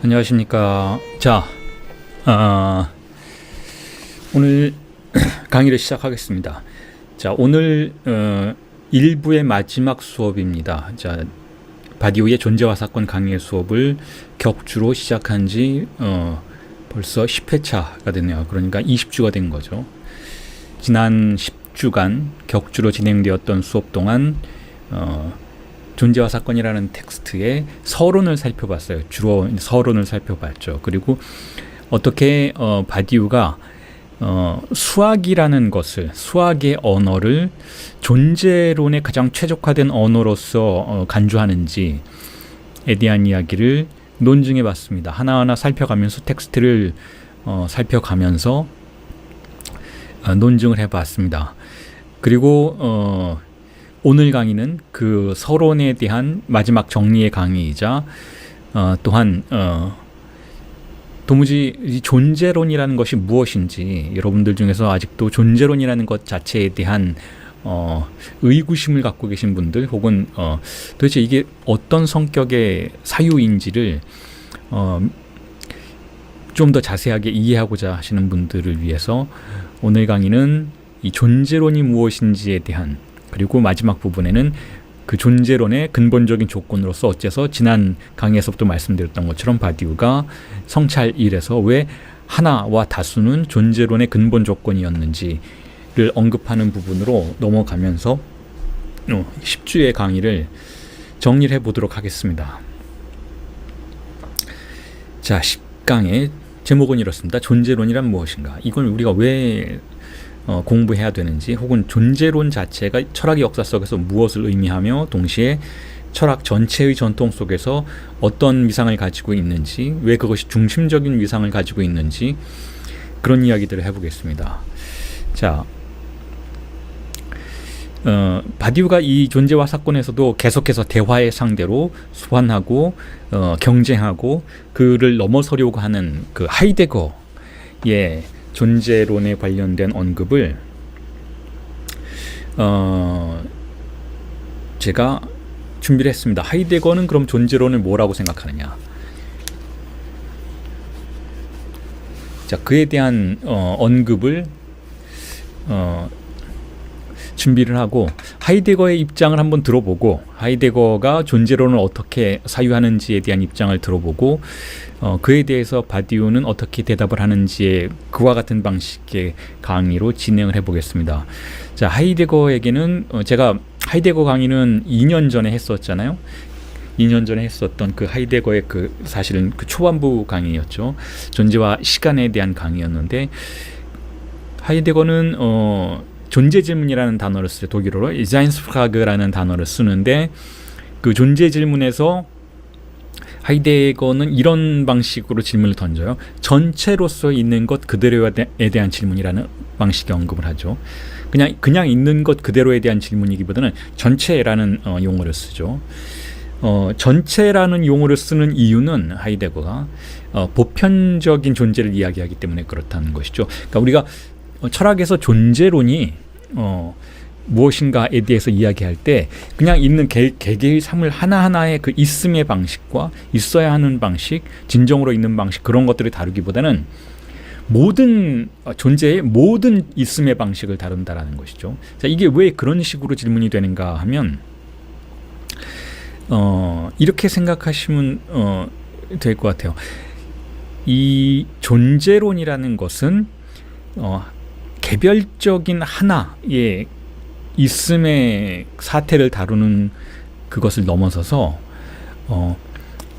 안녕하십니까. 자, 오늘 강의를 시작하겠습니다. 자, 오늘 1부의 마지막 수업입니다. 자, 바디우의 존재와 사건 강의 수업을 격주로 시작한 지 벌써 10회차가 됐네요. 그러니까 20주가 된 거죠. 지난 10주간 격주로 진행되었던 수업 동안 존재와 사건이라는 텍스트의 서론을 살펴봤어요. 주로 서론을 살펴봤죠. 그리고 어떻게 바디우가 수학이라는 것을, 수학의 언어를 존재론에 가장 최적화된 언어로서 간주하는지에 대한 이야기를 논증해 봤습니다. 하나하나 살펴가면서 텍스트를 살펴가면서 논증을 해봤습니다. 그리고 오늘 강의는 그 서론에 대한 마지막 정리의 강의이자 또한 도무지 이 존재론이라는 것이 무엇인지, 여러분들 중에서 아직도 존재론이라는 것 자체에 대한 의구심을 갖고 계신 분들, 혹은 도대체 이게 어떤 성격의 사유인지를 좀 더 자세하게 이해하고자 하시는 분들을 위해서 오늘 강의는 이 존재론이 무엇인지에 대한, 그리고 마지막 부분에는 그 존재론의 근본적인 조건으로서 어째서 지난 강의에서부터 말씀드렸던 것처럼 바디우가 성찰 1에서 왜 하나와 다수는 존재론의 근본 조건이었는지를 언급하는 부분으로 넘어가면서 10주의 강의를 정리를 해보도록 하겠습니다. 자, 10강의 제목은 이렇습니다. 존재론이란 무엇인가? 이걸 우리가 왜 공부해야 되는지, 혹은 존재론 자체가 철학의 역사 속에서 무엇을 의미하며 동시에 철학 전체의 전통 속에서 어떤 위상을 가지고 있는지, 왜 그것이 중심적인 위상을 가지고 있는지, 그런 이야기들을 해보겠습니다. 자, 바디우가 이 존재와 사건에서도 계속해서 대화의 상대로 소환하고 경쟁하고 그를 넘어서려고 하는 그 하이데거의 존재론에 관련된 언급을 제가 준비를 했습니다. 하이데거는 그럼 존재론을 뭐라고 생각하느냐? 자, 그에 대한 언급을 준비를 하고, 하이데거의 입장을 한번 들어보고, 하이데거가 존재론을 어떻게 사유하는지에 대한 입장을 들어보고, 그에 대해서 바디우는 어떻게 대답을 하는지에 그와 같은 방식의 강의로 진행을 해보겠습니다. 자, 하이데거에게는 제가 하이데거 강의는 2년 전에 했었잖아요. 2년 전에 했었던 그 하이데거의 그 사실은 그 초반부 강의였죠. 존재와 시간에 대한 강의였는데, 하이데거는 존재 질문이라는 단어를 쓰죠. 독일어로 이자인스프라그라는 단어를 쓰는데, 그 존재 질문에서 하이데거는 이런 방식으로 질문을 던져요. 전체로서 있는 것 그대로에 대한 질문이라는 방식의 언급을 하죠. 그냥 있는 것 그대로에 대한 질문이기보다는 전체라는 용어를 쓰죠. 전체라는 용어를 쓰는 이유는 하이데거가 보편적인 존재를 이야기하기 때문에 그렇다는 것이죠. 그러니까 우리가 철학에서 존재론이 무엇인가에 대해서 이야기할 때 그냥 있는 개개의 삶을 하나하나의 그 있음의 방식과 있어야 하는 방식, 진정으로 있는 방식, 그런 것들을 다루기보다는 모든 존재의 모든 있음의 방식을 다룬다라는 것이죠. 자, 이게 왜 그런 식으로 질문이 되는가 하면 이렇게 생각하시면 될 것 같아요. 이 존재론이라는 것은 개별적인 하나의 있음의 사태를 다루는 그것을 넘어서서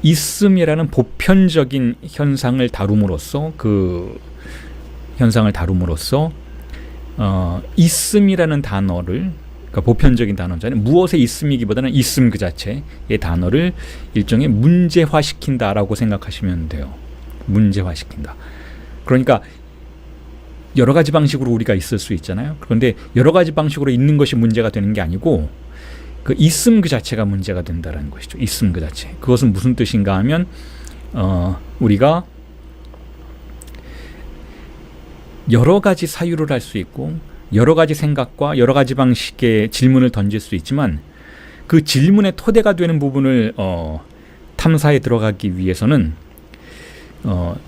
있음이라는 보편적인 현상을 다룸으로써, 그 현상을 다룸으로써 있음이라는 단어를, 그러니까 보편적인 단어잖아요. 무엇의 있음이기보다는 있음 그 자체의 단어를 일종의 문제화시킨다라고 생각하시면 돼요. 문제화시킨다. 그러니까 여러 가지 방식으로 우리가 있을 수 있잖아요. 그런데 여러 가지 방식으로 있는 것이 문제가 되는 게 아니고 그 있음 그 자체가 문제가 된다는 것이죠. 있음 그 자체. 그것은 무슨 뜻인가 하면 우리가 여러 가지 사유를 할 수 있고 여러 가지 생각과 여러 가지 방식의 질문을 던질 수 있지만 그 질문의 토대가 되는 부분을 탐사에 들어가기 위해서는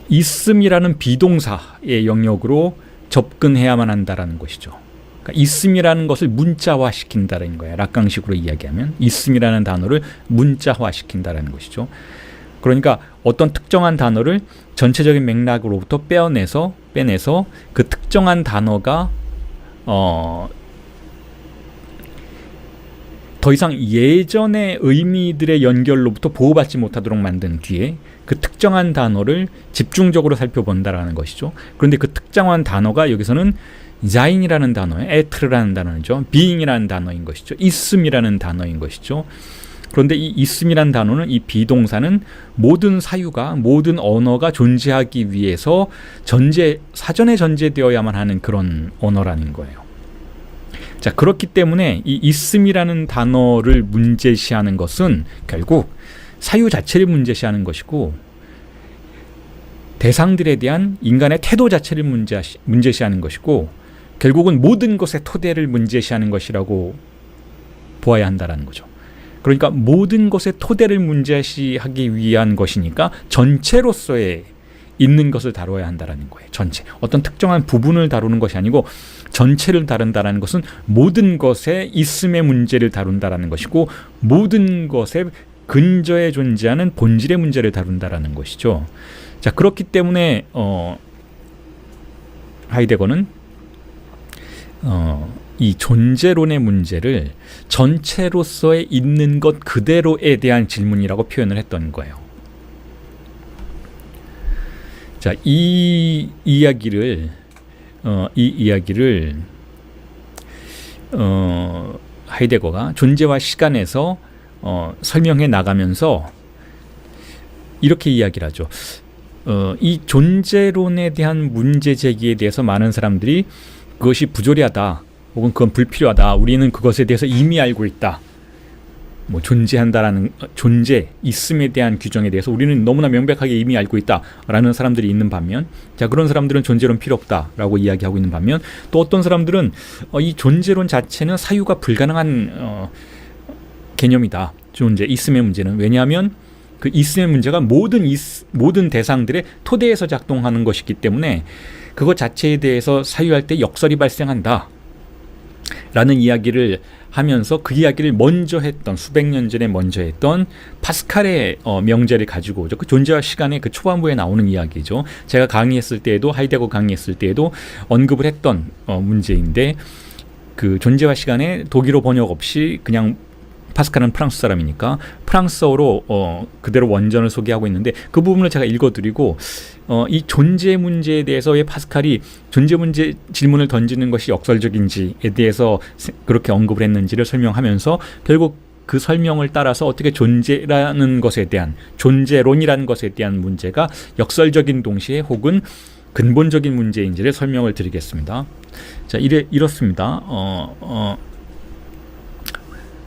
있음이라는 비동사의 영역으로 접근해야만 한다라는 것이죠. 그러니까 있음이라는 것을 문자화시킨다는 거예요. 락강식으로 이야기하면 있음이라는 단어를 문자화시킨다는 것이죠. 그러니까 어떤 특정한 단어를 전체적인 맥락으로부터 빼내서 그 특정한 단어가 더 이상 예전의 의미들의 연결로부터 보호받지 못하도록 만든 뒤에 그 특정한 단어를 집중적으로 살펴본다라는 것이죠. 그런데 그 특정한 단어가 여기서는 자인이라는 단어에 에트르라는 단어죠. 비잉이라는 단어인 것이죠. 있음이라는 단어인 것이죠. 그런데 이 있음이라는 단어는, 이 비동사는 모든 사유가, 모든 언어가 존재하기 위해서 사전에 전제되어야만 하는 그런 언어라는 거예요. 자, 그렇기 때문에 이 있음이라는 단어를 문제시하는 것은 결국 사유 자체를 문제시하는 것이고, 대상들에 대한 인간의 태도 자체를 문제시하는 것이고, 결국은 모든 것의 토대를 문제시하는 것이라고 보아야 한다는 거죠. 그러니까 모든 것의 토대를 문제시하기 위한 것이니까 전체로서의 있는 것을 다뤄야 한다는 거예요. 전체. 어떤 특정한 부분을 다루는 것이 아니고 전체를 다룬다는 것은 모든 것의 있음의 문제를 다룬다는 것이고, 모든 것의 근저에 존재하는 본질의 문제를 다룬다는 것이죠. 자, 그렇기 때문에 하이데거는 이 존재론의 문제를 전체로서의 있는 것 그대로에 대한 질문이라고 표현을 했던 거예요. 자, 이 이야기를 하이데거가 존재와 시간에서 설명해 나가면서 이렇게 이야기를 하죠. 이 존재론에 대한 문제 제기에 대해서 많은 사람들이 그것이 부조리하다, 혹은 그건 불필요하다, 우리는 그것에 대해서 이미 알고 있다, 존재한다라는 존재, 있음에 대한 규정에 대해서 우리는 너무나 명백하게 이미 알고 있다라는 사람들이 있는 반면, 자, 그런 사람들은 존재론 필요 없다라고 이야기하고 있는 반면, 또 어떤 사람들은 이 존재론 자체는 사유가 불가능한 개념이다. 존재, 있음의 문제는. 왜냐하면 그 있음의 문제가 모든 대상들의 토대에서 작동하는 것이기 때문에 그것 자체에 대해서 사유할 때 역설이 발생한다 라는 이야기를 하면서, 그 이야기를 수백 년 전에 먼저 했던 파스칼의 명제를 가지고 오죠. 그 존재와 시간의 그 초반부에 나오는 이야기죠. 제가 강의했을 때에도, 하이데거 강의했을 때에도 언급을 했던 문제인데, 그 존재와 시간의 독일어 번역 없이 그냥, 파스칼은 프랑스 사람이니까 프랑스어로 그대로 원전을 소개하고 있는데, 그 부분을 제가 읽어드리고, 이 존재 문제에 대해서 왜 파스칼이 존재 문제 질문을 던지는 것이 역설적인지에 대해서 그렇게 언급을 했는지를 설명하면서, 결국 그 설명을 따라서 어떻게 존재라는 것에 대한, 존재론이라는 것에 대한 문제가 역설적인 동시에 혹은 근본적인 문제인지를 설명을 드리겠습니다. 자, 이렇습니다.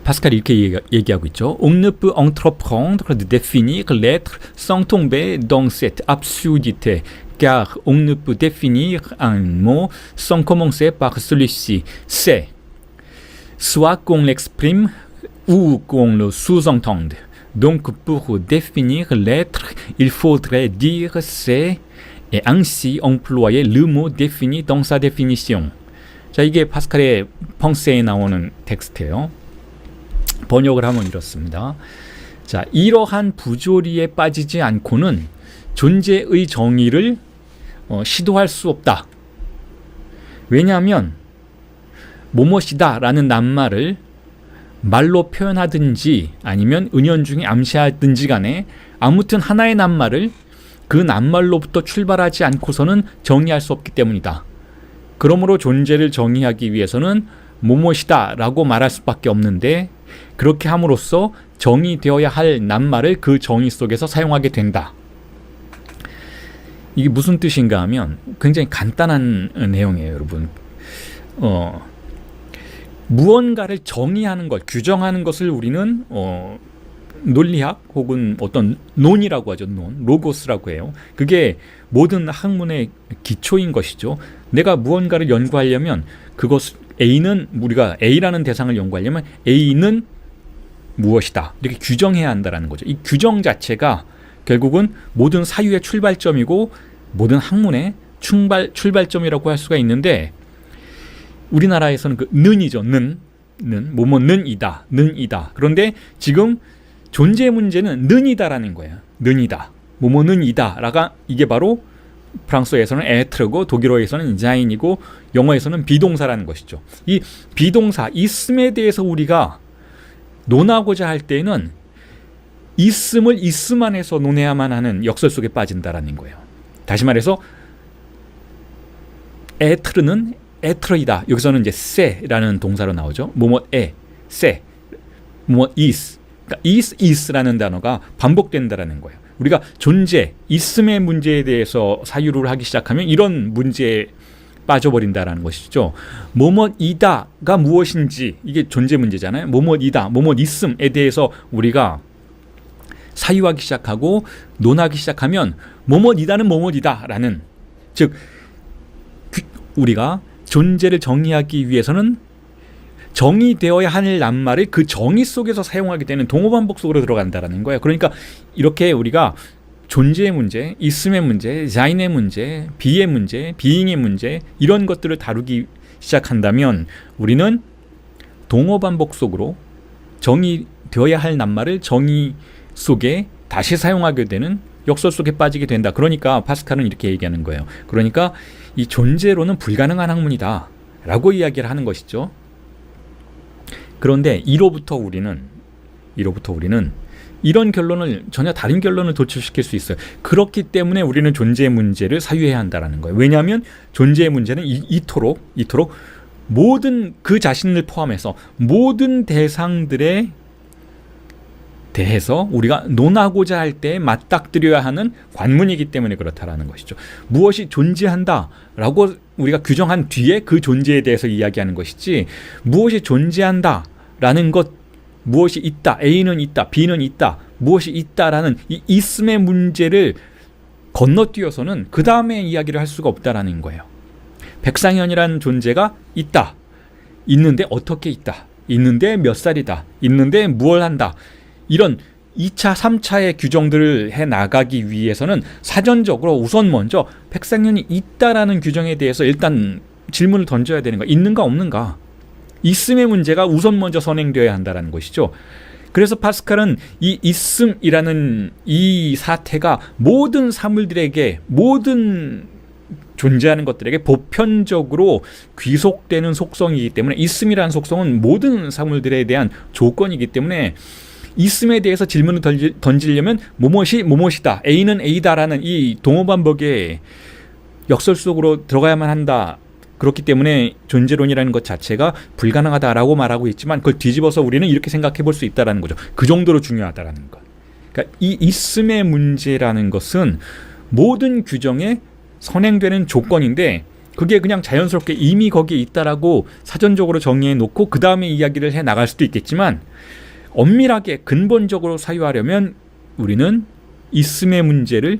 파스칼이 이렇게 얘기하고 있죠. On ne peut entreprendre de définir l'être sans tomber dans cette absurdité, car on ne peut définir un mot sans commencer par celui-ci. C'est soit qu'on l'exprime ou qu'on le sous-entende. Donc pour définir l'être, il faudrait dire c'est et ainsi employer le mot défini dans sa définition. 자, 이게 파스칼의 펑세에 나오는 텍스트예요. 번역을 하면 이렇습니다. 자, 이러한 부조리에 빠지지 않고는 존재의 정의를 시도할 수 없다. 왜냐하면 뭐뭇이다 라는 낱말을 말로 표현하든지 아니면 은연중에 암시하든지 간에 아무튼 하나의 낱말을 그 낱말로부터 출발하지 않고서는 정의할 수 없기 때문이다. 그러므로 존재를 정의하기 위해서는 뭐뭇이다 라고 말할 수밖에 없는데, 그렇게 함으로써 정의되어야 할 낱말을 그 정의 속에서 사용하게 된다. 이게 무슨 뜻인가 하면 굉장히 간단한 내용이에요, 여러분. 무언가를 정의하는 것, 규정하는 것을 우리는 논리학 혹은 어떤 논이라고 하죠. 로고스라고 해요. 그게 모든 학문의 기초인 것이죠. 내가 무언가를 연구하려면 우리가 A라는 대상을 연구하려면 A는 무엇이다, 이렇게 규정해야 한다는 거죠. 이 규정 자체가 결국은 모든 사유의 출발점이고 모든 학문의 출발점이라고 할 수가 있는데, 우리나라에서는 그 는이죠. 뭐뭐는 이다. 그런데 지금 존재 문제는 는이다라는 거예요. 는이다. 뭐뭐는 이다라가 이게 바로 프랑스어에서는 에트르고 독일어에서는 자인이고 영어에서는 비동사라는 것이죠. 이 비동사 있음에 대해서 우리가 논하고자 할 때에는 있음을 있음 안에서 논해야만 하는 역설 속에 빠진다라는 거예요. 다시 말해서 에트르는 에트르이다. 여기서는 이제 세라는 동사로 나오죠. 뭐뭐에 세, 뭐뭐 is. 그러니까 is라는 단어가 반복된다라는 거예요. 우리가 존재, 있음의 문제에 대해서 사유를 하기 시작하면 이런 문제에 빠져버린다라는 것이죠. 뭐뭐이다가 무엇인지, 이게 존재 문제잖아요. 뭐뭐이다, 뭐뭐 있음에 대해서 우리가 사유하기 시작하고 논하기 시작하면 뭐뭐이다는 뭐뭐이다라는, 즉 우리가 존재를 정의하기 위해서는 정의되어야 할 낱말을 그 정의 속에서 사용하게 되는 동어반복 속으로 들어간다라는 거예요. 그러니까 이렇게 우리가 존재의 문제, 있음의 문제, 자인의 문제, 비의 문제, 비잉의 문제, 이런 것들을 다루기 시작한다면 우리는 동어반복 속으로 정의되어야 할 낱말을 정의 속에 다시 사용하게 되는 역설 속에 빠지게 된다. 그러니까 파스칼은 이렇게 얘기하는 거예요. 그러니까 이 존재로는 불가능한 학문이다 라고 이야기를 하는 것이죠. 그런데 이로부터 우리는 이런 결론을, 전혀 다른 결론을 도출시킬 수 있어요. 그렇기 때문에 우리는 존재의 문제를 사유해야 한다는 거예요. 왜냐하면 존재의 문제는 이토록 모든, 그 자신을 포함해서 모든 대상들에 대해서 우리가 논하고자 할 때 맞닥뜨려야 하는 관문이기 때문에 그렇다라는 것이죠. 무엇이 존재한다라고 우리가 규정한 뒤에 그 존재에 대해서 이야기하는 것이지, 무엇이 존재한다라는 것, 무엇이 있다, A는 있다, B는 있다, 무엇이 있다라는 이 있음의 문제를 건너뛰어서는 그 다음에 이야기를 할 수가 없다라는 거예요. 백상현이라는 존재가 있다, 있는데 어떻게 있다, 있는데 몇 살이다, 있는데 무엇을 한다, 이런 2차, 3차의 규정들을 해나가기 위해서는 사전적으로 우선 먼저 백상현이 있다라는 규정에 대해서 일단 질문을 던져야 되는 거야. 있는가 없는가. 있음의 문제가 우선 먼저 선행되어야 한다는 것이죠. 그래서 파스칼은 이 있음이라는 이 사태가 모든 사물들에게, 모든 존재하는 것들에게 보편적으로 귀속되는 속성이기 때문에, 있음이라는 속성은 모든 사물들에 대한 조건이기 때문에 있음에 대해서 질문을 던지려면 뭐뭇이다, A는 A다라는 이 동어반복의 역설 속으로 들어가야만 한다. 그렇기 때문에 존재론이라는 것 자체가 불가능하다라고 말하고 있지만, 그걸 뒤집어서 우리는 이렇게 생각해 볼 수 있다는 거죠. 그 정도로 중요하다라는 것. 그러니까 이 있음의 문제라는 것은 모든 규정에 선행되는 조건인데, 그게 그냥 자연스럽게 이미 거기에 있다라고 사전적으로 정의해 놓고 그 다음에 이야기를 해 나갈 수도 있겠지만, 엄밀하게 근본적으로 사유하려면 우리는 있음의 문제를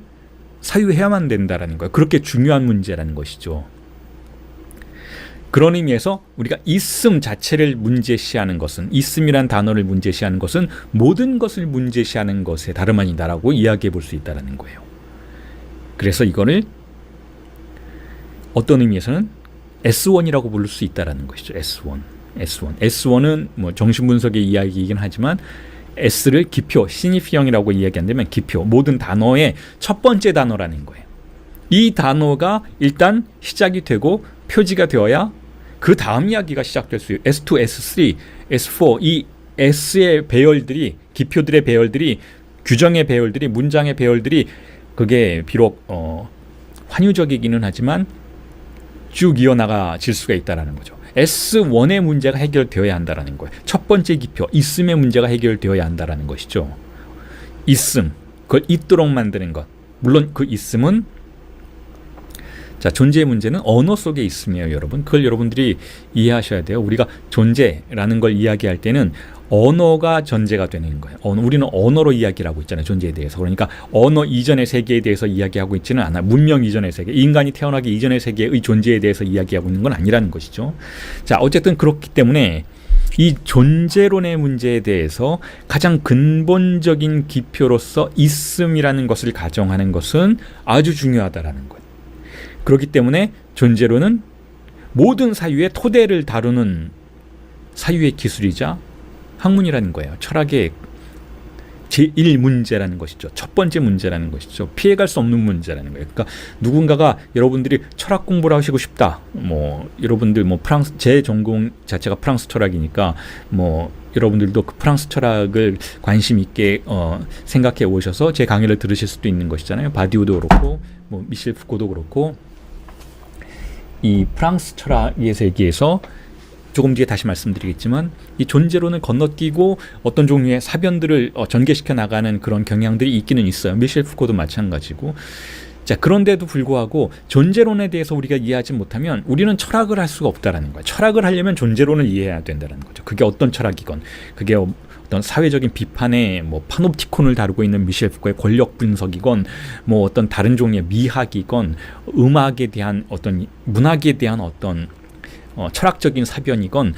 사유해야만 된다라는 거예요. 그렇게 중요한 문제라는 것이죠. 그런 의미에서 우리가 있음 자체를 문제시하는 것은, 있음이란 단어를 문제시하는 것은 모든 것을 문제시하는 것에 다름 아니다라고 이야기해 볼 수 있다는 거예요. 그래서 이거를 어떤 의미에서는 S1이라고 부를 수 있다는 것이죠. S1은 뭐 정신분석의 이야기이긴 하지만 S를 기표, 시니피형이라고 이야기한다면 기표, 모든 단어의 첫 번째 단어라는 거예요. 이 단어가 일단 시작이 되고 표지가 되어야 그 다음 이야기가 시작될 수 있어요. S2, S3, S4, 이 S의 배열들이, 기표들의 배열들이, 규정의 배열들이, 문장의 배열들이, 그게 비록 환유적이기는 하지만 쭉 이어나가질 수가 있다는 거죠. S1의 문제가 해결되어야 한다는 거예요. 첫 번째 기표, 있음의 문제가 해결되어야 한다는 것이죠. 있음, 그걸 있도록 만드는 것. 물론 그 있음은 자, 존재의 문제는 언어 속에 있으며 여러분, 그걸 여러분들이 이해하셔야 돼요. 우리가 존재라는 걸 이야기할 때는 언어가 전제가 되는 거예요. 우리는 언어로 이야기를 하고 있잖아요. 존재에 대해서. 그러니까 언어 이전의 세계에 대해서 이야기하고 있지는 않아요. 문명 이전의 세계, 인간이 태어나기 이전의 세계의 존재에 대해서 이야기하고 있는 건 아니라는 것이죠. 자, 어쨌든 그렇기 때문에 이 존재론의 문제에 대해서 가장 근본적인 기표로서 있음이라는 것을 가정하는 것은 아주 중요하다라는 거예요. 그렇기 때문에 존재론은 모든 사유의 토대를 다루는 사유의 기술이자 학문이라는 거예요. 철학의 제1문제라는 것이죠. 첫 번째 문제라는 것이죠. 피해갈 수 없는 문제라는 거예요. 그러니까 누군가가 여러분들이 철학 공부를 하시고 싶다. 여러분들 프랑스, 제 전공 자체가 프랑스 철학이니까 여러분들도 그 프랑스 철학을 관심 있게 생각해 오셔서 제 강의를 들으실 수도 있는 것이잖아요. 바디우도 그렇고 미셸 푸코도 그렇고 이 프랑스 철학의 세계에서 조금 뒤에 다시 말씀드리겠지만 이 존재론을 건너뛰고 어떤 종류의 사변들을 전개시켜 나가는 그런 경향들이 있기는 있어요. 미셸 푸코도 마찬가지고. 자, 그런데도 불구하고 존재론에 대해서 우리가 이해하지 못하면 우리는 철학을 할 수가 없다라는 거예요. 철학을 하려면 존재론을 이해해야 된다는 거죠. 그게 어떤 철학이건, 그게 어떤 사회적인 비판의 파놉티콘을 다루고 있는 미셸 푸코의 권력 분석이건, 어떤 다른 종류의 미학이건, 음악에 대한 어떤 문학에 대한 어떤 철학적인 사변이건,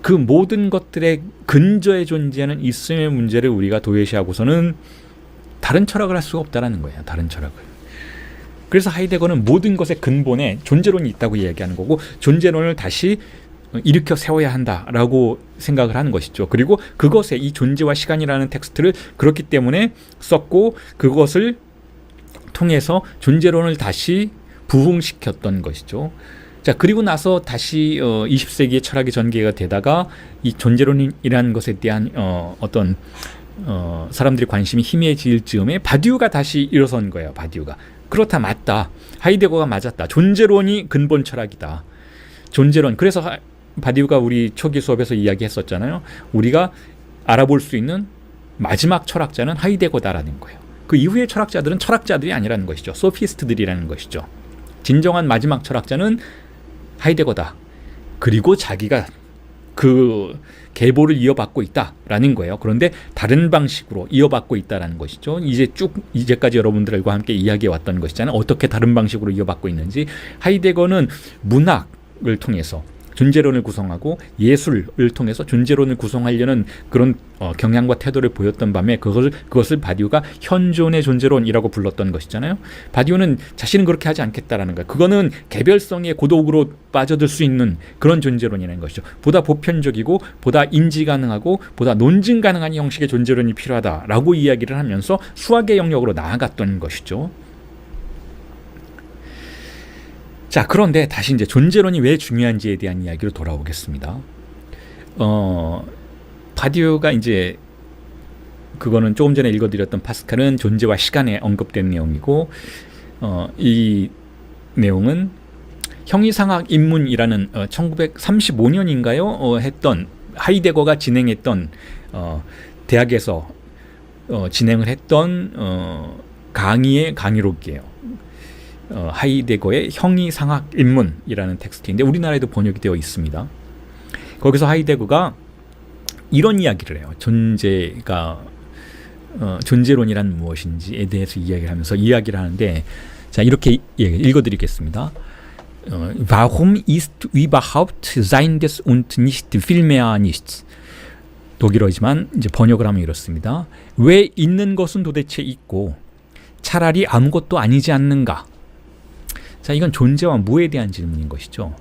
그 모든 것들의 근저에 존재하는 있음의 문제를 우리가 도외시하고서는 다른 철학을 할 수가 없다라는 거예요. 다른 철학을. 그래서 하이데거는 모든 것의 근본에 존재론이 있다고 이야기하는 거고, 존재론을 다시 일으켜 세워야 한다라고 생각을 하는 것이죠. 그리고 그것에 이 존재와 시간이라는 텍스트를 그렇기 때문에 썼고, 그것을 통해서 존재론을 다시 부흥시켰던 것이죠. 자, 그리고 나서 다시 20세기의 철학이 전개가 되다가 이 존재론이라는 것에 대한 어떤 사람들이 관심이 희미해질 즈음에 바디우가 다시 일어선 거예요. 바디우가. 그렇다, 맞다. 하이데거가 맞았다. 존재론이 근본 철학이다. 존재론. 그래서 바디우가 우리 초기 수업에서 이야기했었잖아요. 우리가 알아볼 수 있는 마지막 철학자는 하이데거다라는 거예요. 그 이후의 철학자들은 철학자들이 아니라는 것이죠. 소피스트들이라는 것이죠. 진정한 마지막 철학자는 하이데거다. 그리고 자기가 그 계보를 이어받고 있다라는 거예요. 그런데 다른 방식으로 이어받고 있다라는 것이죠. 이제까지 여러분들과 함께 이야기해 왔던 것이잖아요. 어떻게 다른 방식으로 이어받고 있는지. 하이데거는 문학을 통해서 존재론을 구성하고 예술을 통해서 존재론을 구성하려는 그런 경향과 태도를 보였던 밤에 그것을 바디우가 현존의 존재론이라고 불렀던 것이잖아요. 바디우는 자신은 그렇게 하지 않겠다라는 거예요. 그거는 개별성의 고독으로 빠져들 수 있는 그런 존재론이라는 것이죠. 보다 보편적이고 보다 인지 가능하고 보다 논증 가능한 형식의 존재론이 필요하다라고 이야기를 하면서 수학의 영역으로 나아갔던 것이죠. 자, 그런데 다시 이제 존재론이 왜 중요한지에 대한 이야기로 돌아오겠습니다. 바디우가 이제 그거는 조금 전에 읽어드렸던 파스칼은 존재와 시간에 언급된 내용이고, 이 내용은 형이상학 입문이라는 1935년인가요? 했던 하이데거가 진행했던 대학에서 진행을 했던 강의의 강의록이에요. 하이데거의 형이상학 입문이라는 텍스트인데 우리나라에도 번역이 되어 있습니다. 거기서 하이데거가 이런 이야기를 해요. 존재론이란 무엇인지에 대해서 이야기를 하는데, 자, 이렇게 읽어드리겠습니다. Warum ist überhaupt Seiendes und nicht vielmehr nichts? 독일어지만 이제 번역을 하면 이렇습니다. 왜 있는 것은 도대체 있고 차라리 아무것도 아니지 않는가? 자, 이건 존재와 무에 대한 질문인 것이죠.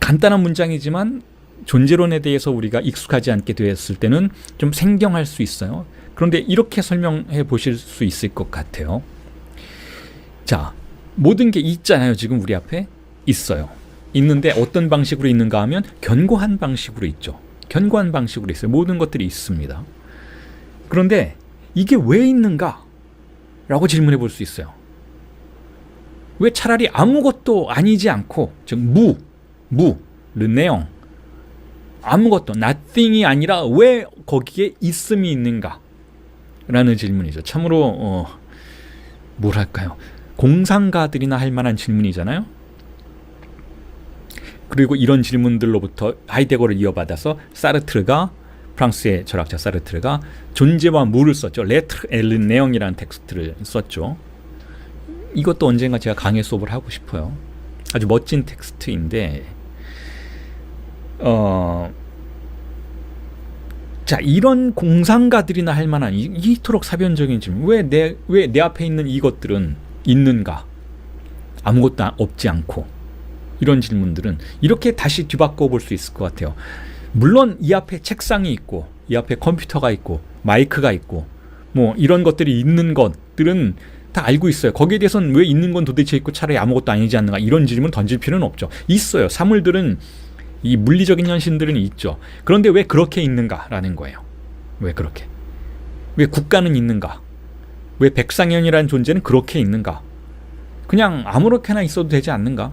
간단한 문장이지만 존재론에 대해서 우리가 익숙하지 않게 되었을 때는 좀 생경할 수 있어요. 그런데 이렇게 설명해 보실 수 있을 것 같아요. 자, 모든 게 있잖아요. 지금 우리 앞에 있어요. 있는데 어떤 방식으로 있는가 하면 견고한 방식으로 있죠. 견고한 방식으로 있어요. 모든 것들이 있습니다. 그런데 이게 왜 있는가? 라고 질문해 볼 수 있어요. 왜 차라리 아무것도 아니지 않고, 즉 르네용, 아무것도, nothing이 아니라 왜 거기에 있음이 있는가? 라는 질문이죠. 참으로 뭐랄까요, 공상가들이나 할 만한 질문이잖아요. 그리고 이런 질문들로부터 하이데거를 이어받아서 사르트르가, 프랑스의 철학자 사르트르가 존재와 무를 썼죠. 레트르 엘른 네영이라는 텍스트를 썼죠. 이것도 언젠가 제가 강의 수업을 하고 싶어요. 아주 멋진 텍스트인데 자, 이런 공상가들이나 할 만한 이토록 사변적인 질문, 왜 내 앞에 있는 이것들은 있는가? 아무것도 없지 않고, 이런 질문들은 이렇게 다시 뒤바꿔 볼 수 있을 것 같아요. 물론 이 앞에 책상이 있고, 이 앞에 컴퓨터가 있고, 마이크가 있고, 뭐 이런 것들이 있는 것들은 다 알고 있어요. 거기에 대해서는 왜 있는 건 도대체 있고 차라리 아무것도 아니지 않는가, 이런 질문 던질 필요는 없죠. 있어요. 사물들은, 이 물리적인 현실들은 있죠. 그런데 왜 그렇게 있는가라는 거예요. 왜 그렇게? 왜 국가는 있는가? 왜 백상현이라는 존재는 그렇게 있는가? 그냥 아무렇게나 있어도 되지 않는가?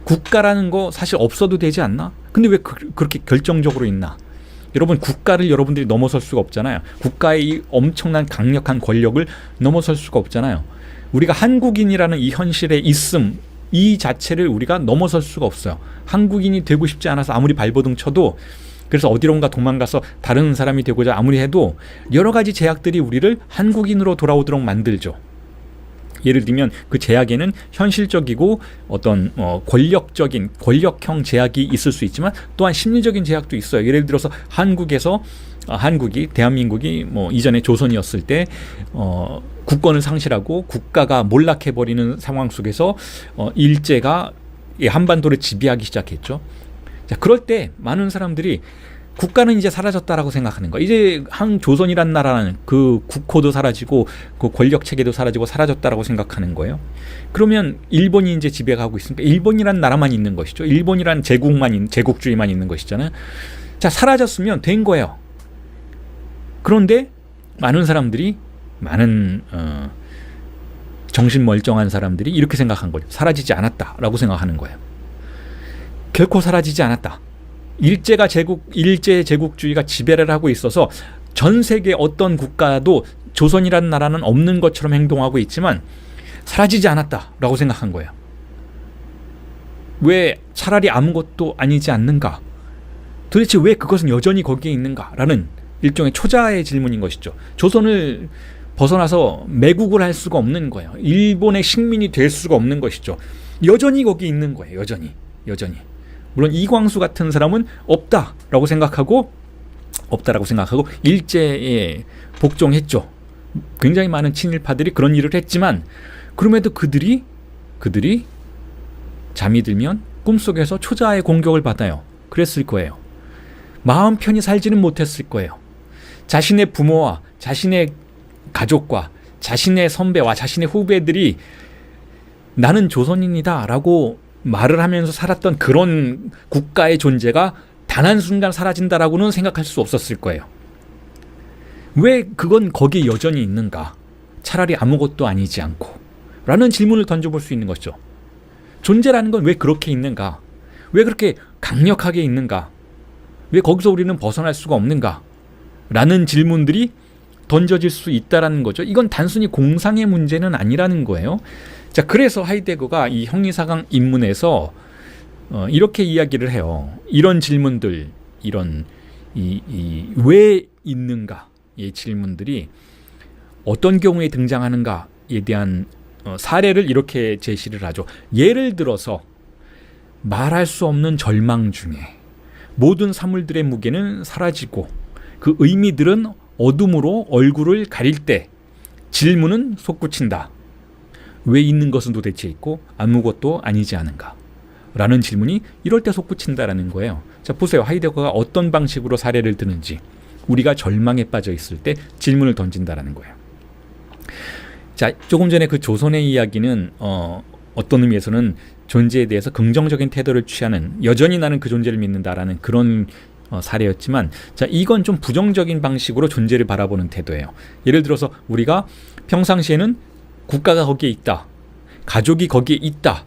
국가라는 거 사실 없어도 되지 않나? 근데 왜 그렇게 결정적으로 있나? 여러분, 국가를 여러분들이 넘어설 수가 없잖아요. 국가의 이 엄청난 강력한 권력을 넘어설 수가 없잖아요. 우리가 한국인이라는 이 현실에 있음, 이 자체를 우리가 넘어설 수가 없어요. 한국인이 되고 싶지 않아서 아무리 발버둥 쳐도, 그래서 어디론가 도망가서 다른 사람이 되고자 아무리 해도 여러 가지 제약들이 우리를 한국인으로 돌아오도록 만들죠. 예를 들면 그 제약에는 현실적이고 어떤 권력형 제약이 있을 수 있지만 또한 심리적인 제약도 있어요. 예를 들어서 대한민국이 뭐 이전에 조선이었을 때 국권을 상실하고 국가가 몰락해버리는 상황 속에서 일제가 한반도를 지배하기 시작했죠. 자, 그럴 때 많은 사람들이 국가는 이제 사라졌다라고 생각하는 거야. 이제 조선이란 나라는 그 국호도 사라지고 그 권력 체계도 사라졌다라고 생각하는 거예요. 그러면 일본이 이제 지배하고 있으니까 일본이란 나라만 있는 것이죠. 일본이란 제국주의만 있는 것이잖아요. 자, 사라졌으면 된 거예요. 그런데 많은 사람들이, 정신 멀쩡한 사람들이 이렇게 생각한 거죠. 사라지지 않았다라고 생각하는 거예요. 결코 사라지지 않았다. 일제 제국주의가 지배를 하고 있어서 전 세계 어떤 국가도 조선이라는 나라는 없는 것처럼 행동하고 있지만 사라지지 않았다라고 생각한 거예요. 왜 차라리 아무것도 아니지 않는가? 도대체 왜 그것은 여전히 거기에 있는가라는 일종의 초자의 질문인 것이죠. 조선을 벗어나서 매국을 할 수가 없는 거예요. 일본의 식민이 될 수가 없는 것이죠. 여전히 거기 있는 거예요. 여전히. 물론 이광수 같은 사람은 없다라고 생각하고 일제에 복종했죠. 굉장히 많은 친일파들이 그런 일을 했지만 그럼에도 그들이 잠이 들면 꿈속에서 초자의 공격을 받아요. 그랬을 거예요. 마음 편히 살지는 못했을 거예요. 자신의 부모와 자신의 가족과 자신의 선배와 자신의 후배들이 나는 조선인이다 라고 말을 하면서 살았던 그런 국가의 존재가 단 한순간 사라진다라고는 생각할 수 없었을 거예요. 왜 그건 거기에 여전히 있는가? 차라리 아무것도 아니지 않고 라는 질문을 던져볼 수 있는 것이죠. 존재라는 건 왜 그렇게 있는가? 왜 그렇게 강력하게 있는가? 왜 거기서 우리는 벗어날 수가 없는가? 라는 질문들이 던져질 수 있다라는 거죠. 이건 단순히 공상의 문제는 아니라는 거예요. 자, 그래서 하이데거가 이 형리사강 입문에서 이렇게 이야기를 해요. 이런 질문들, 왜 있는가의 질문들이 어떤 경우에 등장하는가에 대한 사례를 이렇게 제시를 하죠. 예를 들어서 말할 수 없는 절망 중에 모든 사물들의 무게는 사라지고 그 의미들은 어둠으로 얼굴을 가릴 때 질문은 솟구친다. 왜 있는 것은 도대체 있고 아무것도 아니지 않은가? 라는 질문이 이럴 때 솟구친다라는 거예요. 자, 보세요. 하이데거가 어떤 방식으로 사례를 드는지. 우리가 절망에 빠져 있을 때 질문을 던진다라는 거예요. 자, 조금 전에 그 조선의 이야기는 어떤 의미에서는 존재에 대해서 긍정적인 태도를 취하는, 여전히 나는 그 존재를 믿는다라는 그런 사례였지만, 자, 이건 좀 부정적인 방식으로 존재를 바라보는 태도예요. 예를 들어서 우리가 평상시에는 국가가 거기에 있다, 가족이 거기에 있다,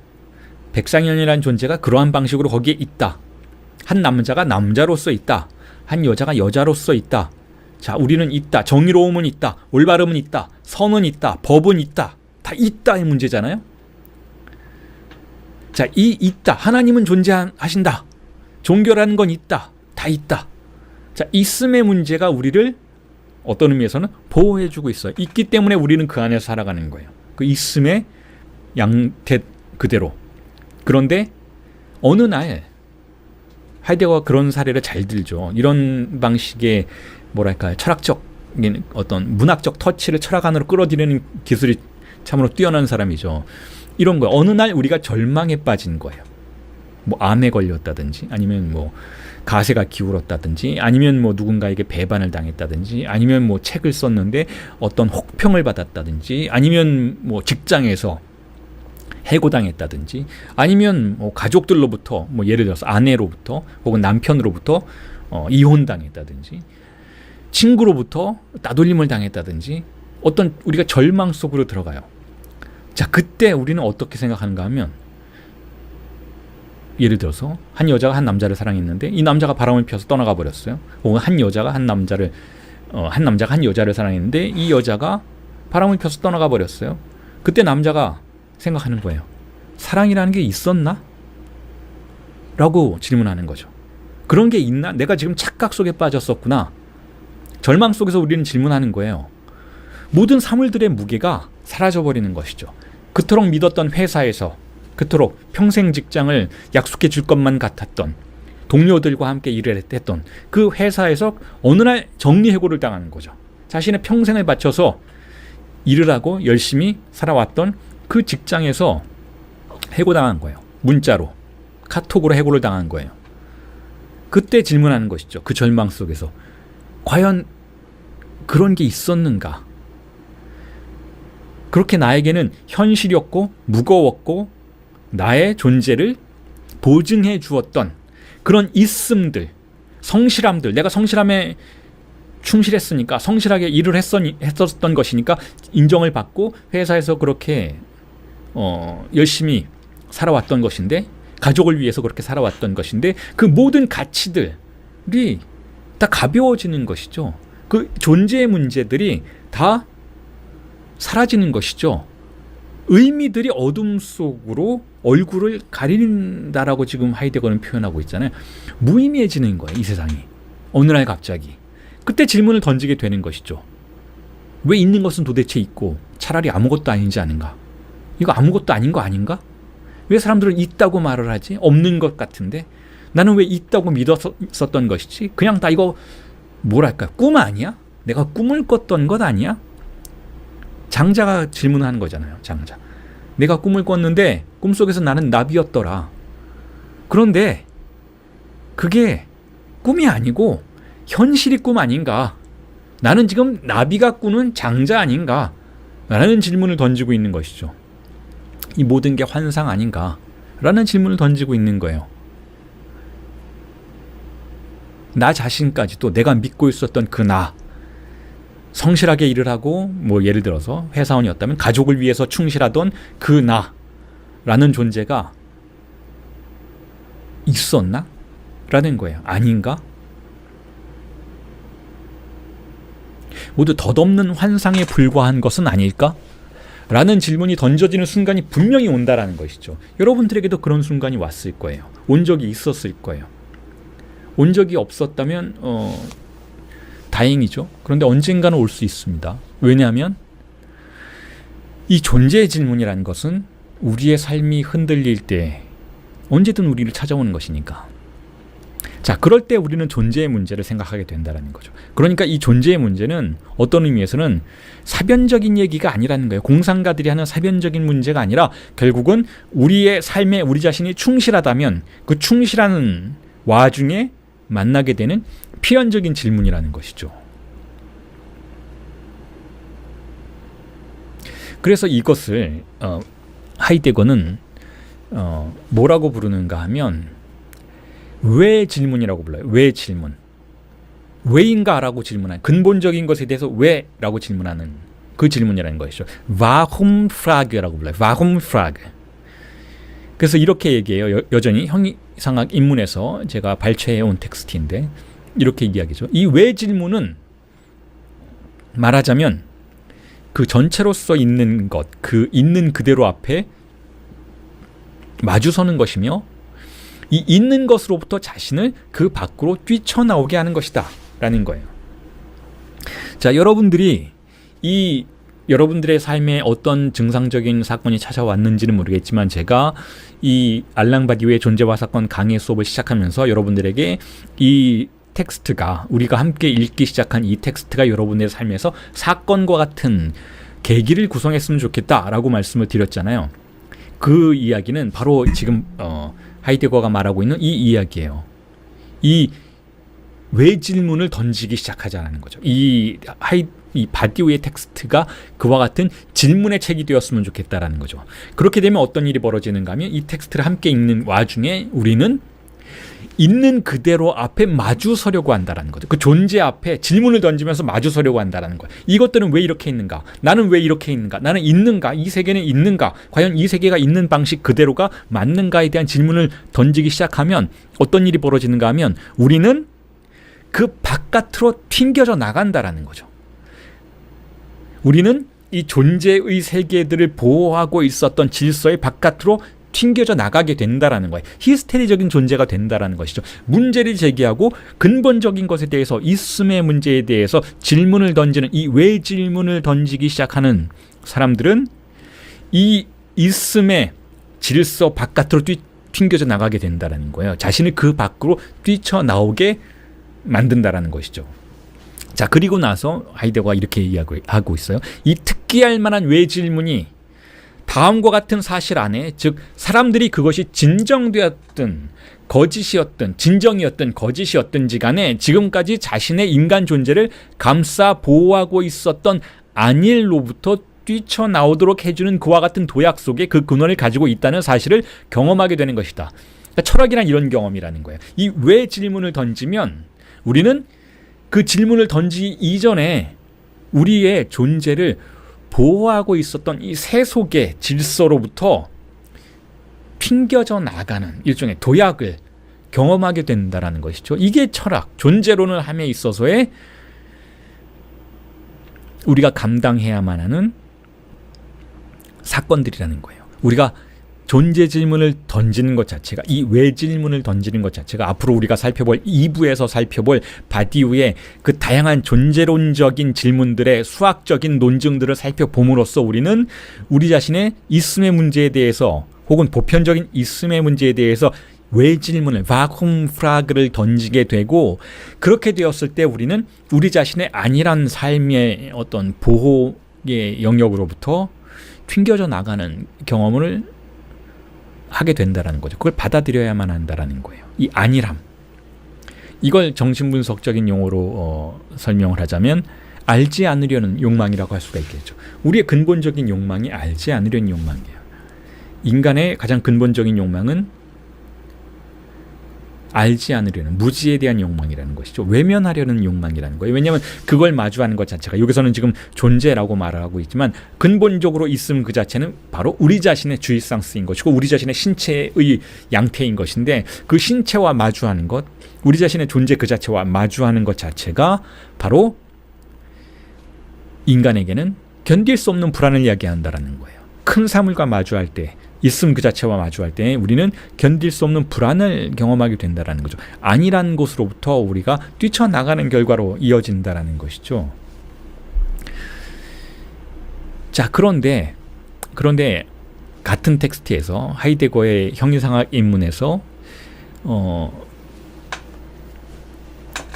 백상현이라는 존재가 그러한 방식으로 거기에 있다, 한 남자가 남자로서 있다, 한 여자가 여자로서 있다, 자, 우리는 있다, 정의로움은 있다, 올바름은 있다, 선은 있다, 법은 있다, 다 있다의 문제잖아요. 자, 이 있다. 하나님은 존재하신다. 종교라는 건 있다. 다 있다. 자, 있음의 문제가 우리를 어떤 의미에서는 보호해주고 있어요. 있기 때문에 우리는 그 안에서 살아가는 거예요. 그 있음의 양태 그대로. 그런데 어느 날 하이데거가 그런 사례를 잘 들죠. 이런 방식의 뭐랄까요, 철학적 어떤 문학적 터치를 철학 안으로 끌어들이는 기술이 참으로 뛰어난 사람이죠. 이런 거예요. 어느 날 우리가 절망에 빠진 거예요. 뭐 암에 걸렸다든지, 아니면 뭐 가세가 기울었다든지, 아니면 뭐 누군가에게 배반을 당했다든지, 아니면 뭐 책을 썼는데 어떤 혹평을 받았다든지, 아니면 뭐 직장에서 해고당했다든지, 아니면 뭐 가족들로부터, 뭐 예를 들어서 아내로부터 혹은 남편으로부터 이혼당했다든지, 친구로부터 따돌림을 당했다든지, 어떤 우리가 절망 속으로 들어가요. 자, 그때 우리는 어떻게 생각하는가 하면, 예를 들어서 한 여자가 한 남자를 사랑했는데 이 남자가 바람을 피워서 떠나가 버렸어요. 혹은 한 여자가 한 남자가 한 여자를 사랑했는데 이 여자가 바람을 피워서 떠나가 버렸어요. 그때 남자가 생각하는 거예요. 사랑이라는 게 있었나? 라고 질문하는 거죠. 그런 게 있나? 내가 지금 착각 속에 빠졌었구나. 절망 속에서 우리는 질문하는 거예요. 모든 사물들의 무게가 사라져버리는 것이죠. 그토록 믿었던 회사에서, 그토록 평생 직장을 약속해 줄 것만 같았던, 동료들과 함께 일을 했던 그 회사에서 어느 날 정리해고를 당하는 거죠. 자신의 평생을 바쳐서 일을 하고 열심히 살아왔던 그 직장에서 해고당한 거예요. 문자로, 카톡으로 해고를 당한 거예요. 그때 질문하는 것이죠. 그 절망 속에서 과연 그런 게 있었는가? 그렇게 나에게는 현실이었고 무거웠고 나의 존재를 보증해 주었던 그런 있음들, 성실함들, 내가 성실함에 충실했으니까, 성실하게 일을 했었던 것이니까 인정을 받고 회사에서 그렇게 열심히 살아왔던 것인데, 가족을 위해서 그렇게 살아왔던 것인데, 그 모든 가치들이 다 가벼워지는 것이죠. 그 존재의 문제들이 다 사라지는 것이죠. 의미들이 어둠 속으로 얼굴을 가린다라고 지금 하이데거는 표현하고 있잖아요. 무의미해지는 거예요, 이 세상이. 어느 날 갑자기. 그때 질문을 던지게 되는 것이죠. 왜 있는 것은 도대체 있고 차라리 아무것도 아니지 않은가? 이거 아무것도 아닌 거 아닌가? 왜 사람들은 있다고 말을 하지? 없는 것 같은데? 나는 왜 있다고 믿었었던 것이지? 그냥 다 이거 뭐랄까, 꿈 아니야? 내가 꿈을 꿨던 것 아니야? 장자가 질문하는 거잖아요. 장자. 내가 꿈을 꿨는데 꿈속에서 나는 나비였더라. 그런데 그게 꿈이 아니고 현실이 꿈 아닌가? 나는 지금 나비가 꾸는 장자 아닌가? 라는 질문을 던지고 있는 것이죠. 이 모든 게 환상 아닌가? 라는 질문을 던지고 있는 거예요. 나 자신까지도 내가 믿고 있었던 그 나, 성실하게 일을 하고 뭐 예를 들어서 회사원이었다면 가족을 위해서 충실하던 그 나라는 존재가 있었나? 라는 거예요. 아닌가? 모두 덧없는 환상에 불과한 것은 아닐까? 라는 질문이 던져지는 순간이 분명히 온다라는 것이죠. 여러분들에게도 그런 순간이 왔을 거예요. 온 적이 있었을 거예요. 온 적이 없었다면 다행이죠. 그런데 언젠가는 올 수 있습니다. 왜냐하면 이 존재의 질문이라는 것은 우리의 삶이 흔들릴 때 언제든 우리를 찾아오는 것이니까. 자, 그럴 때 우리는 존재의 문제를 생각하게 된다는 거죠. 그러니까 이 존재의 문제는 어떤 의미에서는 사변적인 얘기가 아니라는 거예요. 공상가들이 하는 사변적인 문제가 아니라 결국은 우리의 삶에 우리 자신이 충실하다면 그 충실한 와중에 만나게 되는 필연적인 질문이라는 것이죠. 그래서 이것을 하이데거는 뭐라고 부르는가 하면 왜 질문이라고 불러요. 왜 질문. 왜인가라고 질문하는, 근본적인 것에 대해서 왜라고 질문하는 그 질문이라는 것이죠. Warum Frage라고 불러요. Warum Frage. 그래서 이렇게 얘기해요. 여전히 형이상학 입문에서 제가 발췌해온 텍스트인데 이렇게 이야기죠. 이 왜 질문은 말하자면 그 전체로서 있는 것, 그 있는 그대로 앞에 마주서는 것이며 이 있는 것으로부터 자신을 그 밖으로 뛰쳐나오게 하는 것이다 라는 거예요. 자, 여러분들의 삶에 어떤 증상적인 사건이 찾아왔는지는 모르겠지만 제가 이 알랑 바디우의 존재와 사건 강의 수업을 시작하면서 여러분들에게 이 텍스트가, 우리가 함께 읽기 시작한 이 텍스트가 여러분의 삶에서 사건과 같은 계기를 구성했으면 좋겠다라고 말씀을 드렸잖아요. 그 이야기는 바로 지금 하이데거가 말하고 있는 이 이야기예요. 이 왜 질문을 던지기 시작하자는 거죠. 이 바디우의 텍스트가 그와 같은 질문의 책이 되었으면 좋겠다라는 거죠. 그렇게 되면 어떤 일이 벌어지는가 하면 이 텍스트를 함께 읽는 와중에 우리는 있는 그대로 앞에 마주서려고 한다는 거죠. 그 존재 앞에 질문을 던지면서 마주서려고 한다는 거예요. 이것들은 왜 이렇게 있는가? 나는 왜 이렇게 있는가? 나는 있는가? 이 세계는 있는가? 과연 이 세계가 있는 방식 그대로가 맞는가에 대한 질문을 던지기 시작하면 어떤 일이 벌어지는가 하면 우리는 그 바깥으로 튕겨져 나간다라는 거죠. 우리는 이 존재의 세계들을 보호하고 있었던 질서의 바깥으로 튕겨져 나가게 된다라는 거예요. 히스테리적인 존재가 된다라는 것이죠. 문제를 제기하고 근본적인 것에 대해서, 있음의 문제에 대해서 질문을 던지는, 이 왜 질문을 던지기 시작하는 사람들은 이 있음의 질서 바깥으로 튕겨져 나가게 된다라는 거예요. 자신을 그 밖으로 뛰쳐나오게 만든다라는 것이죠. 자, 그리고 나서 하이데거가 이렇게 이야기하고 있어요. 이 특기할 만한 왜 질문이 다음과 같은 사실 안에, 즉 사람들이 그것이 진정되었든 거짓이었든 진정이었든 거짓이었든지 간에 지금까지 자신의 인간 존재를 감싸 보호하고 있었던 안일로부터 뛰쳐나오도록 해주는 그와 같은 도약 속에 그 근원을 가지고 있다는 사실을 경험하게 되는 것이다. 그러니까 철학이란 이런 경험이라는 거예요. 이 왜 질문을 던지면 우리는 그 질문을 던지기 이전에 우리의 존재를 보호하고 있었던 이 세속의 질서로부터 튕겨져 나가는 일종의 도약을 경험하게 된다는 것이죠. 이게 철학, 존재론을 함에 있어서의 우리가 감당해야만 하는 사건들이라는 거예요. 우리가 존재 질문을 던지는 것 자체가, 이 왜 질문을 던지는 것 자체가 앞으로 우리가 살펴볼 2부에서 살펴볼 바디우의 그 다양한 존재론적인 질문들의 수학적인 논증들을 살펴봄으로써 우리는 우리 자신의 있음의 문제에 대해서, 혹은 보편적인 있음의 문제에 대해서 왜 질문을, 바쿰 프라그를 던지게 되고, 그렇게 되었을 때 우리는 우리 자신의 안일한 삶의 어떤 보호의 영역으로부터 튕겨져 나가는 경험을 하게 된다는 거죠. 그걸 받아들여야만 한다는 거예요. 이 안일함. 이걸 정신분석적인 용어로 설명을 하자면 알지 않으려는 욕망이라고 할 수가 있겠죠. 우리의 근본적인 욕망이 알지 않으려는 욕망이에요. 인간의 가장 근본적인 욕망은 알지 않으려는, 무지에 대한 욕망이라는 것이죠. 외면하려는 욕망이라는 거예요. 왜냐하면 그걸 마주하는 것 자체가, 여기서는 지금 존재라고 말을 하고 있지만 근본적으로 있음 그 자체는 바로 우리 자신의 주의상 쓰인 것이고 우리 자신의 신체의 양태인 것인데, 그 신체와 마주하는 것, 우리 자신의 존재 그 자체와 마주하는 것 자체가 바로 인간에게는 견딜 수 없는 불안을 이야기한다는 거예요. 큰 사물과 마주할 때, 있음 그 자체와 마주할 때 우리는 견딜 수 없는 불안을 경험하게 된다는 거죠. 아니란 곳으로부터 우리가 뛰쳐나가는 결과로 이어진다는 것이죠. 자, 그런데 같은 텍스트에서 하이데거의 형이상학 입문에서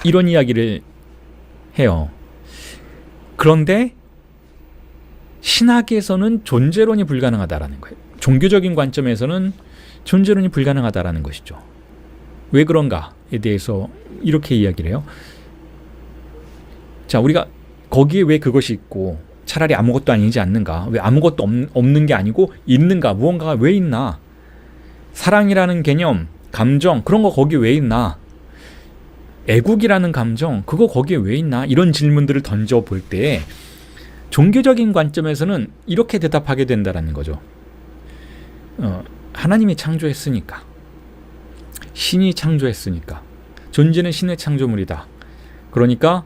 이런 이야기를 해요. 그런데 신학에서는 존재론이 불가능하다라는 거예요. 종교적인 관점에서는 존재론이 불가능하다라는 것이죠. 왜 그런가에 대해서 이렇게 이야기를 해요. 자, 우리가 거기에 왜 그것이 있고 차라리 아무것도 아니지 않는가? 왜 아무것도 없는 게 아니고 있는가? 무언가가 왜 있나? 사랑이라는 개념, 감정, 그런 거 거기 왜 있나? 애국이라는 감정, 그거 거기에 왜 있나? 이런 질문들을 던져볼 때 종교적인 관점에서는 이렇게 대답하게 된다는 거죠. 하나님이 창조했으니까, 신이 창조했으니까, 존재는 신의 창조물이다. 그러니까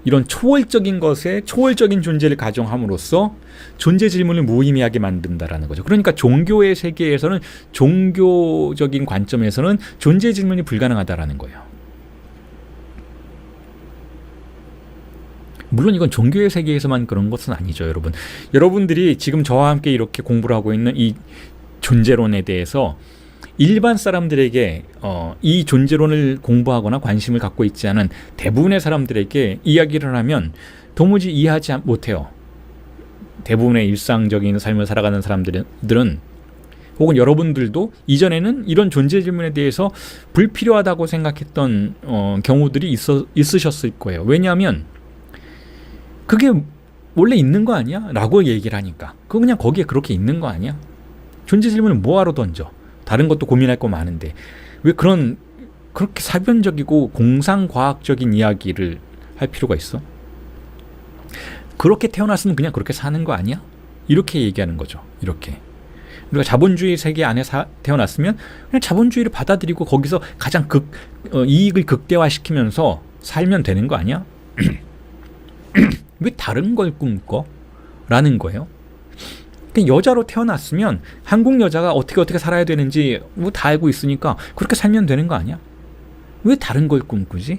이런 초월적인 것에 초월적인 존재를 가정함으로써 존재 질문을 무의미하게 만든다라는 거죠. 그러니까 종교의 세계에서는 종교적인 관점에서는 존재 질문이 불가능하다라는 거예요. 물론 이건 종교의 세계에서만 그런 것은 아니죠, 여러분. 여러분들이 지금 저와 함께 이렇게 공부를 하고 있는 이 존재론에 대해서 일반 사람들에게 이 존재론을 공부하거나 관심을 갖고 있지 않은 대부분의 사람들에게 이야기를 하면 도무지 이해하지 못해요. 대부분의 일상적인 삶을 살아가는 사람들은 혹은 여러분들도 이전에는 이런 존재 질문에 대해서 불필요하다고 생각했던 경우들이 있으셨을 거예요. 왜냐하면 그게 원래 있는 거 아니야? 라고 얘기를 하니까 그거 그냥 거기에 그렇게 있는 거 아니야? 존재 질문을 뭐하러 던져? 다른 것도 고민할 거 많은데 왜 그렇게 사변적이고 공상과학적인 이야기를 할 필요가 있어? 그렇게 태어났으면 그냥 그렇게 사는 거 아니야? 이렇게 얘기하는 거죠. 이렇게 우리가 자본주의 세계 안에 태어났으면 그냥 자본주의를 받아들이고 거기서 가장 이익을 극대화시키면서 살면 되는 거 아니야? 왜 다른 걸 꿈꿔? 라는 거예요. 여자로 태어났으면 한국 여자가 어떻게 살아야 되는지 뭐 다 알고 있으니까 그렇게 살면 되는 거 아니야? 왜 다른 걸 꿈꾸지?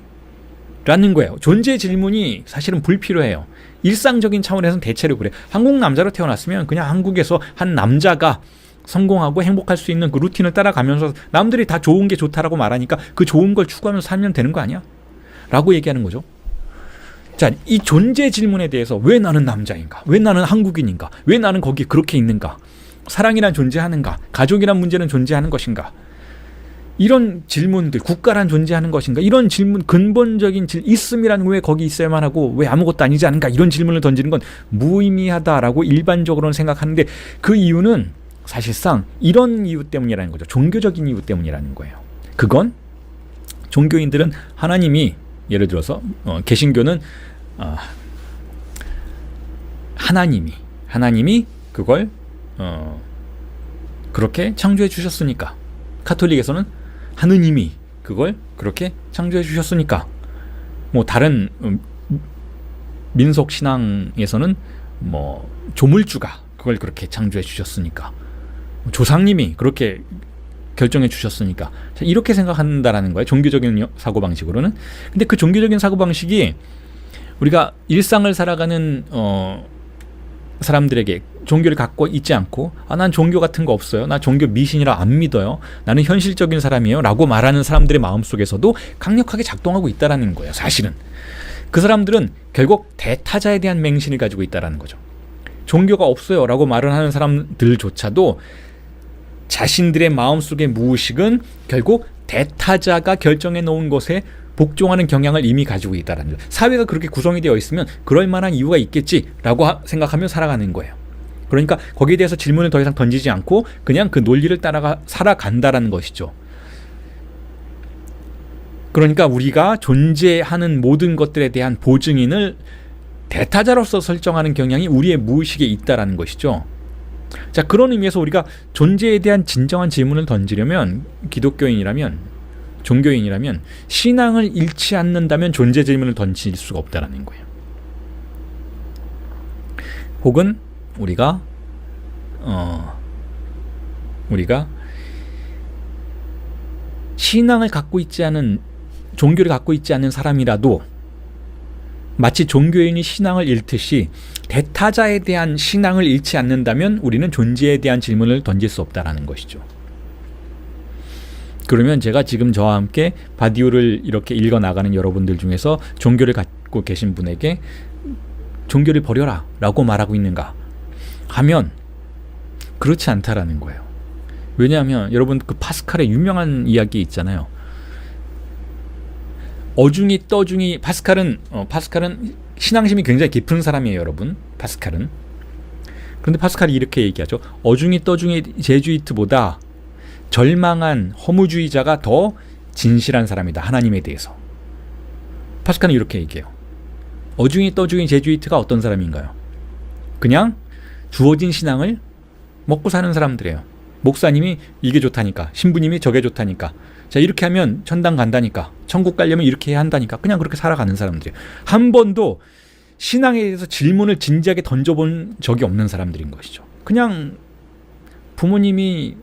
라는 거예요. 존재 질문이 사실은 불필요해요. 일상적인 차원에서는 대체로 그래. 한국 남자로 태어났으면 그냥 한국에서 한 남자가 성공하고 행복할 수 있는 그 루틴을 따라가면서 남들이 다 좋은 게 좋다라고 말하니까 그 좋은 걸 추구하면서 살면 되는 거 아니야? 라고 얘기하는 거죠. 자, 이 존재 질문에 대해서 왜 나는 남자인가? 왜 나는 한국인인가? 왜 나는 거기 그렇게 있는가? 사랑이란 존재하는가? 가족이란 문제는 존재하는 것인가? 이런 질문들, 국가란 존재하는 것인가? 이런 질문, 근본적인 있음이란 왜 거기 있어야만 하고 왜 아무것도 아니지 않은가? 이런 질문을 던지는 건 무의미하다라고 일반적으로는 생각하는데 그 이유는 사실상 이런 이유 때문이라는 거죠. 종교적인 이유 때문이라는 거예요. 그건 종교인들은 하나님이 예를 들어서 개신교는 하나님이 그걸 그렇게 창조해 주셨으니까, 카톨릭에서는 하느님이 그걸 그렇게 창조해 주셨으니까, 뭐 다른 민속 신앙에서는 뭐 조물주가 그걸 그렇게 창조해 주셨으니까, 조상님이 그렇게 결정해 주셨으니까, 이렇게 생각한다라는 거예요. 종교적인 사고방식으로는. 근데 그 종교적인 사고방식이 우리가 일상을 살아가는 사람들에게 종교를 갖고 있지 않고 난 종교 같은 거 없어요. 나 종교 미신이라 안 믿어요. 나는 현실적인 사람이에요. 라고 말하는 사람들의 마음속에서도 강력하게 작동하고 있다라는 거예요. 사실은. 그 사람들은 결국 대타자에 대한 맹신을 가지고 있다라는 거죠. 종교가 없어요. 라고 말을 하는 사람들조차도 자신들의 마음속의 무의식은 결국 대타자가 결정해 놓은 것에 복종하는 경향을 이미 가지고 있다는 거죠. 사회가 그렇게 구성이 되어 있으면 그럴 만한 이유가 있겠지라고 생각하며 살아가는 거예요. 그러니까 거기에 대해서 질문을 더 이상 던지지 않고 그냥 그 논리를 따라가 살아간다라는 것이죠. 그러니까 우리가 존재하는 모든 것들에 대한 보증인을 대타자로서 설정하는 경향이 우리의 무의식에 있다라는 것이죠. 자, 그런 의미에서 우리가 존재에 대한 진정한 질문을 던지려면, 기독교인이라면, 종교인이라면 신앙을 잃지 않는다면 존재 질문을 던질 수가 없다라는 거예요. 혹은 우리가 신앙을 갖고 있지 않은, 종교를 갖고 있지 않은 사람이라도 마치 종교인이 신앙을 잃듯이 대타자에 대한 신앙을 잃지 않는다면 우리는 존재에 대한 질문을 던질 수 없다라는 것이죠. 그러면 제가 지금 저와 함께 바디우를 이렇게 읽어나가는 여러분들 중에서 종교를 갖고 계신 분에게 종교를 버려라 라고 말하고 있는가 하면 그렇지 않다라는 거예요. 왜냐하면 여러분 그 파스칼의 유명한 이야기 있잖아요. 어중이 떠중이, 파스칼은 신앙심이 굉장히 깊은 사람이에요, 여러분. 파스칼은. 그런데 파스칼이 이렇게 얘기하죠. 어중이 떠중이 제주이트보다 절망한 허무주의자가 더 진실한 사람이다, 하나님에 대해서. 파스칼은 이렇게 얘기해요. 어중이 떠중이 제주이트가 어떤 사람인가요? 그냥 주어진 신앙을 먹고 사는 사람들이에요. 목사님이 이게 좋다니까, 신부님이 저게 좋다니까, 자, 이렇게 하면 천당 간다니까, 천국 가려면 이렇게 해야 한다니까, 그냥 그렇게 살아가는 사람들이에요. 한 번도 신앙에 대해서 질문을 진지하게 던져본 적이 없는 사람들인 것이죠. 그냥 부모님이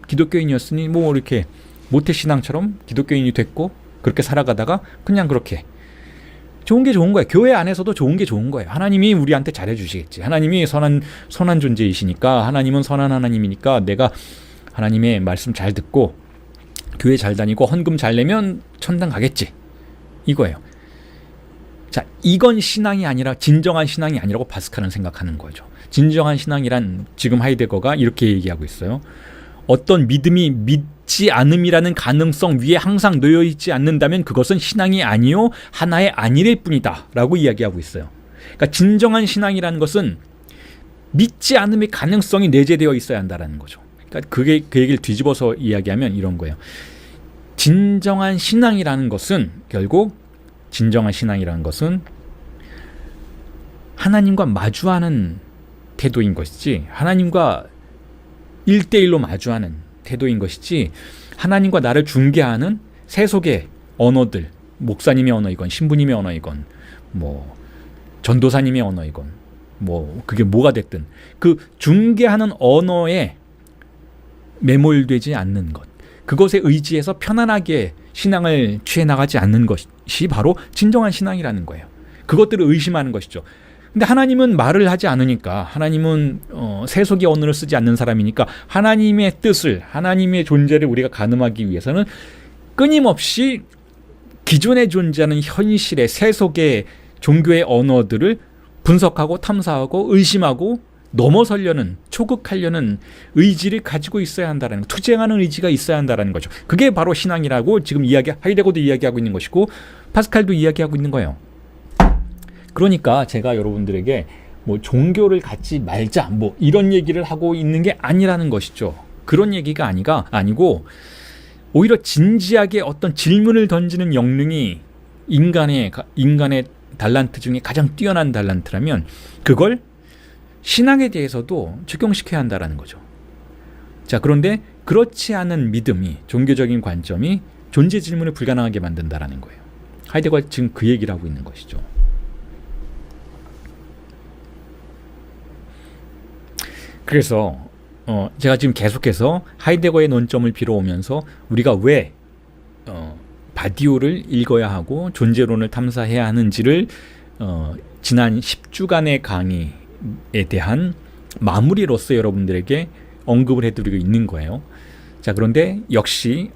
기독교인이었으니 뭐 이렇게 모태신앙처럼 기독교인이 됐고 그렇게 살아가다가 그냥 그렇게 좋은 게 좋은 거예요. 교회 안에서도 좋은 게 좋은 거예요. 하나님이 우리한테 잘해주시겠지. 하나님이 선한 존재이시니까, 하나님은 선한 하나님이니까 내가 하나님의 말씀 잘 듣고 교회 잘 다니고 헌금 잘 내면 천당 가겠지, 이거예요. 자, 이건 신앙이 아니라, 진정한 신앙이 아니라고 파스칼은 생각하는 거죠. 진정한 신앙이란, 지금 하이데거가 이렇게 얘기하고 있어요. 어떤 믿음이 믿지 않음이라는 가능성 위에 항상 놓여 있지 않는다면 그것은 신앙이 아니요 하나의 아니일 뿐이다 라고 이야기하고 있어요. 그러니까 진정한 신앙이라는 것은 믿지 않음의 가능성이 내재되어 있어야 한다는 거죠. 그러니까 그게, 그 얘기를 뒤집어서 이야기하면 이런 거예요. 진정한 신앙이라는 것은, 결국 진정한 신앙이라는 것은 하나님과 마주하는 태도인 것이지, 하나님과 1대1로 마주하는 태도인 것이지, 하나님과 나를 중개하는 세속의 언어들, 목사님의 언어이건 신부님의 언어이건 뭐 전도사님의 언어이건 뭐 그게 뭐가 됐든 그 중개하는 언어에 매몰되지 않는 것, 그것에 의지해서 편안하게 신앙을 취해 나가지 않는 것이 바로 진정한 신앙이라는 거예요. 그것들을 의심하는 것이죠. 근데 하나님은 말을 하지 않으니까, 하나님은 세속의 언어를 쓰지 않는 사람이니까 하나님의 뜻을, 하나님의 존재를 우리가 가늠하기 위해서는 끊임없이 기존에 존재하는 현실의 세속의 종교의 언어들을 분석하고 탐사하고 의심하고 넘어서려는, 초극하려는 의지를 가지고 있어야 한다는, 투쟁하는 의지가 있어야 한다는 거죠. 그게 바로 신앙이라고 지금 하이데거도 이야기하고 있는 것이고 파스칼도 이야기하고 있는 거예요. 그러니까 제가 여러분들에게 뭐 종교를 갖지 말자 뭐 이런 얘기를 하고 있는 게 아니라는 것이죠. 그런 얘기가 아니고 오히려 진지하게 어떤 질문을 던지는 역량이 인간의 달란트 중에 가장 뛰어난 달란트라면 그걸 신앙에 대해서도 적용시켜야 한다는 거죠. 자, 그런데 그렇지 않은 믿음이, 종교적인 관점이 존재 질문을 불가능하게 만든다라는 거예요. 하이데거가 지금 그 얘기를 하고 있는 것이죠. 그래서 제가 지금 계속해서 하이데거의 논점을 빌어오면서 우리가 왜 바디오를 읽어야 하고 존재론을 탐사해야 하는지를 지난 10주간의 강의에 대한 마무리로서 여러분들에게 언급을 해드리고 있는 거예요. 자, 그런데 역시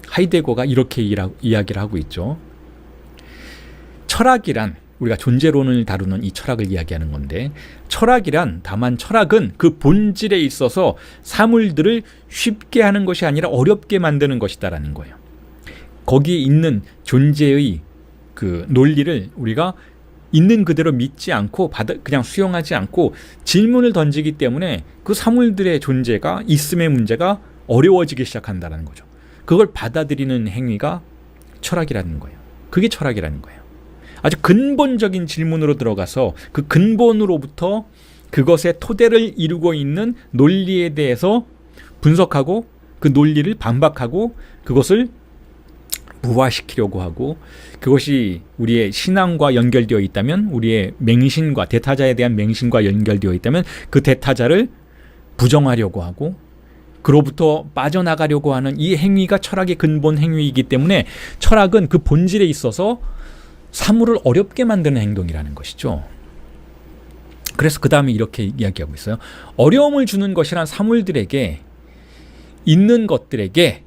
하이데거가 이렇게 이야기를 하고 있죠. 철학이란, 우리가 존재론을 다루는 이 철학을 이야기하는 건데, 철학이란, 다만 철학은 그 본질에 있어서 사물들을 쉽게 하는 것이 아니라 어렵게 만드는 것이다라는 거예요. 거기에 있는 존재의 그 논리를 우리가 있는 그대로 믿지 않고 그냥 수용하지 않고 질문을 던지기 때문에 그 사물들의 존재가, 있음의 문제가 어려워지기 시작한다는 거죠. 그걸 받아들이는 행위가 철학이라는 거예요. 그게 철학이라는 거예요. 아주 근본적인 질문으로 들어가서 그 근본으로부터 그것의 토대를 이루고 있는 논리에 대해서 분석하고 그 논리를 반박하고 그것을 무화시키려고 하고, 그것이 우리의 신앙과 연결되어 있다면, 우리의 맹신과, 대타자에 대한 맹신과 연결되어 있다면 그 대타자를 부정하려고 하고 그로부터 빠져나가려고 하는 이 행위가 철학의 근본 행위이기 때문에 철학은 그 본질에 있어서 사물을 어렵게 만드는 행동이라는 것이죠. 그래서 그 다음에 이렇게 이야기하고 있어요. 어려움을 주는 것이란 사물들에게, 있는 것들에게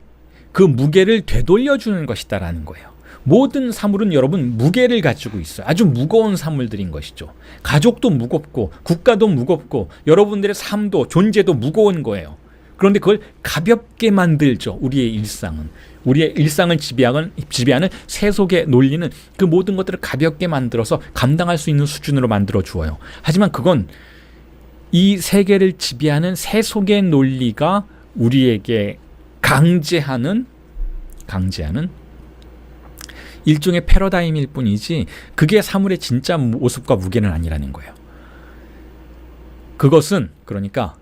그 무게를 되돌려주는 것이다라는 거예요. 모든 사물은 여러분 무게를 가지고 있어요. 아주 무거운 사물들인 것이죠. 가족도 무겁고 국가도 무겁고 여러분들의 삶도 존재도 무거운 거예요. 그런데 그걸 가볍게 만들죠. 우리의 일상을 지배하는 세속의 논리는 그 모든 것들을 가볍게 만들어서 감당할 수 있는 수준으로 만들어 주어요. 하지만 그건 이 세계를 지배하는 세속의 논리가 우리에게 강제하는 일종의 패러다임일 뿐이지 그게 사물의 진짜 모습과 무게는 아니라는 거예요. 그것은 그러니까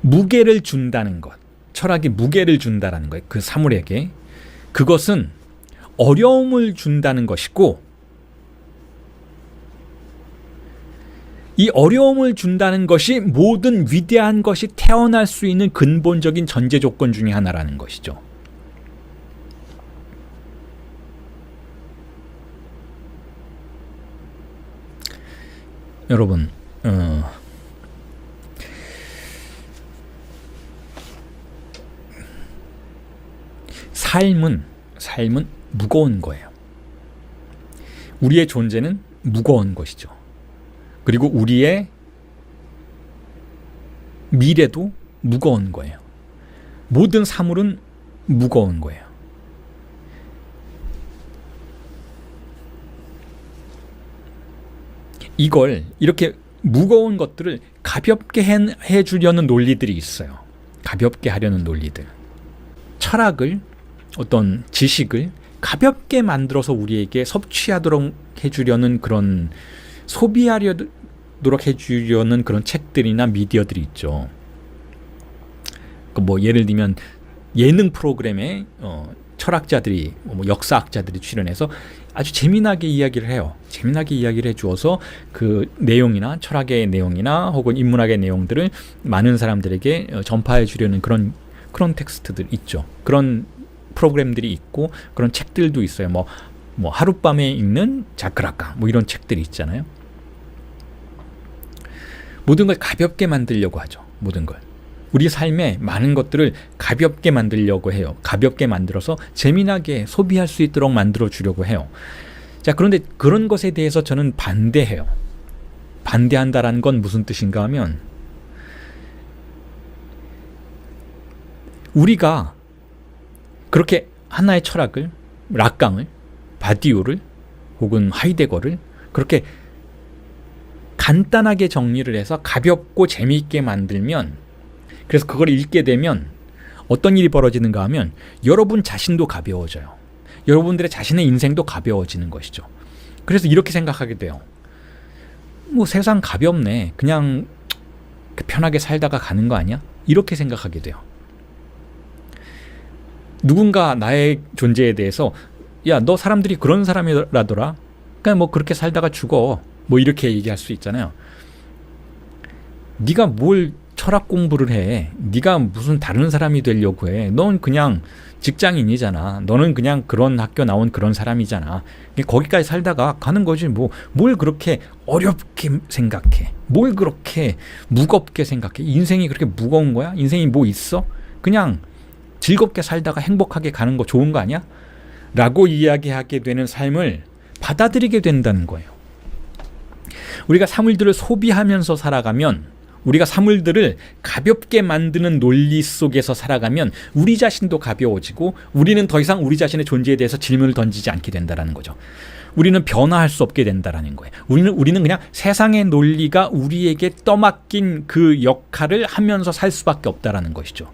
무게를 준다는 것, 철학이 무게를 준다라는 거예요. 그 사물에게. 그것은 어려움을 준다는 것이고, 이 어려움을 준다는 것이 모든 위대한 것이 태어날 수 있는 근본적인 전제 조건 중에 하나라는 것이죠. 여러분, 삶은 무거운 거예요. 우리의 존재는 무거운 것이죠. 그리고 우리의 미래도 무거운 거예요. 모든 사물은 무거운 거예요. 이걸 이렇게 무거운 것들을 가볍게 해주려는 논리들이 있어요. 가볍게 하려는 논리들. 철학을, 어떤 지식을 가볍게 만들어서 우리에게 섭취하도록 해주려는 그런, 소비하도록 해주려는 그런 책들이나 미디어들이 있죠. 뭐 예를 들면 예능 프로그램에 철학자들이, 역사학자들이 출연해서 아주 재미나게 이야기를 해요. 재미나게 이야기를 해주어서 그 내용이나 철학의 내용이나 혹은 인문학의 내용들을 많은 사람들에게 전파해 주려는 그런 텍스트들 있죠. 그런 프로그램들이 있고 그런 책들도 있어요. 뭐 하룻밤에 읽는 자크라카 뭐 이런 책들이 있잖아요. 모든 걸 가볍게 만들려고 하죠. 모든 걸. 우리 삶에 많은 것들을 가볍게 만들려고 해요. 가볍게 만들어서 재미나게 소비할 수 있도록 만들어 주려고 해요. 자, 그런데 그런 것에 대해서 저는 반대해요. 반대한다라는 건 무슨 뜻인가 하면, 우리가 그렇게 하나의 철학을, 락강을, 바디우를 혹은 하이데거를 그렇게 간단하게 정리를 해서 가볍고 재미있게 만들면, 그래서 그걸 읽게 되면 어떤 일이 벌어지는가 하면 여러분 자신도 가벼워져요. 여러분들의 자신의 인생도 가벼워지는 것이죠. 그래서 이렇게 생각하게 돼요. 뭐 세상 가볍네. 그냥 편하게 살다가 가는 거 아니야? 이렇게 생각하게 돼요. 누군가 나의 존재에 대해서, 야, 너 사람들이 그런 사람이라더라. 그냥 뭐 그렇게 살다가 죽어. 뭐 이렇게 얘기할 수 있잖아요. 네가 뭘 철학 공부를 해. 네가 무슨 다른 사람이 되려고 해. 넌 그냥 직장인이잖아. 너는 그냥 그런 학교 나온 그런 사람이잖아. 거기까지 살다가 가는 거지. 뭘 그렇게 어렵게 생각해. 뭘 그렇게 무겁게 생각해. 인생이 그렇게 무거운 거야? 인생이 뭐 있어? 그냥 즐겁게 살다가 행복하게 가는 거 좋은 거 아니야? 라고 이야기하게 되는 삶을 받아들이게 된다는 거예요. 우리가 사물들을 소비하면서 살아가면, 우리가 사물들을 가볍게 만드는 논리 속에서 살아가면 우리 자신도 가벼워지고 우리는 더 이상 우리 자신의 존재에 대해서 질문을 던지지 않게 된다는 거죠. 우리는 변화할 수 없게 된다는 거예요. 우리는 그냥 세상의 논리가 우리에게 떠맡긴 그 역할을 하면서 살 수밖에 없다는 것이죠.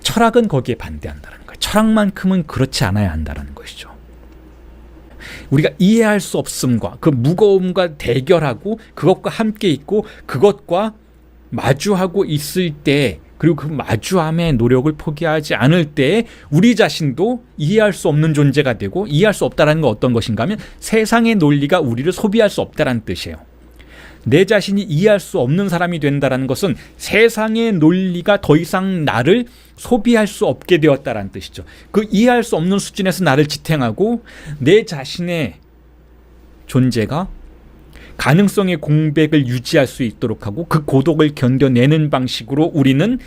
철학은 거기에 반대한다는 거예요. 철학만큼은 그렇지 않아야 한다는 것이죠. 우리가 이해할 수 없음과 그 무거움과 대결하고 그것과 함께 있고 그것과 마주하고 있을 때, 그리고 그 마주함의 노력을 포기하지 않을 때 우리 자신도 이해할 수 없는 존재가 되고, 이해할 수 없다는 건 어떤 것인가 하면 세상의 논리가 우리를 소비할 수 없다는 뜻이에요. 내 자신이 이해할 수 없는 사람이 된다는 것은 세상의 논리가 더 이상 나를 소비할 수 없게 되었다는 뜻이죠. 그 이해할 수 없는 수준에서 나를 지탱하고 내 자신의 존재가 가능성의 공백을 유지할 수 있도록 하고그 고독을 견뎌내는 방식으로 우리는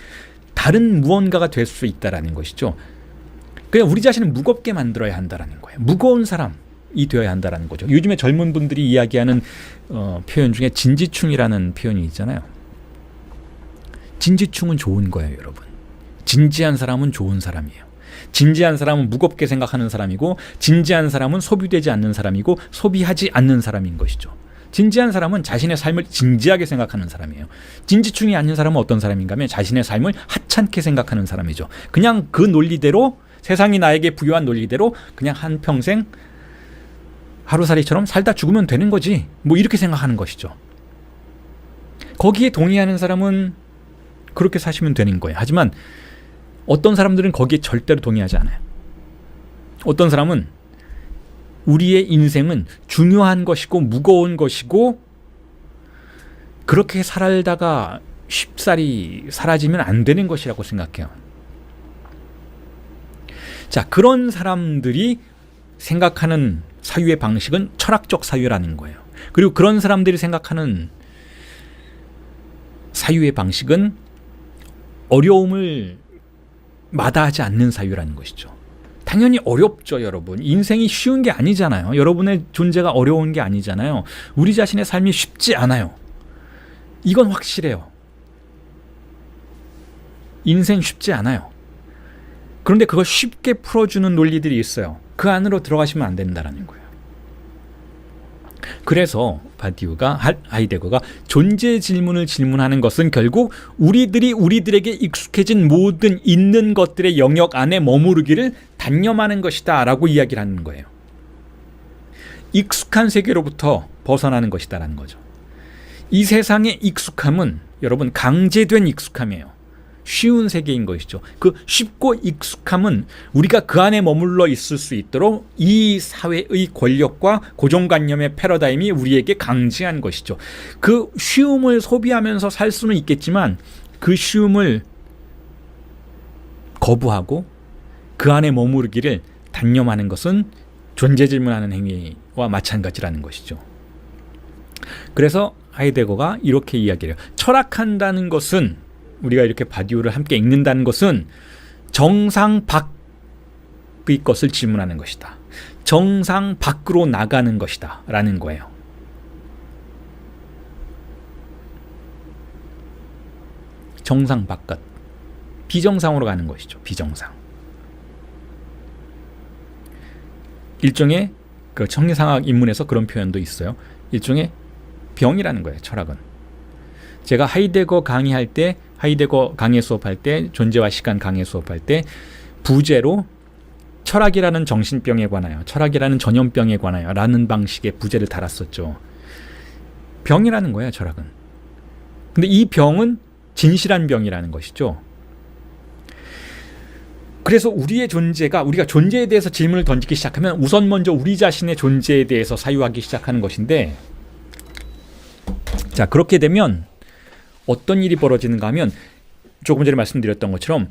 다른 무언가가 될 수 있다는 것이죠. 그냥 우리 자신을 무겁게 만들어야 한다는 거예요. 무거운 사람이 되어야 한다는 거죠. 요즘에 젊은 분들이 이야기하는 표현 중에 진지충이라는 표현이 있잖아요. 진지충은 좋은 거예요, 여러분. 진지한 사람은 좋은 사람이에요. 진지한 사람은 무겁게 생각하는 사람이고, 진지한 사람은 소비되지 않는 사람이고, 소비하지 않는 사람인 것이죠. 진지한 사람은 자신의 삶을 진지하게 생각하는 사람이에요. 진지충이 아닌 사람은 어떤 사람인가 하면 자신의 삶을 하찮게 생각하는 사람이죠. 그냥 그 논리대로, 세상이 나에게 부여한 논리대로 그냥 한평생 하루살이처럼 살다 죽으면 되는 거지. 뭐 이렇게 생각하는 것이죠. 거기에 동의하는 사람은 그렇게 사시면 되는 거예요. 하지만 어떤 사람들은 거기에 절대로 동의하지 않아요. 어떤 사람은 우리의 인생은 중요한 것이고 무거운 것이고 그렇게 살다가 쉽사리 사라지면 안 되는 것이라고 생각해요. 자, 그런 사람들이 생각하는 사유의 방식은 철학적 사유라는 거예요. 그리고 그런 사람들이 생각하는 사유의 방식은 어려움을 마다하지 않는 사유라는 것이죠. 당연히 어렵죠, 여러분. 인생이 쉬운 게 아니잖아요. 여러분의 존재가 어려운 게 아니잖아요. 우리 자신의 삶이 쉽지 않아요. 이건 확실해요. 인생 쉽지 않아요. 그런데 그걸 쉽게 풀어주는 논리들이 있어요. 그 안으로 들어가시면 안 된다는 거예요. 그래서 하이데거가 존재 질문을 질문하는 것은 결국 우리들이 우리들에게 익숙해진 모든 있는 것들의 영역 안에 머무르기를 단념하는 것이다 라고 이야기를 하는 거예요. 익숙한 세계로부터 벗어나는 것이다 라는 거죠. 이 세상의 익숙함은 여러분 강제된 익숙함이에요. 쉬운 세계인 것이죠. 그 쉽고 익숙함은 우리가 그 안에 머물러 있을 수 있도록 이 사회의 권력과 고정관념의 패러다임이 우리에게 강제한 것이죠. 그 쉬움을 소비하면서 살 수는 있겠지만 그 쉬움을 거부하고 그 안에 머무르기를 단념하는 것은 존재 질문하는 행위와 마찬가지라는 것이죠. 그래서 하이데거가 이렇게 이야기해요. 철학한다는 것은 우리가 이렇게 바디우를 함께 읽는다는 것은 정상 밖의 것을 질문하는 것이다. 정상 밖으로 나가는 것이다 라는 거예요. 정상 바깥, 비정상으로 가는 것이죠. 비정상. 일종의 그 청리상학 인문에서 그런 표현도 있어요. 일종의 병이라는 거예요. 철학은. 제가 하이데거 강의할 때, 하이데거 강의 수업할 때, 존재와 시간 강의 수업할 때 부제로 철학이라는 정신병에 관하여, 철학이라는 전염병에 관하여 라는 방식의 부제를 달았었죠. 병이라는 거예요, 철학은. 근데 이 병은 진실한 병이라는 것이죠. 그래서 우리의 존재가, 우리가 존재에 대해서 질문을 던지기 시작하면 우선 먼저 우리 자신의 존재에 대해서 사유하기 시작하는 것인데, 자, 그렇게 되면 어떤 일이 벌어지는가 하면 조금 전에 말씀드렸던 것처럼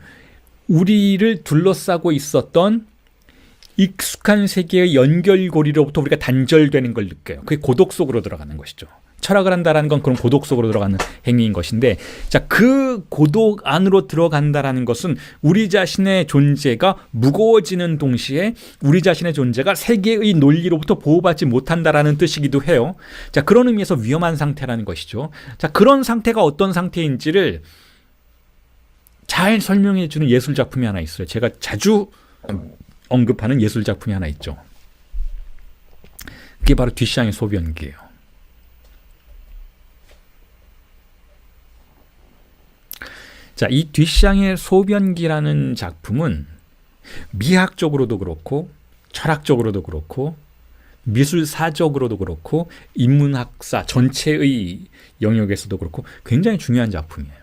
우리를 둘러싸고 있었던 익숙한 세계의 연결고리로부터 우리가 단절되는 걸 느껴요. 그게 고독 속으로 들어가는 것이죠. 철학을 한다는 건 그런 고독 속으로 들어가는 행위인 것인데, 자, 그 고독 안으로 들어간다는 것은 우리 자신의 존재가 무거워지는 동시에 우리 자신의 존재가 세계의 논리로부터 보호받지 못한다라는 뜻이기도 해요. 자, 그런 의미에서 위험한 상태라는 것이죠. 자, 그런 상태가 어떤 상태인지를 잘 설명해 주는 예술 작품이 하나 있어요. 제가 자주 언급하는 예술 작품이 하나 있죠. 그게 바로 듀샹의 소변기예요. 자, 이 듀샹의 소변기라는 작품은 미학적으로도 그렇고 철학적으로도 그렇고 미술사적으로도 그렇고 인문학사 전체의 영역에서도 그렇고 굉장히 중요한 작품이에요.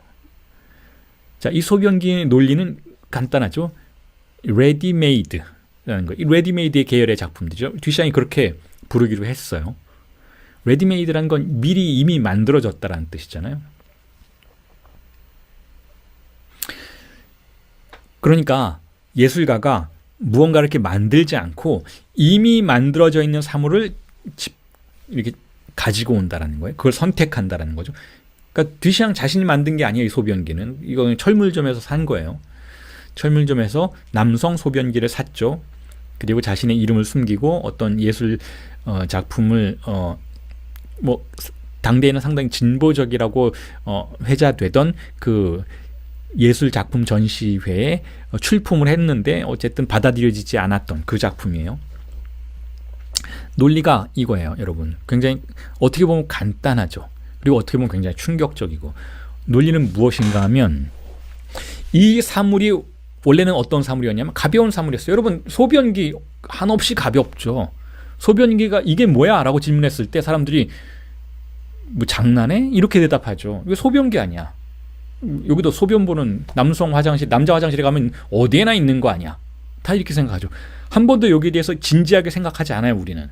자, 이 소변기의 논리는 간단하죠. 레디메이드라는 거. 이 레디메이드의 계열의 작품들이죠. 듀샹이 그렇게 부르기로 했어요. 레디메이드라는 건 미리 이미 만들어졌다라는 뜻이잖아요. 그러니까 예술가가 무언가를 이렇게 만들지 않고 이미 만들어져 있는 사물을 이렇게 가지고 온다라는 거예요. 그걸 선택한다라는 거죠. 그러니까 듀샹 자신이 만든 게 아니에요. 이 소변기는. 이건 철물점에서 산 거예요. 철물점에서 남성 소변기를 샀죠. 그리고 자신의 이름을 숨기고 어떤 예술 작품을 뭐 당대에는 상당히 진보적이라고 회자되던 그 예술 작품 전시회에 출품을 했는데 어쨌든 받아들여지지 않았던 그 작품이에요. 논리가 이거예요, 여러분. 굉장히 어떻게 보면 간단하죠. 그리고 어떻게 보면 굉장히 충격적이고, 논리는 무엇인가 하면 이 사물이 원래는 어떤 사물이었냐면 가벼운 사물이었어요. 여러분, 소변기 한없이 가볍죠. 소변기가 이게 뭐야? 라고 질문했을 때 사람들이 뭐 장난해? 이렇게 대답하죠. 이거 소변기 아니야. 여기도 소변 보는 남성 화장실, 남자 화장실에 가면 어디에나 있는 거 아니야? 다 이렇게 생각하죠. 한 번도 여기에 대해서 진지하게 생각하지 않아요, 우리는.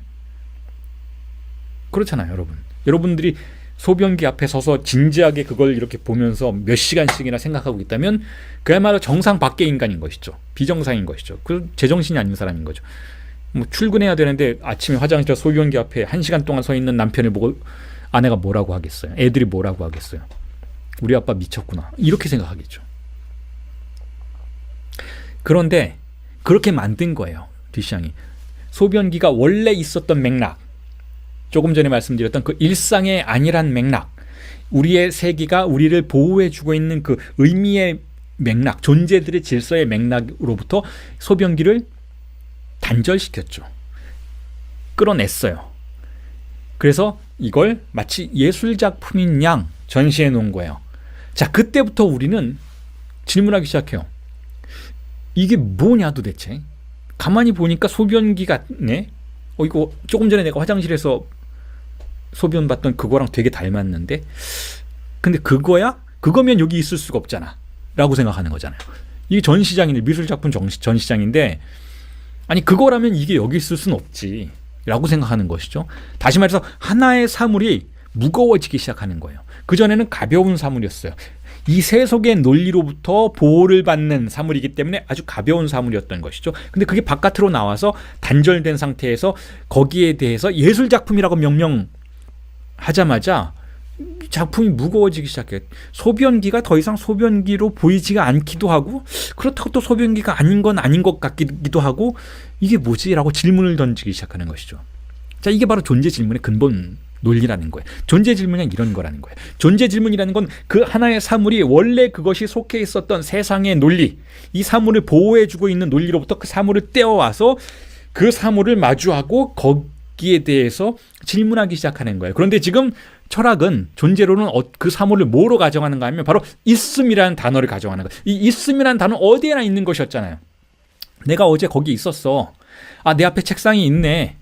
그렇잖아요, 여러분. 여러분들이 소변기 앞에 서서 진지하게 그걸 이렇게 보면서 몇 시간씩이나 생각하고 있다면 그야말로 정상 밖의 인간인 것이죠. 비정상인 것이죠. 그 제정신이 아닌 사람인 거죠. 뭐 출근해야 되는데 아침에 화장실 소변기 앞에 1시간 동안 서 있는 남편을 보고 아내가 뭐라고 하겠어요? 애들이 뭐라고 하겠어요? 우리 아빠 미쳤구나. 이렇게 생각하겠죠. 그런데 그렇게 만든 거예요, 뒷샹이. 소변기가 원래 있었던 맥락, 조금 전에 말씀드렸던 그 일상의 안일한 맥락, 우리의 세계가 우리를 보호해주고 있는 그 의미의 맥락, 존재들의 질서의 맥락으로부터 소변기를 단절시켰죠. 끌어냈어요. 그래서 이걸 마치 예술작품인 양 전시해 놓은 거예요. 자, 그때부터 우리는 질문하기 시작해요. 이게 뭐냐 도대체? 가만히 보니까 소변기 같네? 이거 조금 전에 내가 화장실에서 소변 봤던 그거랑 되게 닮았는데? 근데 그거야? 그거면 여기 있을 수가 없잖아 라고 생각하는 거잖아요. 이게 전시장인데, 미술작품 전시장인데, 아니 그거라면 이게 여기 있을 수는 없지 라고 생각하는 것이죠. 다시 말해서 하나의 사물이 무거워지기 시작하는 거예요. 그전에는 가벼운 사물이었어요. 이 세속의 논리로부터 보호를 받는 사물이기 때문에 아주 가벼운 사물이었던 것이죠. 근데 그게 바깥으로 나와서 단절된 상태에서 거기에 대해서 예술작품이라고 명명하자마자 작품이 무거워지기 시작해요. 소변기가 더 이상 소변기로 보이지가 않기도 하고, 그렇다고 또 소변기가 아닌 건 아닌 것 같기도 하고, 이게 뭐지? 라고 질문을 던지기 시작하는 것이죠. 자, 이게 바로 존재 질문의 근본 논리라는 거예요. 존재 질문이 이런 거라는 거예요. 존재 질문이라는 건 그 하나의 사물이 원래 그것이 속해 있었던 세상의 논리, 이 사물을 보호해주고 있는 논리로부터 그 사물을 떼어와서 그 사물을 마주하고 거기에 대해서 질문하기 시작하는 거예요. 그런데 지금 철학은, 존재로는 그 사물을 뭐로 가정하는가 하면 바로 있음이라는 단어를 가정하는 거예요. 이 있음이라는 단어는 어디에나 있는 것이었잖아요. 내가 어제 거기 있었어. 아, 내 앞에 책상이 있네.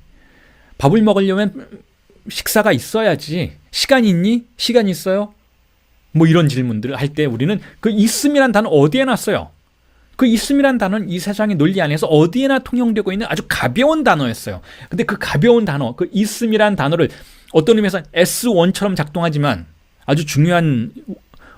밥을 먹으려면 식사가 있어야지. 시간 있니? 시간 있어요? 뭐 이런 질문들을 할 때 우리는 그 있음이란 단어 어디에 놨어요? 그 있음이란 단어는 이 세상의 논리 안에서 어디에나 통용되고 있는 아주 가벼운 단어였어요. 근데 그 가벼운 단어, 그 있음이란 단어를 어떤 의미에서 S1처럼 작동하지만, 아주 중요한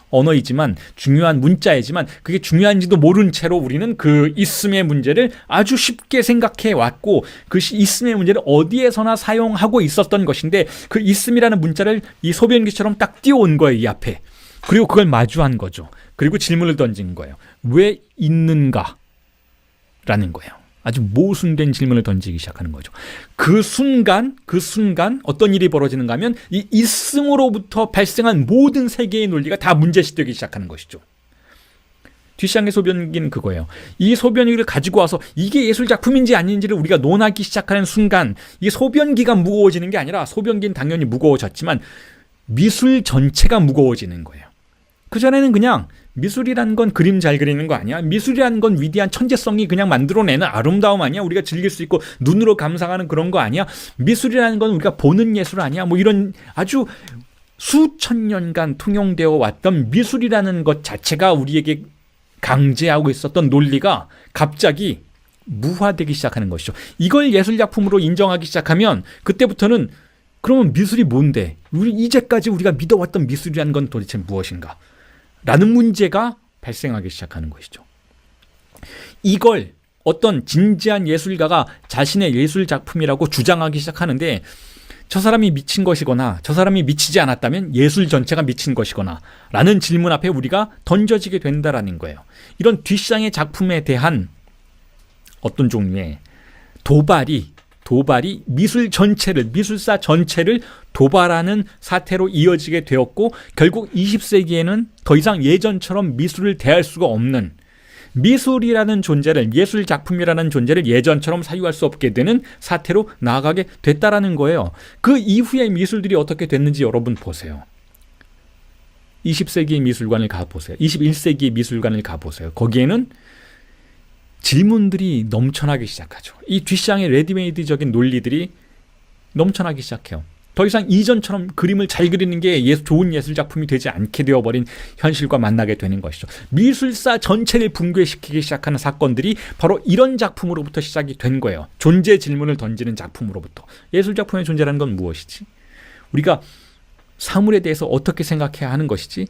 언어이지만, 중요한 문자이지만, 그게 중요한지도 모른 채로 우리는 그 있음의 문제를 아주 쉽게 생각해 왔고, 그 있음의 문제를 어디에서나 사용하고 있었던 것인데, 그 있음이라는 문자를 이 소변기처럼 딱 띄워온 거예요, 이 앞에. 그리고 그걸 마주한 거죠. 그리고 질문을 던진 거예요. 왜 있는가? 라는 거예요. 아주 모순된 질문을 던지기 시작하는 거죠. 그 순간 어떤 일이 벌어지는가 하면 이 있음으로부터 발생한 모든 세계의 논리가 다 문제시되기 시작하는 것이죠. 뒷샹의 소변기는 그거예요. 이 소변기를 가지고 와서 이게 예술작품인지 아닌지를 우리가 논하기 시작하는 순간, 이 소변기가 무거워지는 게 아니라, 소변기는 당연히 무거워졌지만 미술 전체가 무거워지는 거예요. 그전에는 그냥 미술이라는 건 그림 잘 그리는 거 아니야? 미술이라는 건 위대한 천재성이 그냥 만들어내는 아름다움 아니야? 우리가 즐길 수 있고 눈으로 감상하는 그런 거 아니야? 미술이라는 건 우리가 보는 예술 아니야? 뭐 이런 아주 수천 년간 통용되어 왔던 미술이라는 것 자체가 우리에게 강제하고 있었던 논리가 갑자기 무화되기 시작하는 것이죠. 이걸 예술작품으로 인정하기 시작하면 그때부터는, 그러면 미술이 뭔데? 이제까지 우리가 믿어왔던 미술이라는 건 도대체 무엇인가? 라는 문제가 발생하기 시작하는 것이죠. 이걸 어떤 진지한 예술가가 자신의 예술작품이라고 주장하기 시작하는데, 저 사람이 미친 것이거나 저 사람이 미치지 않았다면 예술 전체가 미친 것이거나 라는 질문 앞에 우리가 던져지게 된다라는 거예요. 이런 뒷샹의 작품에 대한 어떤 종류의 도발이 미술 전체를, 미술사 전체를 도발하는 사태로 이어지게 되었고, 결국 20세기에는 더 이상 예전처럼 미술을 대할 수가 없는, 미술이라는 존재를, 예술작품이라는 존재를 예전처럼 사유할 수 없게 되는 사태로 나아가게 됐다라는 거예요. 그 이후의 미술들이 어떻게 됐는지 여러분 보세요. 20세기의 미술관을 가보세요. 21세기의 미술관을 가보세요. 거기에는 질문들이 넘쳐나기 시작하죠. 이 뒷샹의 레디메이드적인 논리들이 넘쳐나기 시작해요. 더 이상 이전처럼 그림을 잘 그리는 게 좋은 예술 작품이 되지 않게 되어버린 현실과 만나게 되는 것이죠. 미술사 전체를 붕괴시키기 시작하는 사건들이 바로 이런 작품으로부터 시작이 된 거예요. 존재 질문을 던지는 작품으로부터. 예술 작품의 존재라는 건 무엇이지? 우리가 사물에 대해서 어떻게 생각해야 하는 것이지?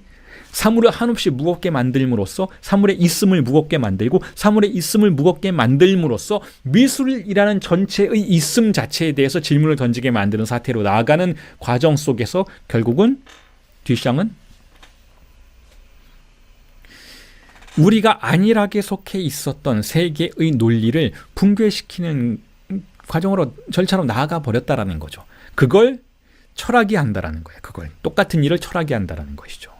사물을 한없이 무겁게 만들므로써 사물의 있음을 무겁게 만들고 사물의 있음을 무겁게 만들므로써 미술이라는 전체의 있음 자체에 대해서 질문을 던지게 만드는 사태로 나아가는 과정 속에서 결국은 듀샹은 우리가 안일하게 속해 있었던 세계의 논리를 붕괴시키는 과정으로 절차로 나아가 버렸다라는 거죠. 그걸 철학이 한다라는 거예요. 그걸 똑같은 일을 철학이 한다라는 것이죠.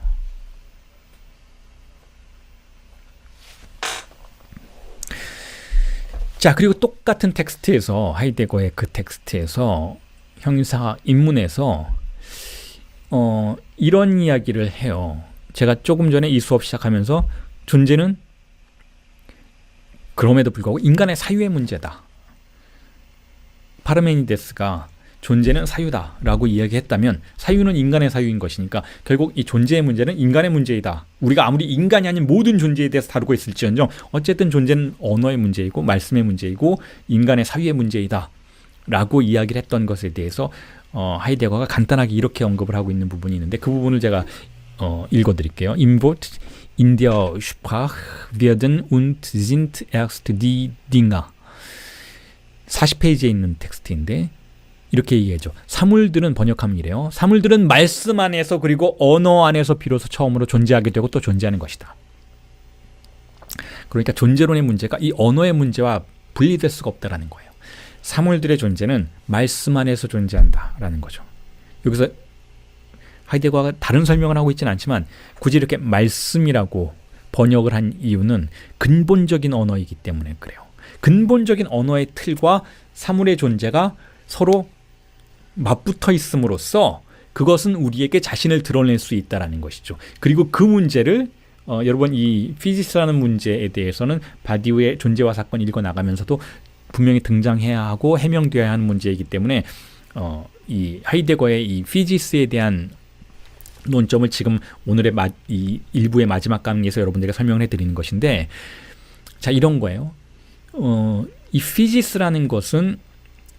자, 그리고 똑같은 텍스트에서 하이데거의 그 텍스트에서 형용사 인문에서 이런 이야기를 해요. 제가 조금 전에 이 수업 시작하면서 존재는 그럼에도 불구하고 인간의 사유의 문제다. 파르메니데스가 존재는 사유다라고 이야기했다면 사유는 인간의 사유인 것이니까 결국 이 존재의 문제는 인간의 문제이다. 우리가 아무리 인간이 아닌 모든 존재에 대해서 다루고 있을지언정 어쨌든 존재는 언어의 문제이고 말씀의 문제이고 인간의 사유의 문제이다 라고 이야기를 했던 것에 대해서 하이데거가 간단하게 이렇게 언급을 하고 있는 부분이 있는데 그 부분을 제가 읽어드릴게요. Im Wort in der Sprache werden und sind erst die Dinger. 40페이지에 있는 텍스트인데 이렇게 얘기하죠. 사물들은 번역하면 이래요. 사물들은 말씀 안에서 그리고 언어 안에서 비로소 처음으로 존재하게 되고 또 존재하는 것이다. 그러니까 존재론의 문제가 이 언어의 문제와 분리될 수가 없다라는 거예요. 사물들의 존재는 말씀 안에서 존재한다라는 거죠. 여기서 하이데거가 다른 설명을 하고 있지는 않지만 굳이 이렇게 말씀이라고 번역을 한 이유는 근본적인 언어이기 때문에 그래요. 근본적인 언어의 틀과 사물의 존재가 서로 맞붙어 있음으로써 그것은 우리에게 자신을 드러낼 수 있다는 것이죠. 그리고 그 문제를 여러분 이 피지스라는 문제에 대해서는 바디우의 존재와 사건 읽어나가면서도 분명히 등장해야 하고 해명되어야 하는 문제이기 때문에 이 하이데거의 이 피지스에 대한 논점을 지금 오늘의 이 일부의 마지막 강의에서 여러분들에게 설명을 해드리는 것인데 자 이런 거예요. 이 피지스라는 것은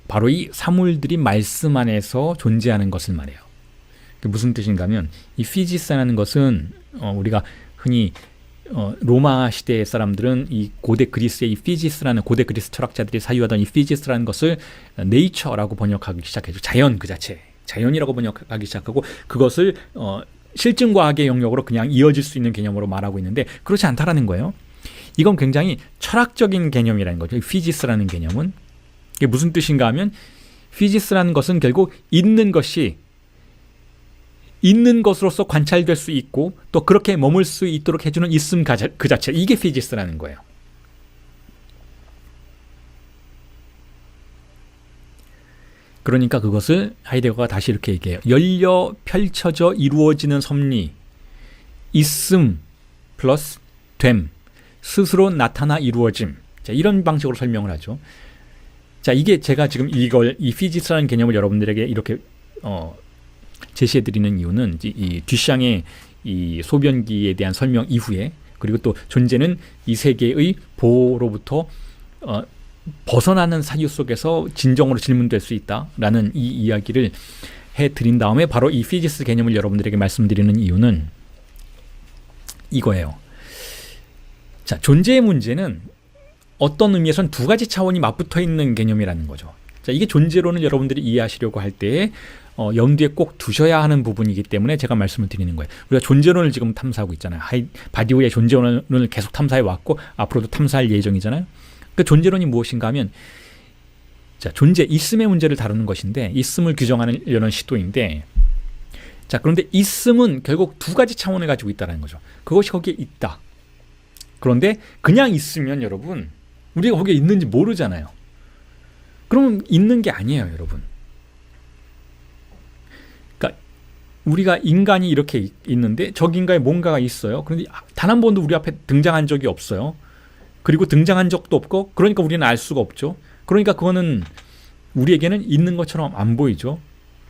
바로 이 사물들이 말씀 안에서 존재하는 것을 말해요. 무슨 뜻인가 하면 이 피지스라는 것은 우리가 흔히 로마 시대 사람들은 이 고대 그리스의 이 피지스라는 고대 그리스 철학자들이 사유하던 이 피지스라는 것을 네이처라고 번역하기 시작했죠. 자연 그 자체. 자연이라고 번역하기 시작하고 그것을 실증과학의 영역으로 그냥 이어질 수 있는 개념으로 말하고 있는데 그렇지 않다라는 거예요. 이건 굉장히 철학적인 개념이라는 거죠. 피지스라는 개념은. 이게 무슨 뜻인가 하면 피지스라는 것은 결국 있는 것이 있는 것으로서 관찰될 수 있고 또 그렇게 머물 수 있도록 해주는 있음 그 자체 이게 피지스라는 거예요. 그러니까 그것을 하이데거가 다시 이렇게 얘기해요. 열려 펼쳐져 이루어지는 섭리 있음 플러스 됨 스스로 나타나 이루어짐 자, 이런 방식으로 설명을 하죠. 자, 이게 제가 지금 이걸 이 피지스라는 개념을 여러분들에게 이렇게 제시해드리는 이유는 이 듀샹의 이 소변기에 대한 설명 이후에 그리고 또 존재는 이 세계의 보호로부터 벗어나는 사유 속에서 진정으로 질문될 수 있다라는 이 이야기를 해드린 다음에 바로 이 피지스 개념을 여러분들에게 말씀드리는 이유는 이거예요. 자, 존재의 문제는 어떤 의미에서는 두 가지 차원이 맞붙어 있는 개념이라는 거죠. 자, 이게 존재론을 여러분들이 이해하시려고 할 때 염두에 꼭 두셔야 하는 부분이기 때문에 제가 말씀을 드리는 거예요. 우리가 존재론을 지금 탐사하고 있잖아요. 바디우의 존재론을 계속 탐사해 왔고 앞으로도 탐사할 예정이잖아요. 그 존재론이 무엇인가 하면 자, 존재, 있음의 문제를 다루는 것인데 있음을 규정하려는 시도인데 자, 그런데 있음은 결국 두 가지 차원을 가지고 있다는 거죠. 그것이 거기에 있다. 그런데 그냥 있으면 여러분 우리가 거기에 있는지 모르잖아요. 그러면 있는 게 아니에요, 여러분. 그러니까 우리가 인간이 이렇게 있는데 적인가에 뭔가가 있어요. 그런데 단 한 번도 우리 앞에 등장한 적이 없어요. 그리고 등장한 적도 없고 그러니까 우리는 알 수가 없죠. 그러니까 그거는 우리에게는 있는 것처럼 안 보이죠.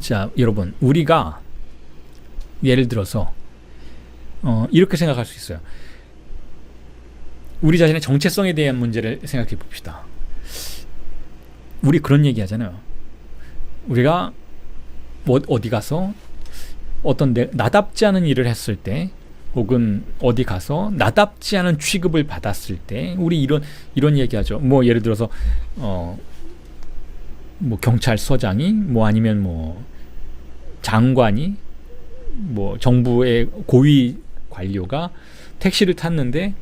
자, 여러분, 우리가 예를 들어서 이렇게 생각할 수 있어요. 우리 자신의 정체성에 대한 문제를 생각해 봅시다. 우리 그런 얘기 하잖아요. 우리가 어디 가서 어떤 나답지 않은 일을 했을 때, 혹은 어디 가서 나답지 않은 취급을 받았을 때, 우리 이런 얘기하죠. 뭐 예를 들어서 뭐 경찰서장이, 뭐 아니면 뭐 장관이, 뭐 정부의 고위 관료가 택시를 탔는데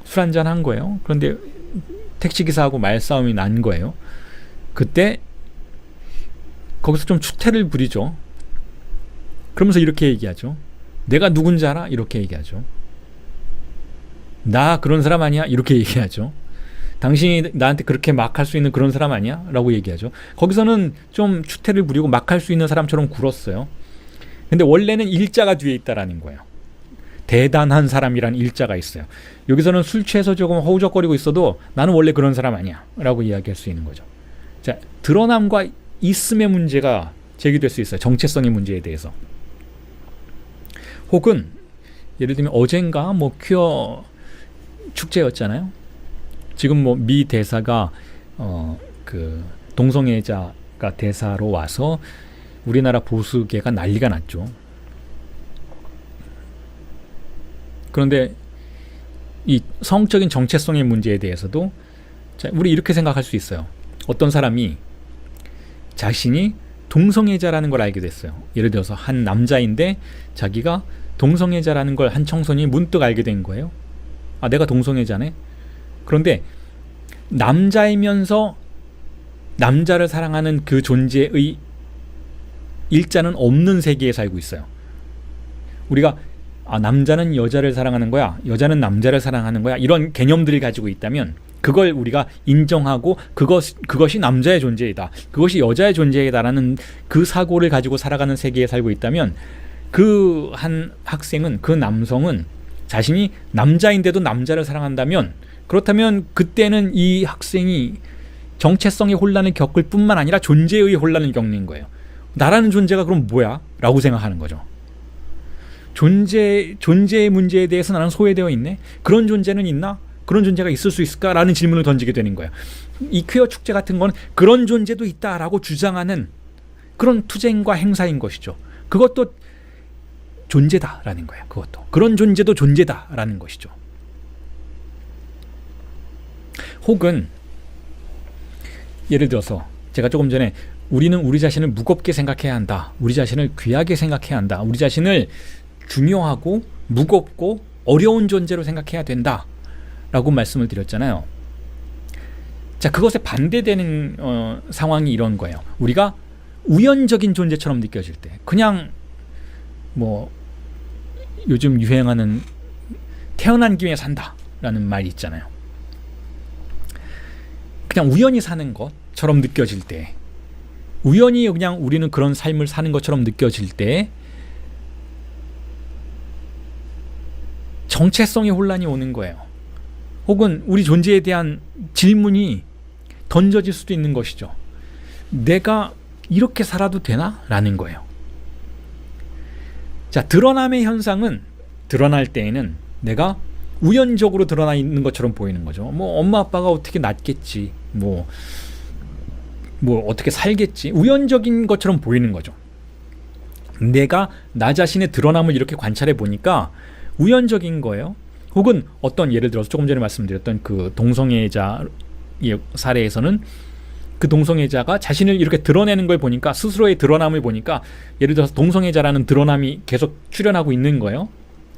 술 한잔 한 거예요. 그런데 택시기사하고 말싸움이 난 거예요. 그때 거기서 좀 추태를 부리죠. 그러면서 이렇게 얘기하죠. 내가 누군지 알아? 이렇게 얘기하죠. 나 그런 사람 아니야? 이렇게 얘기하죠. 당신이 나한테 그렇게 막 할 수 있는 그런 사람 아니야? 라고 얘기하죠. 거기서는 좀 추태를 부리고 막 할 수 있는 사람처럼 굴었어요. 근데 원래는 일자가 뒤에 있다라는 거예요. 대단한 사람이란 일자가 있어요. 여기서는 술 취해서 조금 허우적거리고 있어도 나는 원래 그런 사람 아니야 라고 이야기할 수 있는 거죠. 자, 드러남과 있음의 문제가 제기될 수 있어요. 정체성의 문제에 대해서. 혹은 예를 들면 어젠가 뭐 퀴어 축제였잖아요. 지금 뭐 미 대사가 그 동성애자가 대사로 와서 우리나라 보수계가 난리가 났죠. 그런데 이 성적인 정체성의 문제에 대해서도 우리 이렇게 생각할 수 있어요. 어떤 사람이 자신이 동성애자라는 걸 알게 됐어요. 예를 들어서 한 남자인데 자기가 동성애자라는 걸 한 청소년이 문득 알게 된 거예요. 아, 내가 동성애자네? 그런데 남자이면서 남자를 사랑하는 그 존재의 일자는 없는 세계에 살고 있어요. 우리가 남자는 여자를 사랑하는 거야, 여자는 남자를 사랑하는 거야, 이런 개념들을 가지고 있다면 그걸 우리가 인정하고 그것이 남자의 존재이다, 그것이 여자의 존재이다라는 그 사고를 가지고 살아가는 세계에 살고 있다면 그 한 학생은, 그 남성은 자신이 남자인데도 남자를 사랑한다면, 그렇다면 그때는 이 학생이 정체성의 혼란을 겪을 뿐만 아니라 존재의 혼란을 겪는 거예요. 나라는 존재가 그럼 뭐야? 라고 생각하는 거죠. 존재의 문제에 대해서 나는 소외되어 있네? 그런 존재는 있나? 그런 존재가 있을 수 있을까? 라는 질문을 던지게 되는 거예요. 이 퀴어 축제 같은 건 그런 존재도 있다라고 주장하는 그런 투쟁과 행사인 것이죠. 그것도 존재다라는 거예요. 그것도. 그런 존재도 존재다라는 것이죠. 혹은 예를 들어서 제가 조금 전에 우리는 우리 자신을 무겁게 생각해야 한다, 우리 자신을 귀하게 생각해야 한다, 우리 자신을 중요하고 무겁고 어려운 존재로 생각해야 된다 라고 말씀을 드렸잖아요. 자, 그것에 반대되는 상황이 이런 거예요. 우리가 우연적인 존재처럼 느껴질 때, 그냥 뭐 요즘 유행하는 태어난 김에 산다 라는 말이 있잖아요. 그냥 우연히 사는 것처럼 느껴질 때, 우연히 그냥 우리는 그런 삶을 사는 것처럼 느껴질 때 정체성의 혼란이 오는 거예요. 혹은 우리 존재에 대한 질문이 던져질 수도 있는 것이죠. 내가 이렇게 살아도 되나? 라는 거예요. 자, 드러남의 현상은 드러날 때에는 내가 우연적으로 드러나 있는 것처럼 보이는 거죠. 뭐 엄마 아빠가 어떻게 낳겠지, 뭐 어떻게 살겠지, 우연적인 것처럼 보이는 거죠. 내가 나 자신의 드러남을 이렇게 관찰해 보니까 우연적인 거예요. 혹은 어떤, 예를 들어서 조금 전에 말씀드렸던 그 동성애자 사례에서는 그 동성애자가 자신을 이렇게 드러내는 걸 보니까, 스스로의 드러남을 보니까, 예를 들어서 동성애자라는 드러남이 계속 출현하고 있는 거예요.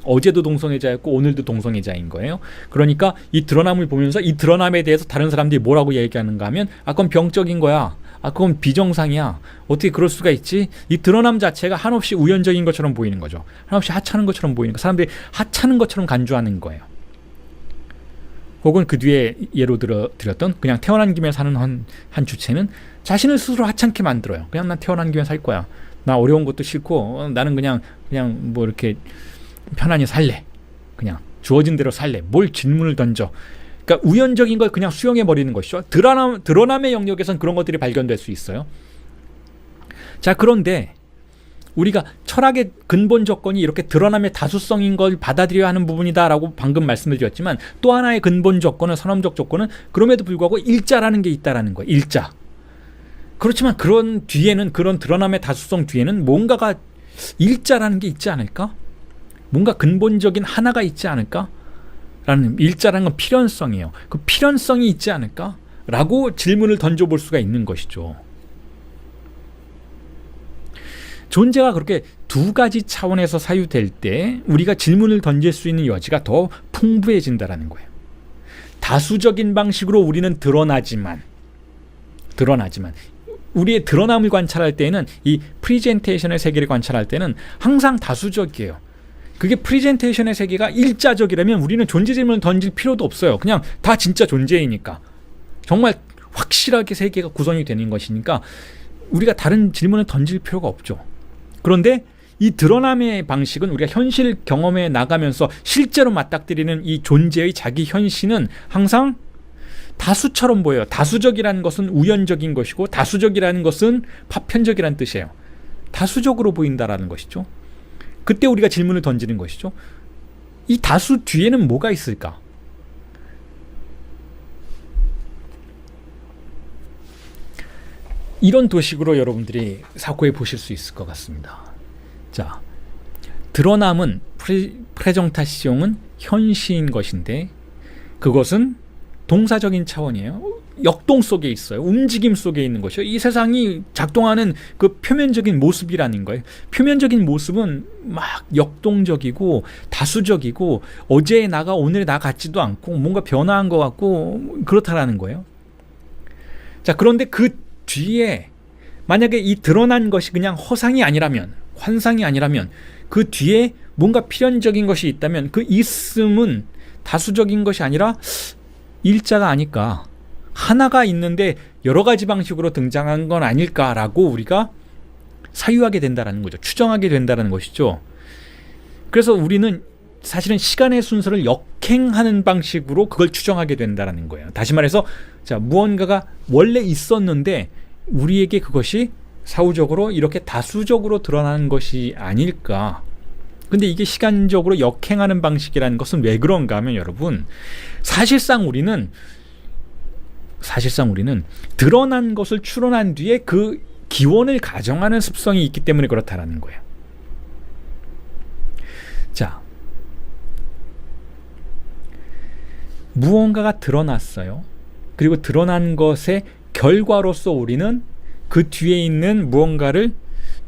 어제도 동성애자였고 오늘도 동성애자인 거예요. 그러니까 이 드러남을 보면서 이 드러남에 대해서 다른 사람들이 뭐라고 얘기하는가 하면, 그건 병적인 거야, 그건 비정상이야, 어떻게 그럴 수가 있지? 이 드러남 자체가 한없이 우연적인 것처럼 보이는 거죠. 한없이 하찮은 것처럼 보이는 거, 사람들이 하찮은 것처럼 간주하는 거예요. 혹은 그 뒤에 예로 드렸던 그냥 태어난 김에 사는 한 주체는 자신을 스스로 하찮게 만들어요. 그냥 난 태어난 김에 살 거야, 나 어려운 것도 싫고 나는 그냥 뭐 이렇게 편안히 살래, 그냥 주어진 대로 살래, 뭘 질문을 던져. 그러니까 우연적인 걸 그냥 수용해 버리는 것이죠. 드러남의 영역에선 그런 것들이 발견될 수 있어요. 자, 그런데 우리가 철학의 근본 조건이 이렇게 드러남의 다수성인 걸 받아들여야 하는 부분이다라고 방금 말씀을 드렸지만, 또 하나의 근본 조건은, 선험적 조건은 그럼에도 불구하고 일자라는 게 있다라는 거예요. 일자. 그렇지만 그런 뒤에는, 그런 드러남의 다수성 뒤에는 뭔가가, 일자라는 게 있지 않을까? 뭔가 근본적인 하나가 있지 않을까? 라는, 일자라는 건 필연성이에요. 그 필연성이 있지 않을까? 라고 질문을 던져볼 수가 있는 것이죠. 존재가 그렇게 두 가지 차원에서 사유될 때 우리가 질문을 던질 수 있는 여지가 더 풍부해진다는 거예요. 다수적인 방식으로 우리는 드러나지만 우리의 드러남을 관찰할 때는, 이 프리젠테이션의 세계를 관찰할 때는 항상 다수적이에요. 그게 프리젠테이션의 세계가 일자적이라면 우리는 존재 질문을 던질 필요도 없어요. 그냥 다 진짜 존재이니까, 정말 확실하게 세계가 구성이 되는 것이니까 우리가 다른 질문을 던질 필요가 없죠. 그런데 이 드러남의 방식은 우리가 현실 경험에 나가면서 실제로 맞닥뜨리는 이 존재의 자기 현실은 항상 다수처럼 보여요. 다수적이라는 것은 우연적인 것이고, 다수적이라는 것은 파편적이라는 뜻이에요. 다수적으로 보인다라는 것이죠. 그때 우리가 질문을 던지는 것이죠. 이 다수 뒤에는 뭐가 있을까? 이런 도식으로 여러분들이 사고해 보실 수 있을 것 같습니다. 자, 드러남은, 프레정타시옹은 현시인 것인데, 그것은 동사적인 차원이에요. 역동 속에 있어요. 움직임 속에 있는 것이요. 이 세상이 작동하는 그 표면적인 모습이라는 거예요. 표면적인 모습은 막 역동적이고 다수적이고, 어제의 나가 오늘의 나 같지도 않고 뭔가 변화한 것 같고 그렇다라는 거예요. 자, 그런데 그 뒤에 만약에 이 드러난 것이 그냥 허상이 아니라면, 환상이 아니라면, 그 뒤에 뭔가 필연적인 것이 있다면 그 있음은 다수적인 것이 아니라 일자가 아닐까, 하나가 있는데 여러 가지 방식으로 등장한 건 아닐까라고 우리가 사유하게 된다는 거죠. 추정하게 된다는 것이죠. 그래서 우리는 사실은 시간의 순서를 역행하는 방식으로 그걸 추정하게 된다는 거예요. 다시 말해서, 자, 무언가가 원래 있었는데 우리에게 그것이 사후적으로 이렇게 다수적으로 드러나는 것이 아닐까. 근데 이게 시간적으로 역행하는 방식이라는 것은 왜 그런가 하면, 여러분, 사실상 우리는 드러난 것을 추론한 뒤에 그 기원을 가정하는 습성이 있기 때문에 그렇다라는 거예요. 자, 무언가가 드러났어요. 그리고 드러난 것의 결과로서 우리는 그 뒤에 있는 무언가를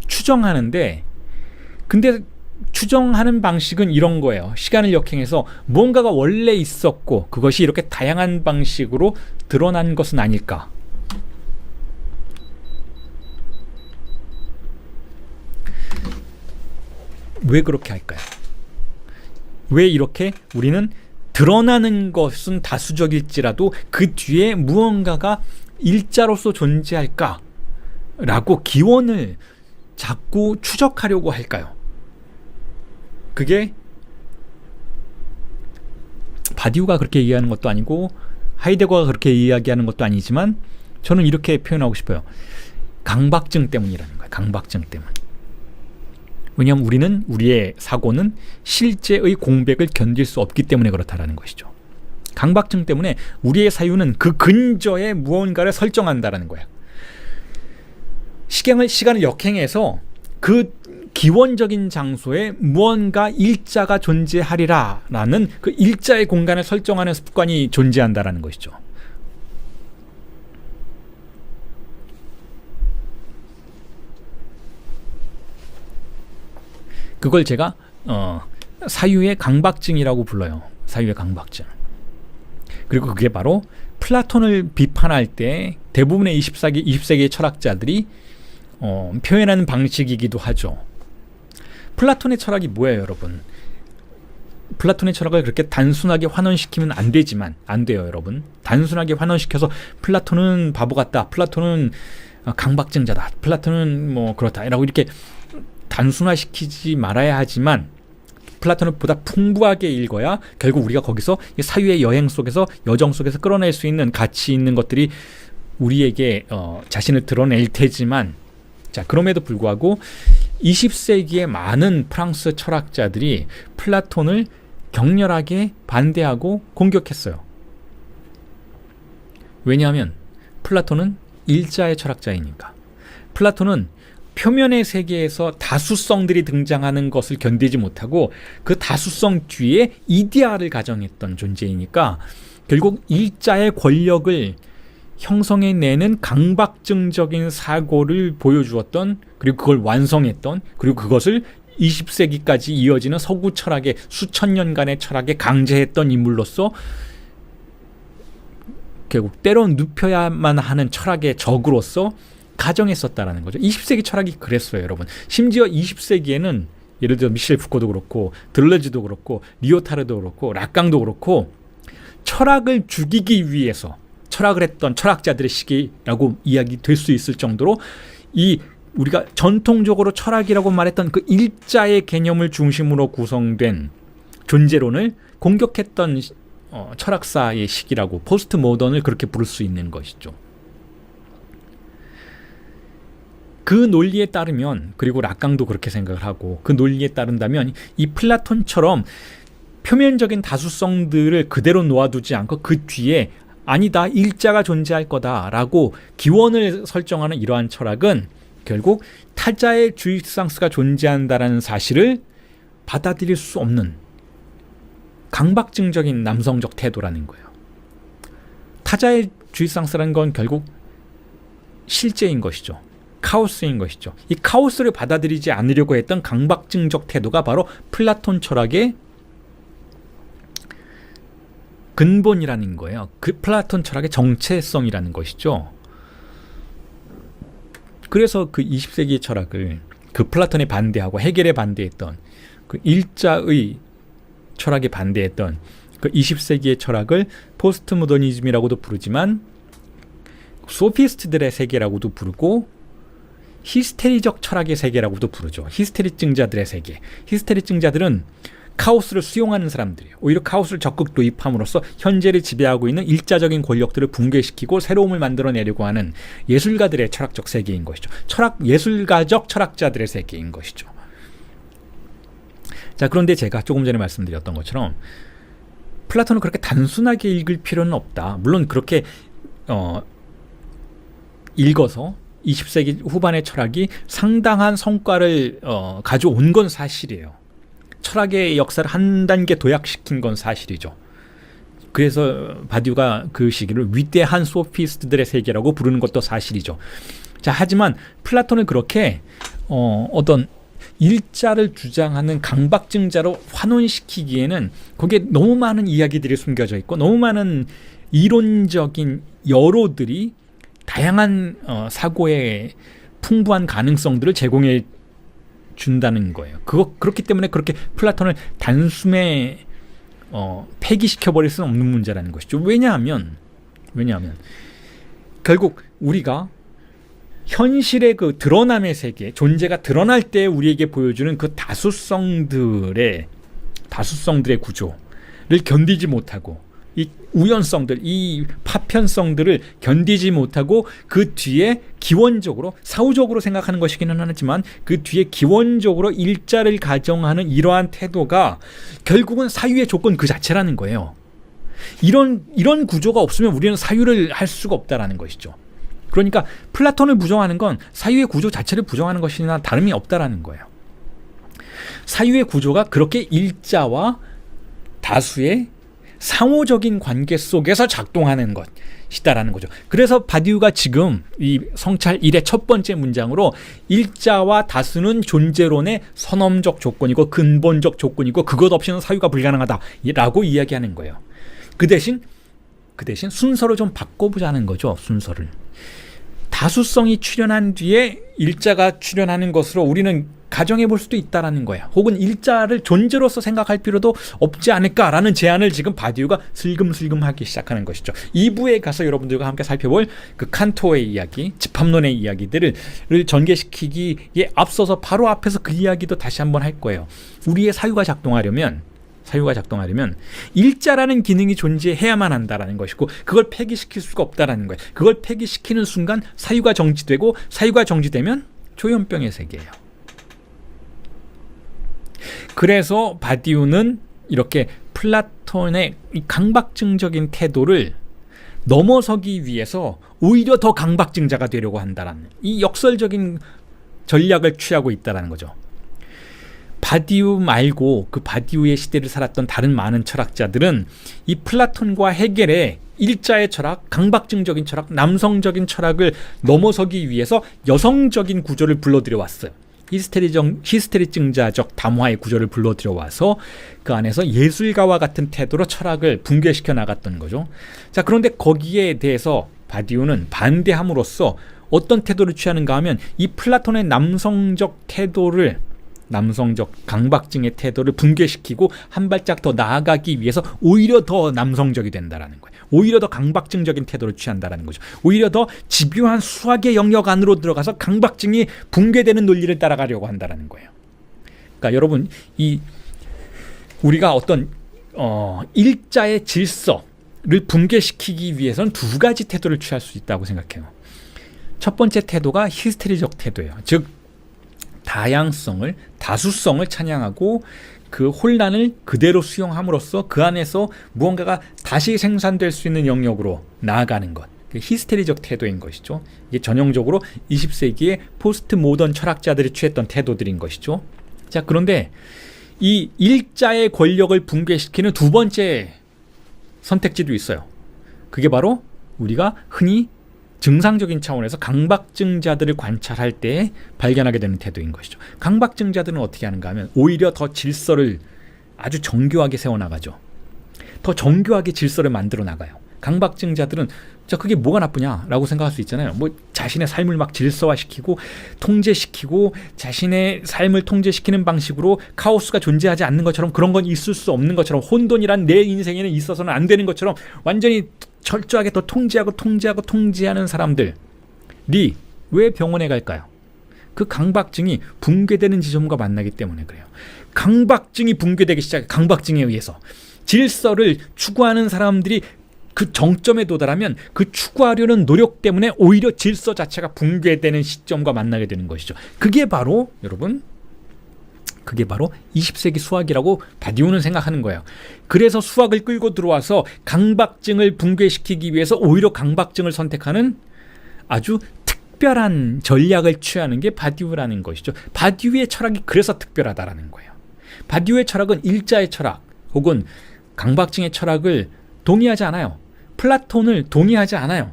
추정하는데, 근데 추정하는 방식은 이런 거예요. 시간을 역행해서 무언가가 원래 있었고 그것이 이렇게 다양한 방식으로 드러난 것은 아닐까. 왜 그렇게 할까요? 왜 이렇게 우리는 드러나는 것은 다수적일지라도 그 뒤에 무언가가 일자로서 존재할까? 라고 기원을 자꾸 추적하려고 할까요? 그게 바디우가 그렇게 이해하는 것도 아니고 하이데거가 그렇게 이야기하는 것도 아니지만, 저는 이렇게 표현하고 싶어요. 강박증 때문이라는 거예요. 강박증 때문. 왜냐하면 우리의 사고는 실제의 공백을 견딜 수 없기 때문에 그렇다라는 것이죠. 강박증 때문에 우리의 사유는 그 근저에 무언가를 설정한다라는 거예요. 시간을 역행해서 그 기원적인 장소에 무언가 일자가 존재하리라라는 그 일자의 공간을 설정하는 습관이 존재한다라는 것이죠. 그걸 제가 사유의 강박증이라고 불러요. 사유의 강박증. 그리고 그게 바로 플라톤을 비판할 때 대부분의 20세기의 철학자들이 표현하는 방식이기도 하죠. 플라톤의 철학이 뭐예요, 여러분? 플라톤의 철학을 그렇게 단순하게 환원시키면 안 돼요, 여러분. 단순하게 환원시켜서 플라톤은 바보 같다, 플라톤은 강박증자다, 플라톤은 뭐 그렇다 라고 이렇게 단순화시키지 말아야 하지만, 플라톤을 보다 풍부하게 읽어야 결국 우리가 거기서 사유의 여행 속에서, 여정 속에서 끌어낼 수 있는 가치 있는 것들이 우리에게 자신을 드러낼 테지만, 자, 그럼에도 불구하고 20세기의 많은 프랑스 철학자들이 플라톤을 격렬하게 반대하고 공격했어요. 왜냐하면 플라톤은 일자의 철학자이니까. 플라톤은 표면의 세계에서 다수성들이 등장하는 것을 견디지 못하고 그 다수성 뒤에 이데아를 가정했던 존재이니까 결국 일자의 권력을 형성해내는 강박증적인 사고를 보여주었던, 그리고 그걸 완성했던, 그리고 그것을 20세기까지 이어지는 서구 철학의 수천 년간의 철학에 강제했던 인물로서 결국 때론 눕혀야만 하는 철학의 적으로서 가정했었다라는 거죠. 20세기 철학이 그랬어요, 여러분. 심지어 20세기에는 예를 들어 미셸 푸코도 그렇고 들레즈도 그렇고 리오타르도 그렇고 락강도 그렇고 철학을 죽이기 위해서 철학을 했던 철학자들의 시기라고 이야기될 수 있을 정도로 이 우리가 전통적으로 철학이라고 말했던 그 일자의 개념을 중심으로 구성된 존재론을 공격했던 철학사의 시기라고, 포스트 모던을 그렇게 부를 수 있는 것이죠. 그 논리에 따르면, 그리고 락강도 그렇게 생각을 하고, 그 논리에 따른다면 이 플라톤처럼 표면적인 다수성들을 그대로 놓아두지 않고 그 뒤에 아니다, 일자가 존재할 거다라고 기원을 설정하는 이러한 철학은 결국 타자의 주입상스가 존재한다라는 사실을 받아들일 수 없는 강박증적인 남성적 태도라는 거예요. 타자의 주입상스라는 건 결국 실제인 것이죠. 카오스인 것이죠. 이 카오스를 받아들이지 않으려고 했던 강박증적 태도가 바로 플라톤 철학의 근본이라는 거예요. 그 플라톤 철학의 정체성이라는 것이죠. 그래서 그 20세기 철학을 그 플라톤에 반대하고 헤겔에 반대했던 그 일자의 철학에 반대했던 그 20세기의 철학을 포스트 모더니즘이라고도 부르지만 소피스트들의 세계라고도 부르고 히스테리적 철학의 세계라고도 부르죠. 히스테리증자들의 세계. 히스테리증자들은 카오스를 수용하는 사람들이에요. 오히려 카오스를 적극 도입함으로써 현재를 지배하고 있는 일자적인 권력들을 붕괴시키고 새로움을 만들어내려고 하는 예술가들의 철학적 세계인 것이죠. 예술가적 철학자들의 세계인 것이죠. 자, 그런데 제가 조금 전에 말씀드렸던 것처럼 플라톤을 그렇게 단순하게 읽을 필요는 없다. 물론 그렇게 읽어서 20세기 후반의 철학이 상당한 성과를 가져온 건 사실이에요. 철학의 역사를 한 단계 도약시킨 건 사실이죠. 그래서 바디우가 그 시기를 위대한 소피스트들의 세계라고 부르는 것도 사실이죠. 자, 하지만 플라톤을 그렇게 어떤 일자를 주장하는 강박증자로 환원시키기에는 거기에 너무 많은 이야기들이 숨겨져 있고 너무 많은 이론적인 여로들이 다양한 사고의 풍부한 가능성들을 제공해 준다는 거예요. 그렇기 때문에 그렇게 플라톤을 단숨에 폐기시켜버릴 수는 없는 문제라는 것이죠. 왜냐하면 결국 우리가 현실의 그 드러남의 세계, 존재가 드러날 때 우리에게 보여주는 그 다수성들의 구조를 견디지 못하고 이 우연성들, 이 파편성들을 견디지 못하고 그 뒤에 기원적으로, 사후적으로 생각하는 것이기는 하지만 그 뒤에 기원적으로 일자를 가정하는 이러한 태도가 결국은 사유의 조건 그 자체라는 거예요. 이런 구조가 없으면 우리는 사유를 할 수가 없다라는 것이죠. 그러니까 플라톤을 부정하는 건 사유의 구조 자체를 부정하는 것이나 다름이 없다라는 거예요. 사유의 구조가 그렇게 일자와 다수의 상호적인 관계 속에서 작동하는 것이다라는 거죠. 그래서 바디우가 지금 이 성찰 1의 첫 번째 문장으로 일자와 다수는 존재론의 선엄적 조건이고 근본적 조건이고 그것 없이는 사유가 불가능하다라고 이야기하는 거예요. 그 대신 순서를 좀 바꿔보자는 거죠. 순서를. 다수성이 출현한 뒤에 일자가 출현하는 것으로 우리는 가정해 볼 수도 있다라는 거야. 혹은 일자를 존재로서 생각할 필요도 없지 않을까라는 제안을 지금 바디우가 슬금슬금 하기 시작하는 것이죠. 2부에 가서 여러분들과 함께 살펴볼 그 칸토의 이야기, 집합론의 이야기들을 전개시키기에 앞서서 바로 앞에서 그 이야기도 다시 한번 할 거예요. 우리의 사유가 작동하려면 일자라는 기능이 존재해야만 한다라는 것이고 그걸 폐기시킬 수가 없다라는 거예요. 그걸 폐기시키는 순간 사유가 정지되고 사유가 정지되면 조현병의 세계예요. 그래서 바디우는 이렇게 플라톤의 이 강박증적인 태도를 넘어서기 위해서 오히려 더 강박증자가 되려고 한다는 이 역설적인 전략을 취하고 있다는 거죠. 바디우 말고 그 바디우의 시대를 살았던 다른 많은 철학자들은 이 플라톤과 헤겔의 일자의 철학, 강박증적인 철학, 남성적인 철학을 넘어서기 위해서 여성적인 구조를 불러들여 왔어요. 히스테리증자적 담화의 구조를 불러들여 와서 그 안에서 예술가와 같은 태도로 철학을 붕괴시켜 나갔던 거죠. 자, 그런데 거기에 대해서 바디우는 반대함으로써 어떤 태도를 취하는가 하면 이 플라톤의 남성적 강박증의 태도를 붕괴시키고 한 발짝 더 나아가기 위해서 오히려 더 남성적이 된다라는 거예요. 오히려 더 강박증적인 태도를 취한다라는 거죠. 오히려 더 집요한 수학의 영역 안으로 들어가서 강박증이 붕괴되는 논리를 따라가려고 한다라는 거예요. 그러니까 여러분, 우리가 어떤 일자의 질서를 붕괴시키기 위해서는 두 가지 태도를 취할 수 있다고 생각해요. 첫 번째 태도가 히스테리적 태도예요. 즉 다양성을, 다수성을 찬양하고 그 혼란을 그대로 수용함으로써 그 안에서 무언가가 다시 생산될 수 있는 영역으로 나아가는 것. 히스테리적 태도인 것이죠. 이게 전형적으로 20세기의 포스트 모던 철학자들이 취했던 태도들인 것이죠. 자, 그런데 이 일자의 권력을 붕괴시키는 두 번째 선택지도 있어요. 그게 바로 우리가 흔히 증상적인 차원에서 강박증자들을 관찰할 때 발견하게 되는 태도인 것이죠. 강박증자들은 어떻게 하는가 하면 오히려 더 질서를 아주 정교하게 세워나가죠. 더 정교하게 질서를 만들어 나가요. 강박증자들은 그게 뭐가 나쁘냐라고 생각할 수 있잖아요. 뭐 자신의 삶을 막 질서화시키고 통제시키고 자신의 삶을 통제시키는 방식으로 카오스가 존재하지 않는 것처럼, 그런 건 있을 수 없는 것처럼, 혼돈이란 내 인생에는 있어서는 안 되는 것처럼 완전히 철저하게 더 통제하는 사람들이 왜 병원에 갈까요? 그 강박증이 붕괴되는 지점과 만나기 때문에 그래요. 강박증이 붕괴되기 시작해. 강박증에 의해서 질서를 추구하는 사람들이 그 정점에 도달하면 그 추구하려는 노력 때문에 오히려 질서 자체가 붕괴되는 시점과 만나게 되는 것이죠. 그게 바로 20세기 수학이라고 바디우는 생각하는 거예요. 그래서 수학을 끌고 들어와서 강박증을 붕괴시키기 위해서 오히려 강박증을 선택하는 아주 특별한 전략을 취하는 게 바디우라는 것이죠. 바디우의 철학이 그래서 특별하다라는 거예요. 바디우의 철학은 일자의 철학 혹은 강박증의 철학을 동의하지 않아요. 플라톤을 동의하지 않아요.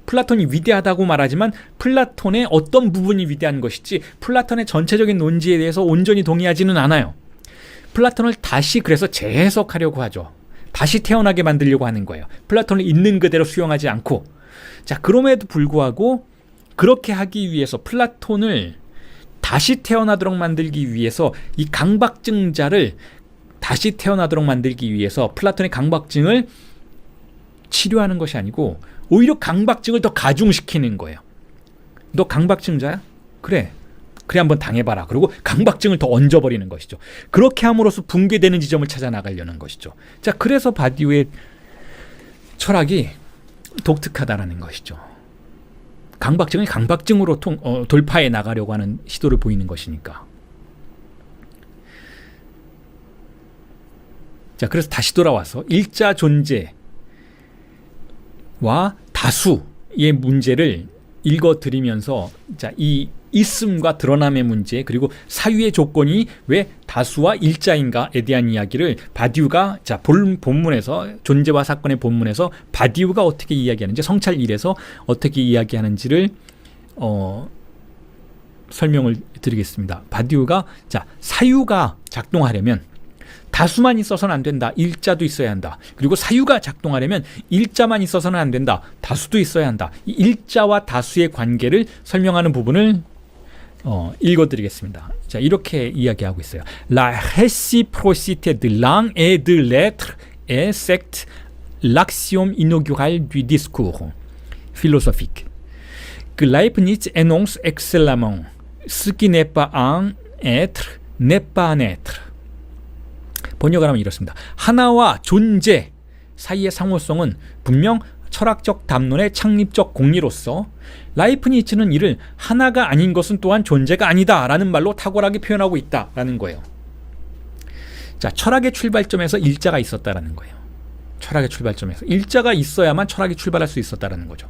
플라톤이 위대하다고 말하지만 플라톤의 어떤 부분이 위대한 것이지 플라톤의 전체적인 논지에 대해서 온전히 동의하지는 않아요. 플라톤을 다시 그래서 재해석하려고 하죠. 다시 태어나게 만들려고 하는 거예요. 플라톤을 있는 그대로 수용하지 않고. 자, 그럼에도 불구하고 그렇게 하기 위해서 플라톤을 다시 태어나도록 만들기 위해서 이 강박증자를 다시 태어나도록 만들기 위해서 플라톤의 강박증을 치료하는 것이 아니고 오히려 강박증을 더 가중시키는 거예요. 너 강박증자야? 그래 한번 당해봐라. 그리고 강박증을 더 얹어버리는 것이죠. 그렇게 함으로써 붕괴되는 지점을 찾아 나가려는 것이죠. 자, 그래서 바디우의 철학이 독특하다라는 것이죠. 강박증을 강박증으로 돌파해 나가려고 하는 시도를 보이는 것이니까. 자, 그래서 다시 돌아와서 일자 존재와 다수의 문제를 읽어드리면서, 자, 이 있음과 드러남의 문제, 그리고 사유의 조건이 왜 다수와 일자인가에 대한 이야기를 바디우가, 자, 본문에서, 존재와 사건의 본문에서 바디우가 어떻게 이야기하는지, 성찰 1에서 어떻게 이야기하는지를 설명을 드리겠습니다. 바디우가, 자, 사유가 작동하려면 다수만 있어서는 안 된다. 일자도 있어야 한다. 그리고 사유가 작동하려면 일자만 있어서는 안 된다. 다수도 있어야 한다. 이 일자와 다수의 관계를 설명하는 부분을 읽어드리겠습니다. 자, 이렇게 이야기하고 있어요. La réciprocité de l'un et de l'autre est certes l'axiome inaugural du discours philosophique. Que Leibniz énonce excellemment. Ce qui n'est pas un être n'est pas un être. 번역을 하면 이렇습니다. 하나와 존재 사이의 상호성은 분명 철학적 담론의 창립적 공리로서 라이프니츠는 이를 하나가 아닌 것은 또한 존재가 아니다 라는 말로 탁월하게 표현하고 있다라는 거예요. 자, 철학의 출발점에서 일자가 있었다라는 거예요. 철학의 출발점에서 일자가 있어야만 철학이 출발할 수 있었다라는 거죠.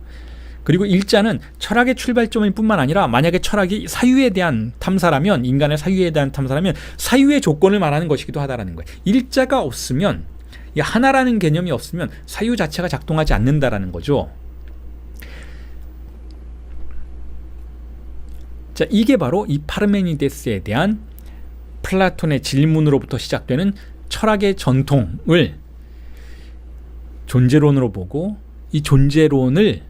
그리고 일자는 철학의 출발점일 뿐만 아니라 만약에 철학이 사유에 대한 탐사라면, 인간의 사유에 대한 탐사라면 사유의 조건을 말하는 것이기도 하다라는 거예요. 일자가 없으면, 이 하나라는 개념이 없으면 사유 자체가 작동하지 않는다라는 거죠. 자, 이게 바로 이 파르메니데스에 대한 플라톤의 질문으로부터 시작되는 철학의 전통을 존재론으로 보고, 이 존재를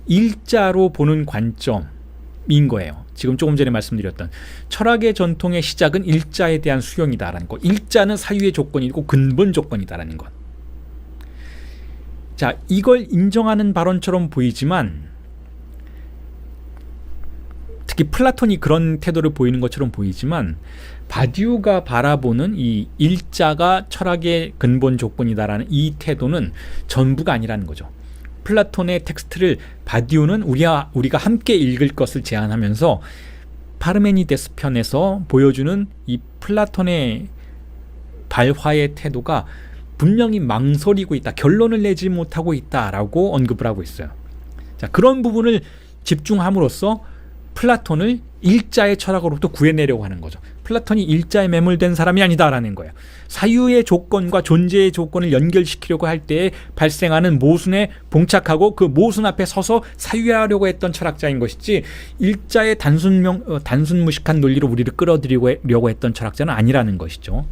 일자로 보는 관점인 거예요. 지금 조금 전에 말씀드렸던 철학의 전통의 시작은 일자에 대한 수용이다라는 것. 일자는 사유의 조건이고 근본 조건이다라는 것. 자, 이걸 인정하는 발언처럼 보이지만, 특히 플라톤이 그런 태도를 보이는 것처럼 보이지만, 바디우가 바라보는 이 일자가 철학의 근본 조건이다라는 이 태도는 전부가 아니라는 거죠. 플라톤의 텍스트를 바디우는 우리가 함께 읽을 것을 제안하면서 파르메니데스 편에서 보여주는 이 플라톤의 발화의 태도가 분명히 망설이고 있다, 결론을 내지 못하고 있다라고 언급을 하고 있어요. 자, 그런 부분을 집중함으로써 플라톤을 일자의 철학으로부터 구해내려고 하는 거죠. 플라톤이 일자에 매몰된 사람이 아니다라는 거예요. 사유의 조건과 존재의 조건을 연결시키려고 할 때에 발생하는 모순에 봉착하고 그 모순 앞에 서서 사유하려고 했던 철학자인 것이지, 일자의 단순 무식한 논리로 우리를 끌어들이려고 했던 철학자는 아니라는 것이죠.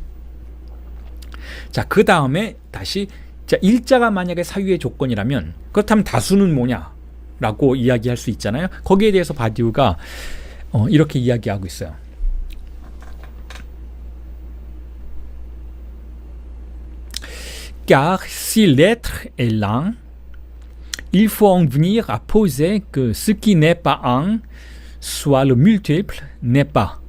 자, 그 다음에 다시, 자, 일자가 만약에 사유의 조건이라면 그렇다면 다수는 뭐냐? 라고 이야기할 수 있잖아요. 거기에 대해서 바디우가 이렇게 이야기하고 있어요. Car si l'être est l'un, il faut en venir à poser que ce qui n'est pas un, soit le multiple, n'est pas.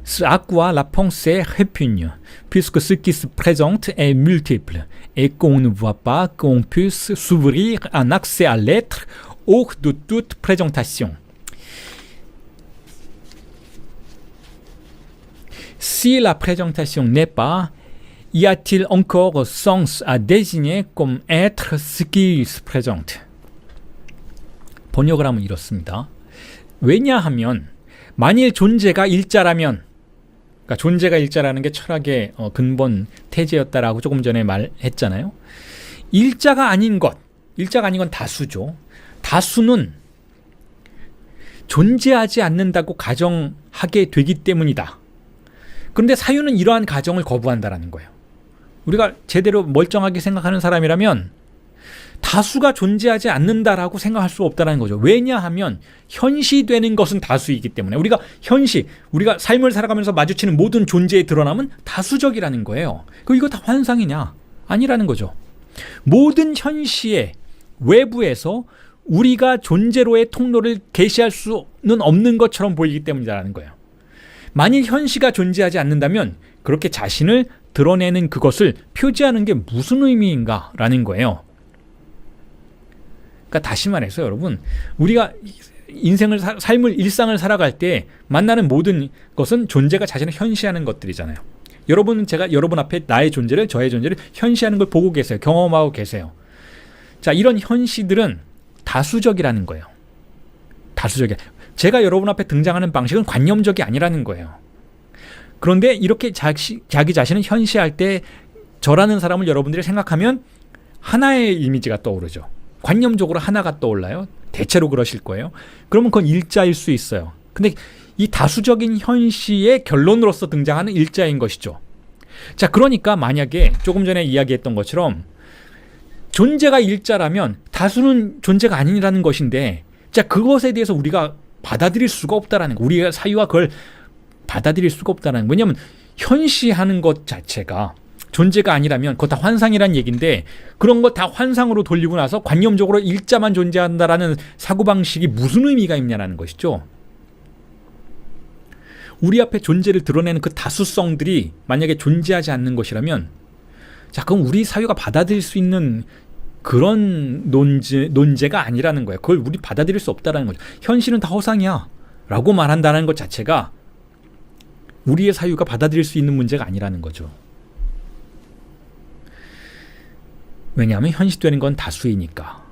Ce à quoi la pensée répugne, puisque ce qui se présente est multiple, et qu'on ne voit pas qu'on puisse s'ouvrir un accès à l'être hors de toute présentation. Si la présentation n'est pas, y a-t-il encore sens à désigner comme être ce qui se présente? 번역을 하면 이렇습니다. 왜냐하면 만일 존재가 일자라면, 그러니까 존재가 일자라는 게 철학의 근본 태제였다라고 조금 전에 말했잖아요. 일자가 아닌 건 다수죠. 다수는 존재하지 않는다고 가정하게 되기 때문이다. 그런데 사유는 이러한 가정을 거부한다라는 거예요. 우리가 제대로 멀쩡하게 생각하는 사람이라면 다수가 존재하지 않는다라고 생각할 수 없다는 거죠. 왜냐하면 현시되는 것은 다수이기 때문에, 우리가 삶을 살아가면서 마주치는 모든 존재의 드러남은 다수적이라는 거예요. 이거 다 환상이냐? 아니라는 거죠. 모든 현시의 외부에서 우리가 존재로의 통로를 개시할 수는 없는 것처럼 보이기 때문이라는 거예요. 만일 현시가 존재하지 않는다면 그렇게 자신을 드러내는 그것을 표지하는 게 무슨 의미인가라는 거예요. 그러니까 다시 말해서 여러분, 우리가 일상을 살아갈 때 만나는 모든 것은 존재가 자신을 현시하는 것들이잖아요. 여러분은 여러분 앞에 저의 존재를 현시하는 걸 보고 계세요. 경험하고 계세요. 자, 이런 현시들은 다수적이라는 거예요. 다수적이야. 제가 여러분 앞에 등장하는 방식은 관념적이 아니라는 거예요. 그런데 이렇게 자기 자신을 현시할 때 저라는 사람을 여러분들이 생각하면 하나의 이미지가 떠오르죠. 관념적으로 하나가 떠올라요. 대체로 그러실 거예요. 그러면 그건 일자일 수 있어요. 근데 이 다수적인 현시의 결론으로서 등장하는 일자인 것이죠. 자, 그러니까 만약에 조금 전에 이야기했던 것처럼 존재가 일자라면 다수는 존재가 아니라는 것인데, 자, 그것에 대해서 우리가 받아들일 수가 없다라는 거. 우리가 사유와 그걸 받아들일 수가 없다라는 거. 왜냐하면 현시하는 것 자체가 존재가 아니라면 그거 다 환상이란 얘기인데, 그런 거 다 환상으로 돌리고 나서 관념적으로 일자만 존재한다라는 사고방식이 무슨 의미가 있냐라는 것이죠. 우리 앞에 존재를 드러내는 그 다수성들이 만약에 존재하지 않는 것이라면, 자, 그럼 우리 사회가 받아들일 수 있는 그런 논제가 아니라는 거예요. 그걸 우리 받아들일 수 없다라는 거죠. 현실은 다 허상이야 라고 말한다는 것 자체가 우리의 사유가 받아들일 수 있는 문제가 아니라는 거죠. 왜냐하면 현실되는 건 다수이니까.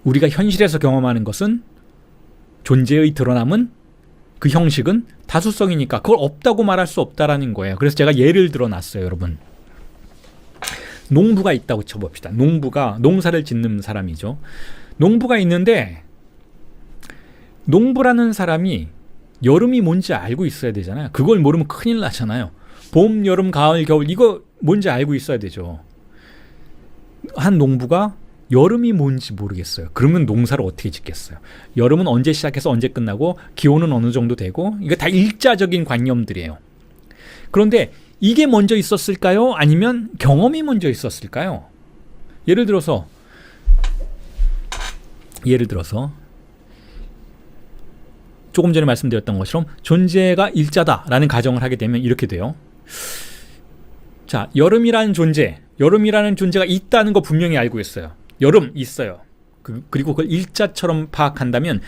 우리가 현실에서 경험하는 것은 존재의 드러남은 그 형식은 다수성이니까 그걸 없다고 말할 수 없다라는 거예요. 그래서 제가 예를 들어놨어요, 여러분. 농부가 있다고 쳐봅시다. 농부가 농사를 짓는 사람이죠. 농부가 있는데 농부라는 사람이 여름이 뭔지 알고 있어야 되잖아요. 그걸 모르면 큰일 나잖아요. 봄, 여름, 가을, 겨울 이거 뭔지 알고 있어야 되죠. 한 농부가 여름이 뭔지 모르겠어요. 그러면 농사를 어떻게 짓겠어요? 여름은 언제 시작해서 언제 끝나고 기온은 어느 정도 되고 이거 다 일자적인 관념들이에요. 그런데 이게 먼저 있었을까요? 아니면 경험이 먼저 있었을까요? 예를 들어서 조금 전에 말씀드렸던 것처럼 존재가 일자다라는 가정을 하게 되면 이렇게 돼요. 자, 여름이라는 존재가 있다는 거 분명히 알고 있어요. 여름 있어요. 그리고 그걸 일자처럼 파악한다면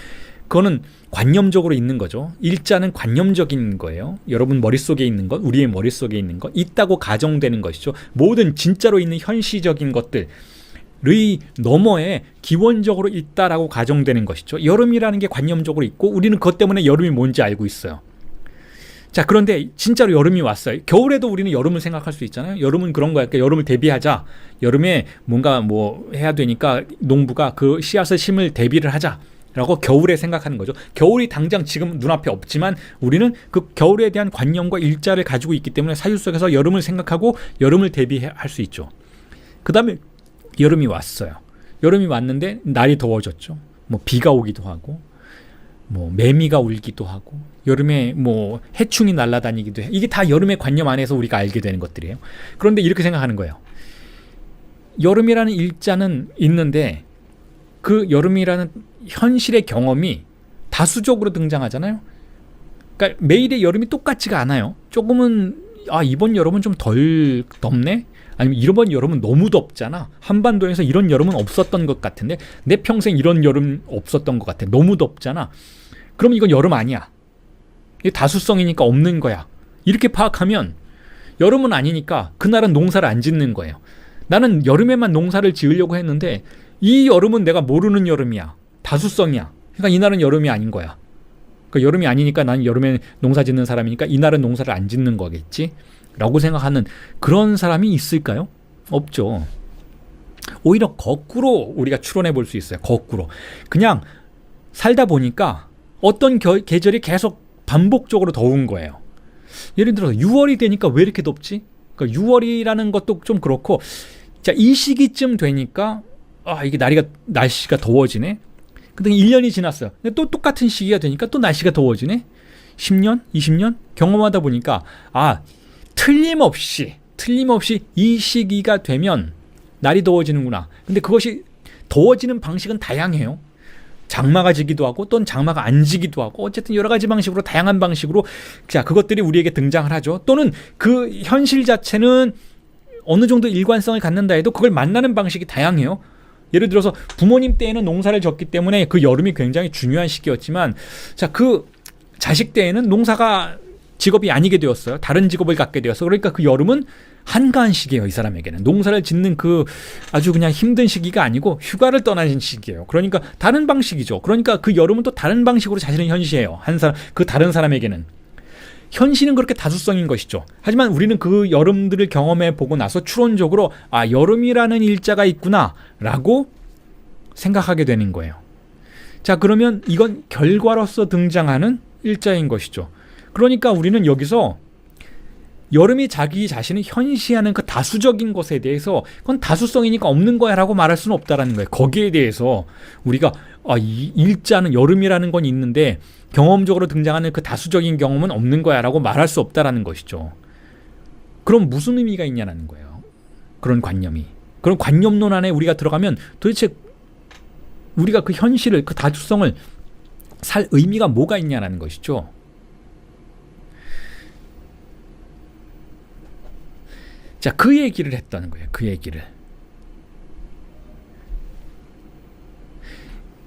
그거는 관념적으로 있는 거죠. 일자는 관념적인 거예요. 여러분 머릿속에 있는 것, 우리의 머릿속에 있는 것, 있다고 가정되는 것이죠. 모든 진짜로 있는 현시적인 것들의 너머에 기본적으로 있다라고 가정되는 것이죠. 여름이라는 게 관념적으로 있고 우리는 그것 때문에 여름이 뭔지 알고 있어요. 자, 그런데 진짜로 여름이 왔어요. 겨울에도 우리는 여름을 생각할 수 있잖아요. 여름은 그런 거야. 그러니까 여름을 대비하자. 여름에 뭔가 뭐 해야 되니까 농부가 그 씨앗을 심을 대비를 하자. 라고 겨울에 생각하는 거죠. 겨울이 당장 지금 눈앞에 없지만 우리는 그 겨울에 대한 관념과 일자를 가지고 있기 때문에 사유 속에서 여름을 생각하고 여름을 대비할 수 있죠. 그 다음에 여름이 왔어요. 여름이 왔는데 날이 더워졌죠. 뭐 비가 오기도 하고 뭐 매미가 울기도 하고 여름에 뭐 해충이 날아다니기도 해. 이게 다 여름의 관념 안에서 우리가 알게 되는 것들이에요. 그런데 이렇게 생각하는 거예요. 여름이라는 일자는 있는데 그 여름이라는 현실의 경험이 다수적으로 등장하잖아요. 그러니까 매일의 여름이 똑같지가 않아요. 조금은 이번 여름은 좀 덜 덥네? 아니면 이번 여름은 너무 덥잖아. 한반도에서 이런 여름은 없었던 것 같은데 내 평생 이런 여름 없었던 것 같아. 너무 덥잖아. 그럼 이건 여름 아니야. 이게 다수성이니까 없는 거야. 이렇게 파악하면 여름은 아니니까 그날은 농사를 안 짓는 거예요. 나는 여름에만 농사를 지으려고 했는데 이 여름은 내가 모르는 여름이야. 다수성이야. 그러니까 이날은 여름이 아닌 거야. 그러니까 여름이 아니니까 나는 여름에 농사 짓는 사람이니까 이날은 농사를 안 짓는 거겠지? 라고 생각하는 그런 사람이 있을까요? 없죠. 오히려 거꾸로 우리가 추론해 볼 수 있어요. 거꾸로. 그냥 살다 보니까 어떤 계절이 계속 반복적으로 더운 거예요. 예를 들어서 6월이 되니까 왜 이렇게 덥지? 그러니까 6월이라는 것도 좀 그렇고, 자, 이 시기쯤 되니까 이게 날씨가 더워지네. 근데 1년이 지났어요. 근데 또 똑같은 시기가 되니까 또 날씨가 더워지네. 10년, 20년 경험하다 보니까 틀림없이 이 시기가 되면 날이 더워지는구나. 근데 그것이 더워지는 방식은 다양해요. 장마가 지기도 하고 또는 장마가 안 지기도 하고 어쨌든 여러 가지 방식으로 다양한 방식으로 자 그것들이 우리에게 등장을 하죠. 또는 그 현실 자체는 어느 정도 일관성을 갖는다 해도 그걸 만나는 방식이 다양해요. 예를 들어서 부모님 때에는 농사를 졌기 때문에 그 여름이 굉장히 중요한 시기였지만 자 그 자식 때에는 농사가 직업이 아니게 되었어요. 다른 직업을 갖게 되었어. 그러니까 그 여름은 한가한 시기예요. 이 사람에게는 농사를 짓는 그 아주 그냥 힘든 시기가 아니고 휴가를 떠나는 시기예요. 그러니까 다른 방식이죠. 그러니까 그 여름은 또 다른 방식으로 자신은 현시해요. 그 다른 사람에게는 현실은 그렇게 다수성인 것이죠. 하지만 우리는 그 여름들을 경험해 보고 나서 추론적으로 여름이라는 일자가 있구나 라고 생각하게 되는 거예요. 자, 그러면 이건 결과로서 등장하는 일자인 것이죠. 그러니까 우리는 여기서 여름이 자기 자신을 현시하는 그 다수적인 것에 대해서 그건 다수성이니까 없는 거야 라고 말할 수는 없다라는 거예요. 거기에 대해서 우리가 이 일자는 여름이라는 건 있는데 경험적으로 등장하는 그 다수적인 경험은 없는 거야 라고 말할 수 없다라는 것이죠. 그럼 무슨 의미가 있냐는 거예요. 그런 관념이. 그런 관념론 안에 우리가 들어가면 도대체 우리가 그 현실을, 그 다수성을 살 의미가 뭐가 있냐는 것이죠. 자, 그 얘기를 했다는 거예요. 그 얘기를.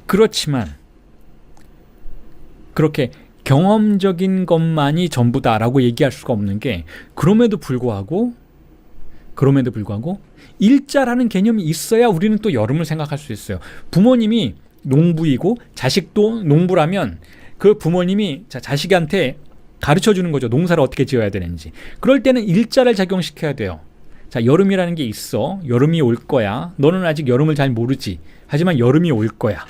그렇지만 그렇게 경험적인 것만이 전부다라고 얘기할 수가 없는 게 그럼에도 불구하고 그럼에도 불구하고 일자라는 개념이 있어야 우리는 또 여름을 생각할 수 있어요. 부모님이 농부이고 자식도 농부라면 그 부모님이 자식한테 가르쳐 주는 거죠. 농사를 어떻게 지어야 되는지. 그럴 때는 일자를 작용시켜야 돼요. 자, 여름이라는 게 있어. 여름이 올 거야. 너는 아직 여름을 잘 모르지. 하지만 여름이 올 거야.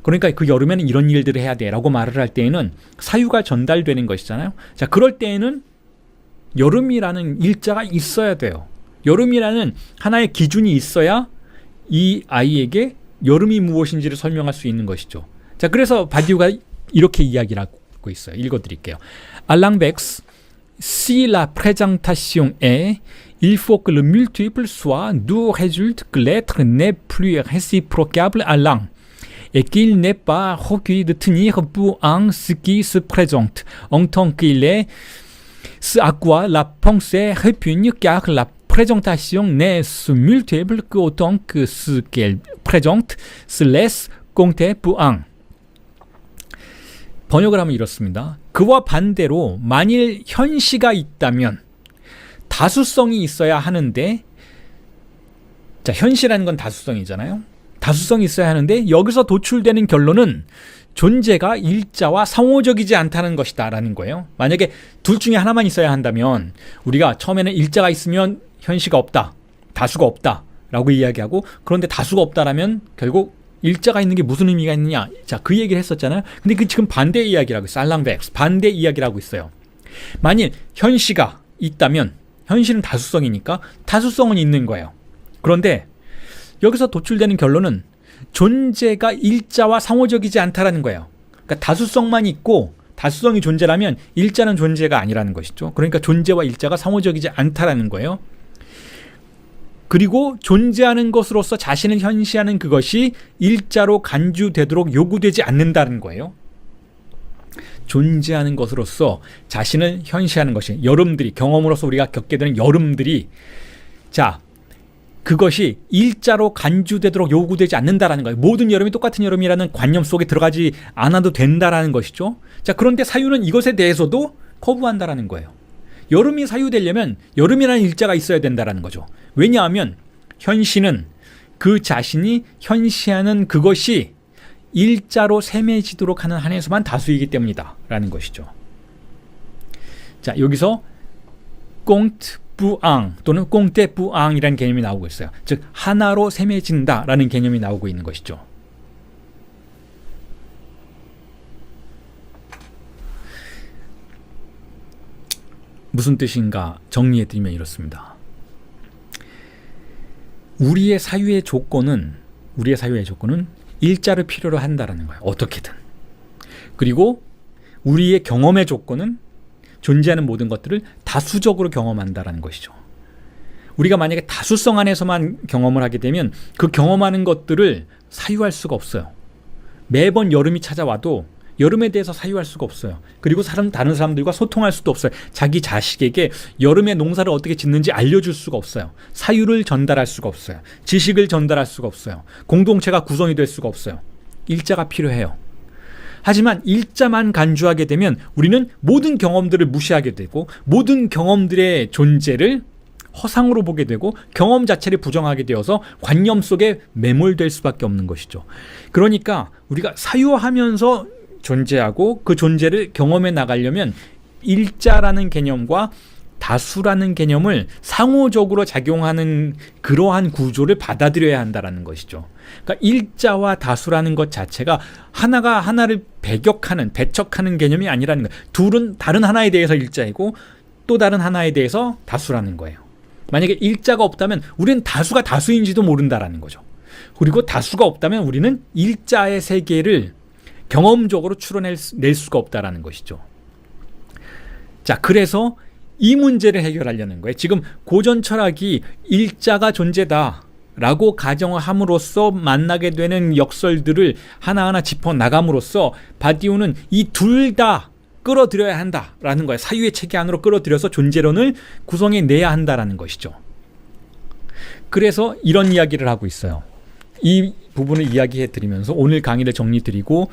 그러니까 그 여름에는 이런 일들을 해야 돼 라고 말을 할 때에는 사유가 전달되는 것이잖아요. 자, 그럴 때에는 여름이라는 일자가 있어야 돼요. 여름이라는 하나의 기준이 있어야 이 아이에게 여름이 무엇인지를 설명할 수 있는 것이죠. 자, 그래서 바디우가 이렇게 이야기를 하고 있어요. 읽어드릴게요. Allanvex, si la présentation est, il faut que le multiple soit d'où résulte que l'être n'est plus réciprocable à l'un, et qu'il n'est pas requis de tenir pour un ce qui se présente, en tant qu'il est ce à quoi la pensée répugne, car la présentation n'est ce multiple qu'autant que ce qu'elle présente se laisse compter pour un. 번역을 하면 이렇습니다. 그와 반대로 만일 현시가 있다면 다수성이 있어야 하는데, 자, 현시라는 건 다수성이잖아요. 다수성이 있어야 하는데 여기서 도출되는 결론은 존재가 일자와 상호적이지 않다는 것이다 라는 거예요. 만약에 둘 중에 하나만 있어야 한다면 우리가 처음에는 일자가 있으면 현시가 없다, 다수가 없다 라고 이야기하고, 그런데 다수가 없다라면 결국 일자가 있는 게 무슨 의미가 있느냐. 자, 그 얘기를 했었잖아요. 근데 그 지금 반대 이야기를 하고 있어요. 알랑벡스 반대 이야기를 하고 있어요. 만일 현시가 있다면 현실은 다수성이니까 다수성은 있는 거예요. 그런데 여기서 도출되는 결론은 존재가 일자와 상호적이지 않다라는 거예요. 그러니까 다수성만 있고 다수성이 존재라면 일자는 존재가 아니라는 것이죠. 그러니까 존재와 일자가 상호적이지 않다라는 거예요. 그리고 존재하는 것으로서 자신을 현시하는 그것이 일자로 간주되도록 요구되지 않는다는 거예요. 존재하는 것으로서 자신을 현시하는 것이, 여름들이, 경험으로서 우리가 겪게 되는 여름들이, 자, 그것이 일자로 간주되도록 요구되지 않는다라는 거예요. 모든 여름이 똑같은 여름이라는 관념 속에 들어가지 않아도 된다라는 것이죠. 자, 그런데 사유는 이것에 대해서도 거부한다라는 거예요. 여름이 사유되려면 여름이라는 일자가 있어야 된다라는 거죠. 왜냐하면 현시는 그 자신이 현시하는 그것이 일자로 셈해지도록 하는 한에서만 다수이기 때문이다 라는 것이죠. 자, 여기서 꽁트 뿌앙 또는 꽁떼 뿌앙이라는 개념이 나오고 있어요. 즉 하나로 셈해진다 라는 개념이 나오고 있는 것이죠. 무슨 뜻인가 정리해드리면 이렇습니다. 우리의 사유의 조건은 일자를 필요로 한다라는 거예요. 어떻게든. 그리고 우리의 경험의 조건은 존재하는 모든 것들을 다수적으로 경험한다라는 것이죠. 우리가 만약에 다수성 안에서만 경험을 하게 되면 그 경험하는 것들을 사유할 수가 없어요. 매번 여름이 찾아와도 여름에 대해서 사유할 수가 없어요. 그리고 다른 사람들과 소통할 수도 없어요. 자기 자식에게 여름에 농사를 어떻게 짓는지 알려줄 수가 없어요. 사유를 전달할 수가 없어요. 지식을 전달할 수가 없어요. 공동체가 구성이 될 수가 없어요. 일자가 필요해요. 하지만 일자만 간주하게 되면 우리는 모든 경험들을 무시하게 되고 모든 경험들의 존재를 허상으로 보게 되고 경험 자체를 부정하게 되어서 관념 속에 매몰될 수밖에 없는 것이죠. 그러니까 우리가 사유하면서 존재하고 그 존재를 경험해 나가려면 일자라는 개념과 다수라는 개념을 상호적으로 작용하는 그러한 구조를 받아들여야 한다는 것이죠. 그러니까 일자와 다수라는 것 자체가 하나가 하나를 배척하는 개념이 아니라는 거예요. 둘은 다른 하나에 대해서 일자이고 또 다른 하나에 대해서 다수라는 거예요. 만약에 일자가 없다면 우리는 다수가 다수인지도 모른다라는 거죠. 그리고 다수가 없다면 우리는 일자의 세계를 경험적으로 추론낼 수가 없다라는 것이죠. 자, 그래서 이 문제를 해결하려는 거예요. 지금 고전 철학이 일자가 존재다 라고 가정을 함으로써 만나게 되는 역설들을 하나하나 짚어나감으로써 바디우는 이 둘 다 끌어들여야 한다라는 거예요. 사유의 체계 안으로 끌어들여서 존재론을 구성해내야 한다라는 것이죠. 그래서 이런 이야기를 하고 있어요. 이 부분을 이야기해드리면서 오늘 강의를 정리드리고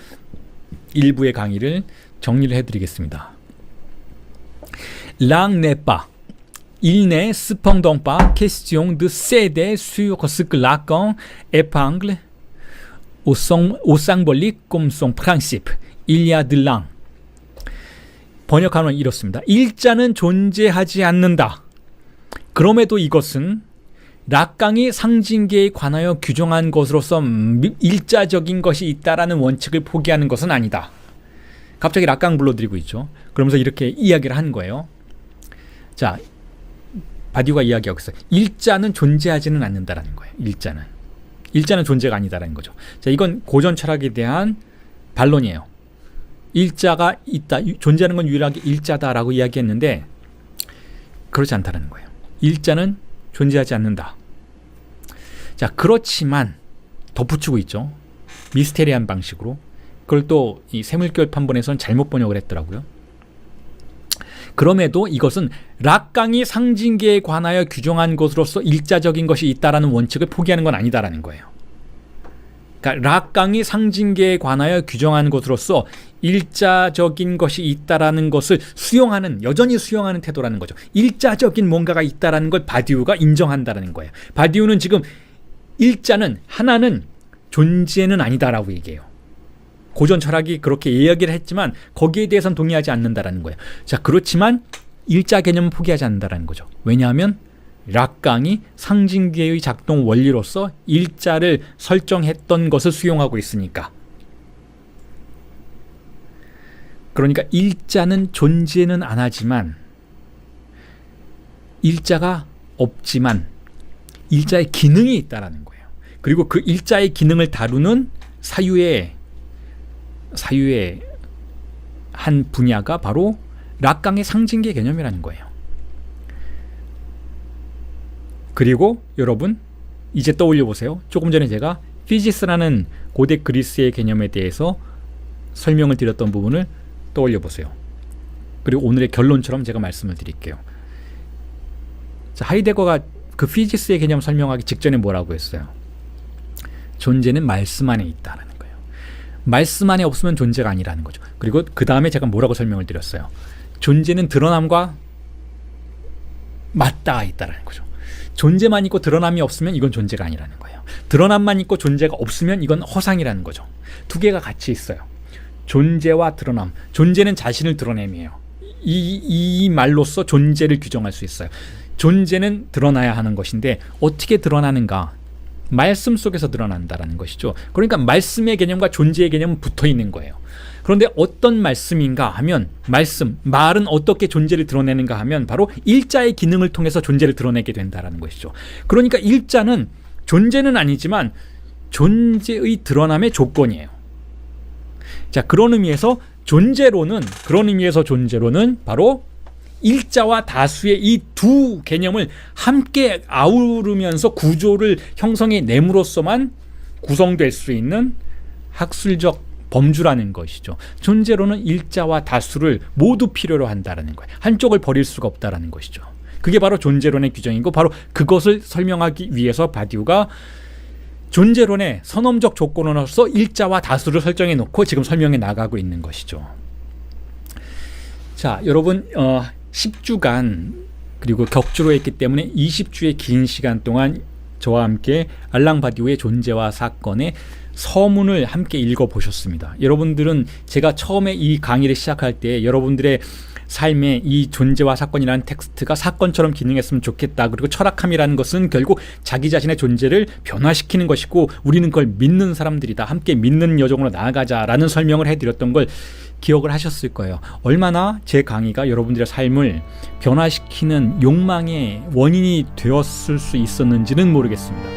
일부의 강의를 정리를 해드리겠습니다. L'un n'est pas Il n'est cependant pas question de céder sur ce que Lacan épingle au symbolique comme son principe. Il y a de l'un. 번역하면 이렇습니다. 일자는 존재하지 않는다. 그럼에도 이것은 락강이 상징계에 관하여 규정한 것으로서 일자적인 것이 있다라는 원칙을 포기하는 것은 아니다. 갑자기 락강 불러드리고 있죠. 그러면서 이렇게 이야기를 한 거예요. 자, 바디우가 이야기하고 있어요. 일자는 존재하지는 않는다라는 거예요. 일자는 존재가 아니다라는 거죠. 자, 이건 고전 철학에 대한 반론이에요. 일자가 있다, 존재하는 건 유일하게 일자다라고 이야기했는데 그렇지 않다라는 거예요. 일자는 존재하지 않는다. 자, 그렇지만 덧붙이고 있죠. 미스테리한 방식으로. 그걸 또 이 샘물결 판본에서는 잘못 번역을 했더라고요. 그럼에도 이것은 락강이 상징계에 관하여 규정한 것으로서 일자적인 것이 있다라는 원칙을 포기하는 건 아니다라는 거예요. 그러니까 락강이 상징계에 관하여 규정한 것으로서 일자적인 것이 있다라는 것을 여전히 수용하는 태도라는 거죠. 일자적인 뭔가가 있다라는 걸 바디우가 인정한다라는 거예요. 바디우는 지금 일자는, 하나는 존재는 아니다라고 얘기해요. 고전 철학이 그렇게 이야기를 했지만 거기에 대해서는 동의하지 않는다라는 거예요. 자, 그렇지만 일자 개념은 포기하지 않는다라는 거죠. 왜냐하면 락강이 상징계의 작동 원리로서 일자를 설정했던 것을 수용하고 있으니까. 그러니까 일자는 존재는 안 하지만, 일자가 없지만 일자의 기능이 있다라는 거예요. 그리고 그 일자의 기능을 다루는 사유의 한 분야가 바로 락강의 상징계 개념이라는 거예요. 그리고 여러분 이제 떠올려 보세요. 조금 전에 제가 피지스라는 고대 그리스의 개념에 대해서 설명을 드렸던 부분을 떠올려 보세요. 그리고 오늘의 결론처럼 제가 말씀을 드릴게요. 자, 하이데거가 그 피지스의 개념 설명하기 직전에 뭐라고 했어요? 존재는 말씀 안에 있다는 거예요. 말씀 안에 없으면 존재가 아니라는 거죠. 그리고 그 다음에 제가 뭐라고 설명을 드렸어요? 존재는 드러남과 맞닿아 있다는 거죠. 존재만 있고 드러남이 없으면 이건 존재가 아니라는 거예요. 드러남만 있고 존재가 없으면 이건 허상이라는 거죠. 두 개가 같이 있어요. 존재와 드러남. 존재는 자신을 드러냄이에요. 이 말로써 존재를 규정할 수 있어요. 존재는 드러나야 하는 것인데 어떻게 드러나는가? 말씀 속에서 드러난다라는 것이죠. 그러니까 말씀의 개념과 존재의 개념은 붙어 있는 거예요. 그런데 어떤 말씀인가 하면 말은 어떻게 존재를 드러내는가 하면 바로 일자의 기능을 통해서 존재를 드러내게 된다라는 것이죠. 그러니까 일자는 존재는 아니지만 존재의 드러남의 조건이에요. 자, 그런 의미에서 존재론은 바로 일자와 다수의 이 두 개념을 함께 아우르면서 구조를 형성해냄으로써만 구성될 수 있는 학술적 범주라는 것이죠. 존재론은 일자와 다수를 모두 필요로 한다는 거예요. 한쪽을 버릴 수가 없다는 것이죠. 그게 바로 존재론의 규정이고, 바로 그것을 설명하기 위해서 바디우가 존재론의 선언적 조건으로서 일자와 다수를 설정해 놓고 지금 설명해 나가고 있는 것이죠. 자, 여러분 10주간 그리고 격주로 했기 때문에 20주의 긴 시간 동안 저와 함께 알랑 바디우의 존재와 사건의 서문을 함께 읽어보셨습니다. 여러분들은 제가 처음에 이 강의를 시작할 때 여러분들의 삶에 이 존재와 사건이라는 텍스트가 사건처럼 기능했으면 좋겠다. 그리고 철학함이라는 것은 결국 자기 자신의 존재를 변화시키는 것이고 우리는 그걸 믿는 사람들이다. 함께 믿는 여정으로 나아가자라는 설명을 해드렸던 걸 기억을 하셨을 거예요. 얼마나 제 강의가 여러분들의 삶을 변화시키는 욕망의 원인이 되었을 수 있었는지는 모르겠습니다.